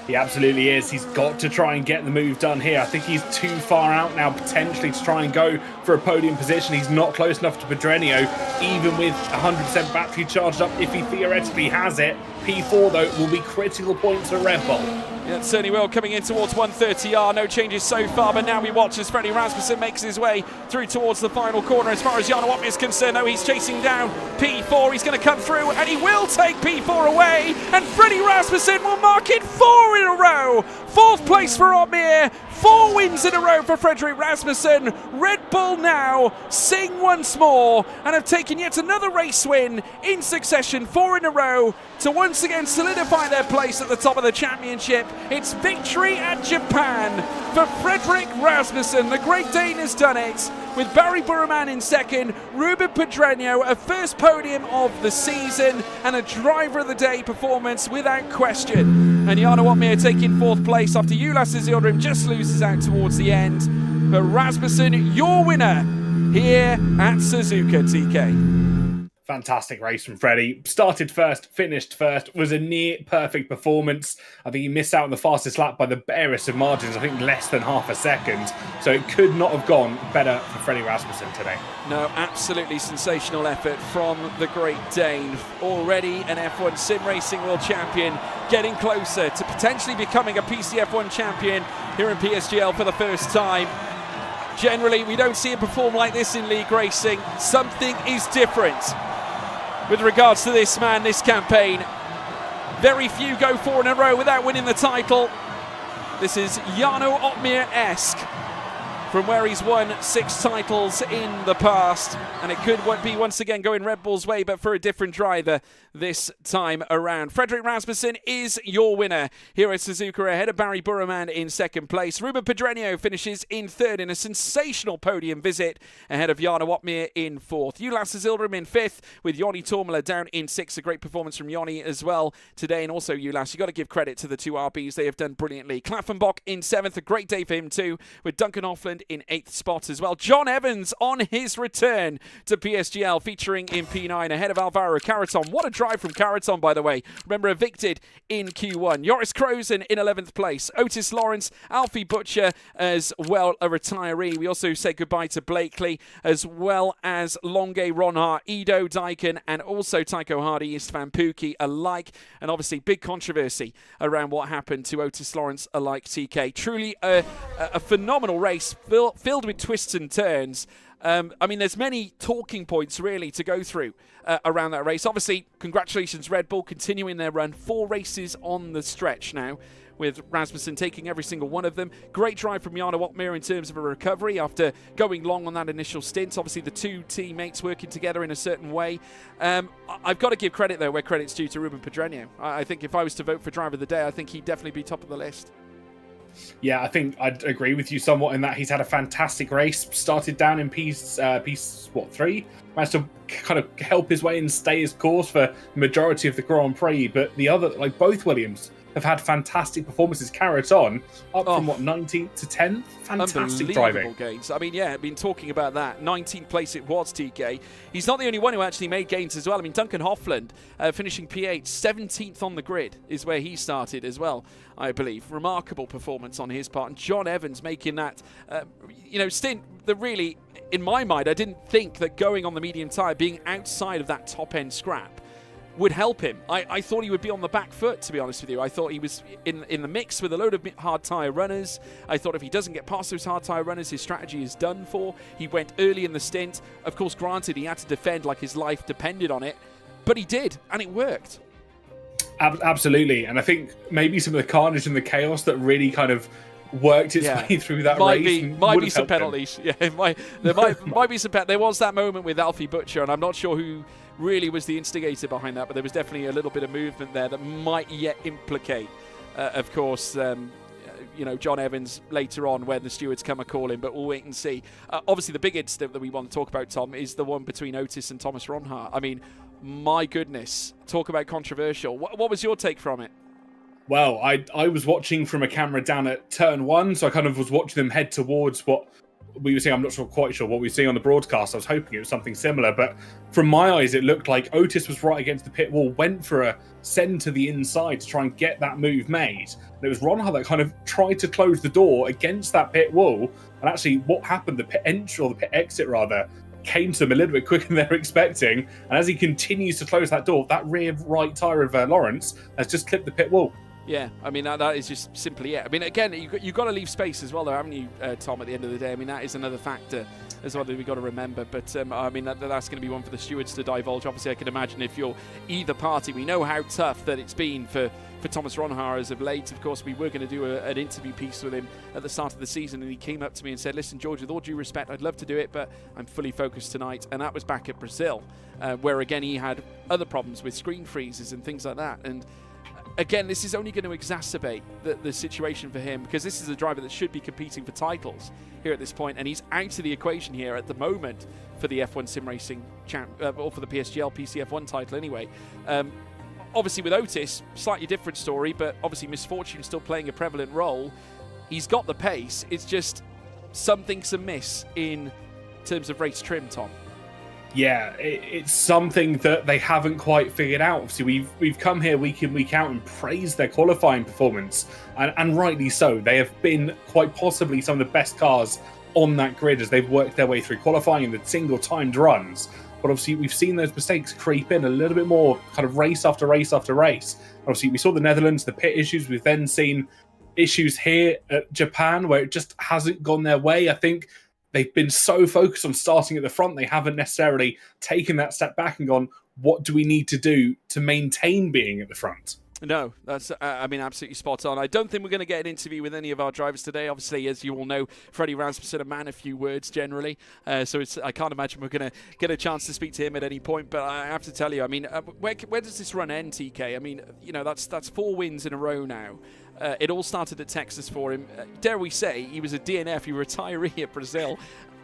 He absolutely is. He's got to try and get the move done here. I think he's too far out now potentially to try and go for a podium position. He's not close enough to Pedrenio, even with 100% battery charged up if he theoretically has it. P4 though will be critical points for Red Bull. Yeah, it certainly will, coming in towards 130R. No changes so far, but now we watch as Freddie Rasmussen makes his way through towards the final corner. As far as Jarno Otmir is concerned, though, he's chasing down P4. He's going to come through, and he will take P4 away, and Freddie Rasmussen will mark it 4 in a row. 4th place for Otmir, 4 wins in a row for Frederick Rasmussen. Red Bull now sing once more and have taken yet another race win in succession, 4 in a row, to once again solidify their place at the top of the championship. It's victory at Japan for Frederick Rasmussen. The Great Dane has done it, with Barry Burremand in second, Ruben Pedrenio a first podium of the season and a driver of the day performance without question. And Jarno Otmir taking 4th place after ULAS Zilrim just loses out towards the end. But Rasmussen, your winner here at Suzuka, TK. Fantastic race from Freddie. Started first, finished first. Was a near perfect performance. I think he missed out on the fastest lap by the barest of margins. I think less than half a second. So it could not have gone better for Freddie Rasmussen today. No, absolutely sensational effort from the Great Dane. Already an F1 Sim Racing World Champion, getting closer to potentially becoming a PCF1 champion here in PSGL for the first time. Generally, we don't see him perform like this in league racing. Something is different with regards to this man, this campaign. Very few go 4 in a row without winning the title. This is Jarno Otmir-esque from where he's won 6 titles in the past, and it could be once again going Red Bull's way, but for a different driver this time around. Frederick Rasmussen is your winner here at Suzuka, ahead of Barry Burremand in second place. Ruben Pedrenio finishes in third in a sensational podium visit, ahead of Jarno Otmir in 4th. ULAS Zilrim in 5th, with Yoni Tormela down in 6th. A great performance from Yoni as well today, and also ULAS. You've got to give credit to the 2 RBs. They have done brilliantly. Klaffenbach in 7th, a great day for him too, with Duncan Hoffland in 8th spot as well. John Evans on his return to PSGL, featuring in P9 ahead of Alvaro Caraton. What a drive from Caraton, by the way. Remember, evicted in Q1. Joris Krozen in 11th place. Otis Lawrence, Alfie Butcher as well, a retiree. We also say goodbye to Blakely, as well as Longe Ronhart, Ido Daikin, and also Tycho Hardy, Istvan Pukki alike. And obviously, big controversy around what happened to Otis Lawrence alike, TK. Truly a a phenomenal race filled with twists and turns. I mean, there's many talking points really to go through around that race. Obviously, congratulations Red Bull continuing their run. 4 races on the stretch now, with Rasmussen taking every single one of them. Great drive from Jarno Opmeer in terms of a recovery after going long on that initial stint. Obviously, the 2 teammates working together in a certain way. I've got to give credit, though, where credit's due to Ruben Pedreño. I think if I was to vote for Driver of the Day, I think he'd definitely be top of the list. Yeah, I think I'd agree with you somewhat in that he's had a fantastic race. Started down in piece 3, managed to kind of help his way and stay his course for the majority of the Grand Prix. But the other, like both Williams, have had fantastic performances. Carrot on up from 19th to 10th. Fantastic driving. Gains. I mean, yeah, I've been talking about that. 19th place it was, TK. He's not the only one who actually made gains as well. I mean, Duncan Hoffland finishing P8, 17th on the grid is where he started as well, I believe. Remarkable performance on his part. And John Evans making that, stint that really, in my mind, I didn't think that going on the medium tyre, being outside of that top end scrap, would help him. I thought he would be on the back foot, to be honest with you. I thought he was in the mix with a load of hard tyre runners. I thought if he doesn't get past those hard tyre runners, his strategy is done for. He went early in the stint. Of course, granted, he had to defend like his life depended on it, but he did, and it worked. Absolutely, and I think maybe some of the carnage and the chaos that really kind of worked its way through that race. Might be some penalties. Yeah, there might be some. There was that moment with Alfie Butcher, and I'm not sure who really was the instigator behind that, but there was definitely a little bit of movement there that might yet implicate, of course, John Evans later on when the stewards come a call in, but we'll wait and see. Obviously, the big incident that we want to talk about, Tom, is the one between Otis and Thomas Ronhart. I mean, my goodness, talk about controversial. What was your take from it? Well, I was watching from a camera down at turn 1, so I kind of was watching them head towards what we were seeing. I'm not quite sure what we were seeing on the broadcast. I was hoping it was something similar, but from my eyes, it looked like Otis was right against the pit wall, went for a send to the inside to try and get that move made. And it was Ronhart that kind of tried to close the door against that pit wall. And actually, what happened, the pit entry, or the pit exit rather, came to them a little bit quicker than they were expecting. And as he continues to close that door, that rear right tyre of Lawrence has just clipped the pit wall. Yeah, I mean, that is just simply it. I mean, again, you've got to leave space as well, though, haven't you, Tom, at the end of the day? I mean, that is another factor as well that we've got to remember. But, I mean, that's going to be one for the stewards to divulge. Obviously, I can imagine if you're either party, we know how tough that it's been for Thomas Ronhart as of late. Of course, we were going to do an interview piece with him at the start of the season, and he came up to me and said, listen, George, with all due respect, I'd love to do it, but I'm fully focused tonight. And that was back at Brazil, where, again, he had other problems with screen freezes and things like that. And again, this is only going to exacerbate the situation for him, because this is a driver that should be competing for titles here at this point, and he's out of the equation here at the moment for the F1 Sim Racing or for the PSGL PCF1 title anyway. Obviously with Otis, slightly different story, but obviously misfortune still playing a prevalent role. He's got the pace, it's just something's amiss in terms of race trim, Tom. Yeah, it's something that they haven't quite figured out. Obviously, we've come here week in, week out and praised their qualifying performance, and rightly so. They have been quite possibly some of the best cars on that grid as they've worked their way through qualifying in the single-timed runs. But obviously, we've seen those mistakes creep in a little bit more, kind of race after race after race. Obviously, we saw the Netherlands, the pit issues. We've then seen issues here at Japan where it just hasn't gone their way. I think they've been so focused on starting at the front, they haven't necessarily taken that step back and gone, what do we need to do to maintain being at the front? No, that's, absolutely spot on. I don't think we're going to get an interview with any of our drivers today. Obviously, as you all know, Freddie Rasmussen, a man of few words generally. So I can't imagine we're going to get a chance to speak to him at any point. But I have to tell you, I mean, where does this run end, TK? I mean, that's 4 wins in a row now. It all started at Texas for him. Dare we say, he was a DNF, he was a retiree at Brazil.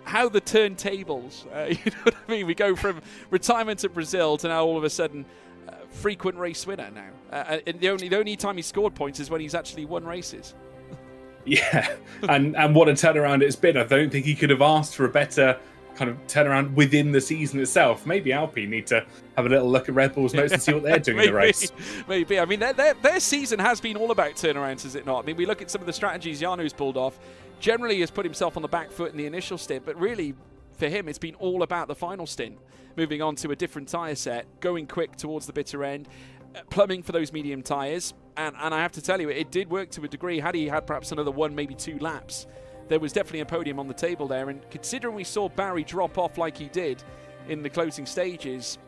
How the turntables, you know what I mean? We go from retirement at Brazil to now all of a sudden frequent race winner now. And the only time he scored points is when he's actually won races. Yeah, and what a turnaround it's been. I don't think he could have asked for a better kind of turnaround within the season itself. Maybe Alpine need to have a little look at Red Bull's notes and see what they're doing in the race. Maybe. I mean, their season has been all about turnarounds, is it not? I mean, we look at some of the strategies Jarno's pulled off. Generally has put himself on the back foot in the initial stint, but really for him it's been all about the final stint. Moving on to a different tyre set, going quick towards the bitter end, plumbing for those medium tyres. And I have to tell you, it did work to a degree. Had he had perhaps another 1, maybe 2 laps there was definitely a podium on the table there. And considering we saw Barry drop off like he did in the closing stages,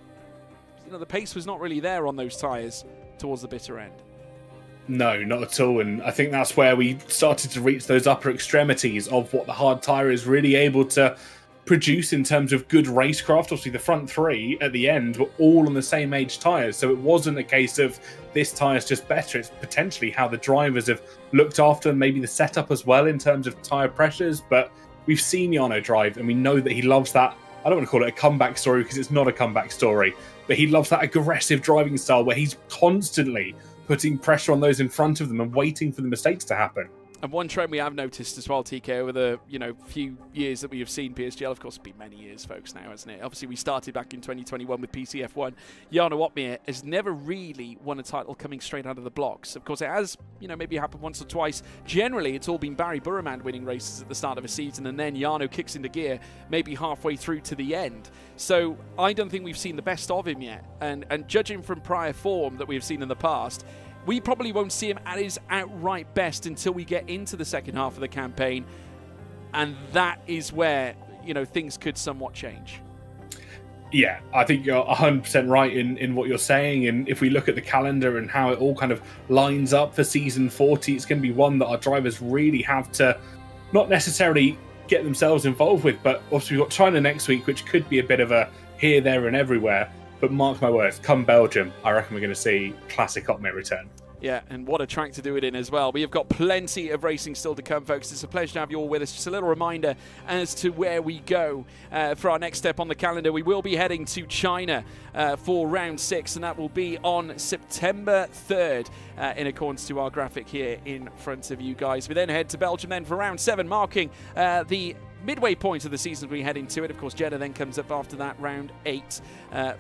the pace was not really there on those tyres towards the bitter end. No, not at all. And I think that's where we started to reach those upper extremities of what the hard tyre is really able to produce in terms of good racecraft. Obviously, the front three at the end were all on the same age tyres. So it wasn't a case of this tyre's just better. It's potentially how the drivers have looked after maybe the setup as well in terms of tyre pressures. But we've seen Jarno drive and we know that he loves that. I don't want to call it a comeback story because it's not a comeback story, but he loves that aggressive driving style where he's constantly putting pressure on those in front of them and waiting for the mistakes to happen. And one trend we have noticed as well, TK, over the few years that we have seen PSGL, of course, it's been many years, folks, now, hasn't it? Obviously, we started back in 2021 with PCF1. Jarno Opmeer has never really won a title coming straight out of the blocks. Of course, it has, maybe happened once or twice. Generally, it's all been Barry Burman winning races at the start of a season, and then Jarno kicks into gear maybe halfway through to the end. So I don't think we've seen the best of him yet. And judging from prior form that we have seen in the past, we probably won't see him at his outright best until we get into the second half of the campaign. And that is where, things could somewhat change. Yeah, I think you're 100% right in what you're saying. And if we look at the calendar and how it all kind of lines up for season 40, it's going to be one that our drivers really have to not necessarily get themselves involved with. But obviously we've got China next week, which could be a bit of a here, there and everywhere. But mark my words, come Belgium, I reckon we're going to see classic Opmeer return. Yeah, and what a track to do it in as well. We have got plenty of racing still to come, folks. It's a pleasure to have you all with us. Just a little reminder as to where we go for our next step on the calendar. We will be heading to China for round 6, and that will be on September 3rd, in accordance to our graphic here in front of you guys. We then head to Belgium then for round 7, marking the midway point of the season we head into it. Of course, Jeddah then comes up after that, round 8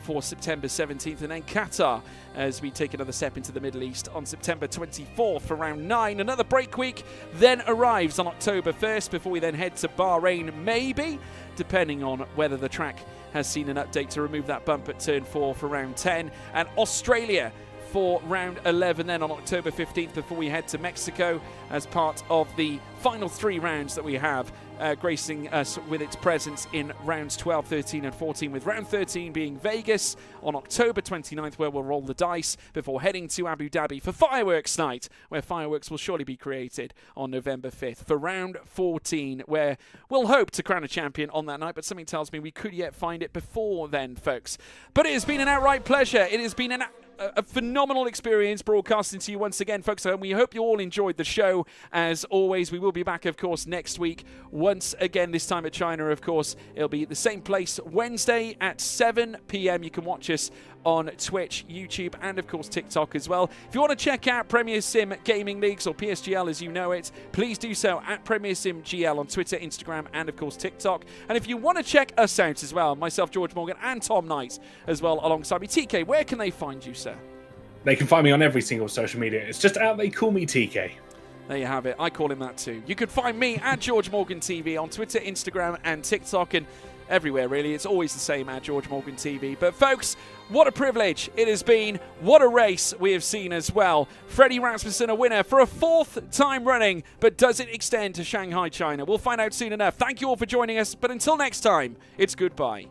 for September 17th, and then Qatar as we take another step into the Middle East on September 24th for round 9. Another break week then arrives on October 1st before we then head to Bahrain, maybe, depending on whether the track has seen an update to remove that bump at turn 4 for round 10, and Australia for round 11 then on October 15th before we head to Mexico as part of the final 3 rounds that we have, gracing us with its presence in rounds 12, 13 and 14, with round 13 being Vegas on October 29th, where we'll roll the dice before heading to Abu Dhabi for fireworks night, where fireworks will surely be created on November 5th, for round 14, where we'll hope to crown a champion on that night, but something tells me we could yet find it before then, folks. But it has been an outright pleasure. It has been a phenomenal experience broadcasting to you once again, folks, and we hope you all enjoyed the show. As always, we will be back, of course, next week once again, this time at China. Of course, it'll be at the same place Wednesday at 7 p.m. You can watch us on Twitch, YouTube, and of course TikTok as well. If you want to check out Premier Sim Gaming Leagues, or PSGL as you know it, please do so at Premier Sim GL on Twitter, Instagram, and of course TikTok. And if you want to check us out as well, myself, George Morgan, and Tom Knight as well alongside me, TK, where can they find you, sir? They can find me on every single social media. It's just out they call me TK. There you have it. I call him that too. You can find me at George Morgan TV on Twitter, Instagram, and TikTok, and everywhere really. It's always the same at George Morgan TV. But folks, what a privilege it has been. What a race we have seen as well. Freddie Rasmussen a winner for a 4th time running, but does it extend to Shanghai, China? We'll find out soon enough. Thank you all for joining us, but until next time, it's goodbye.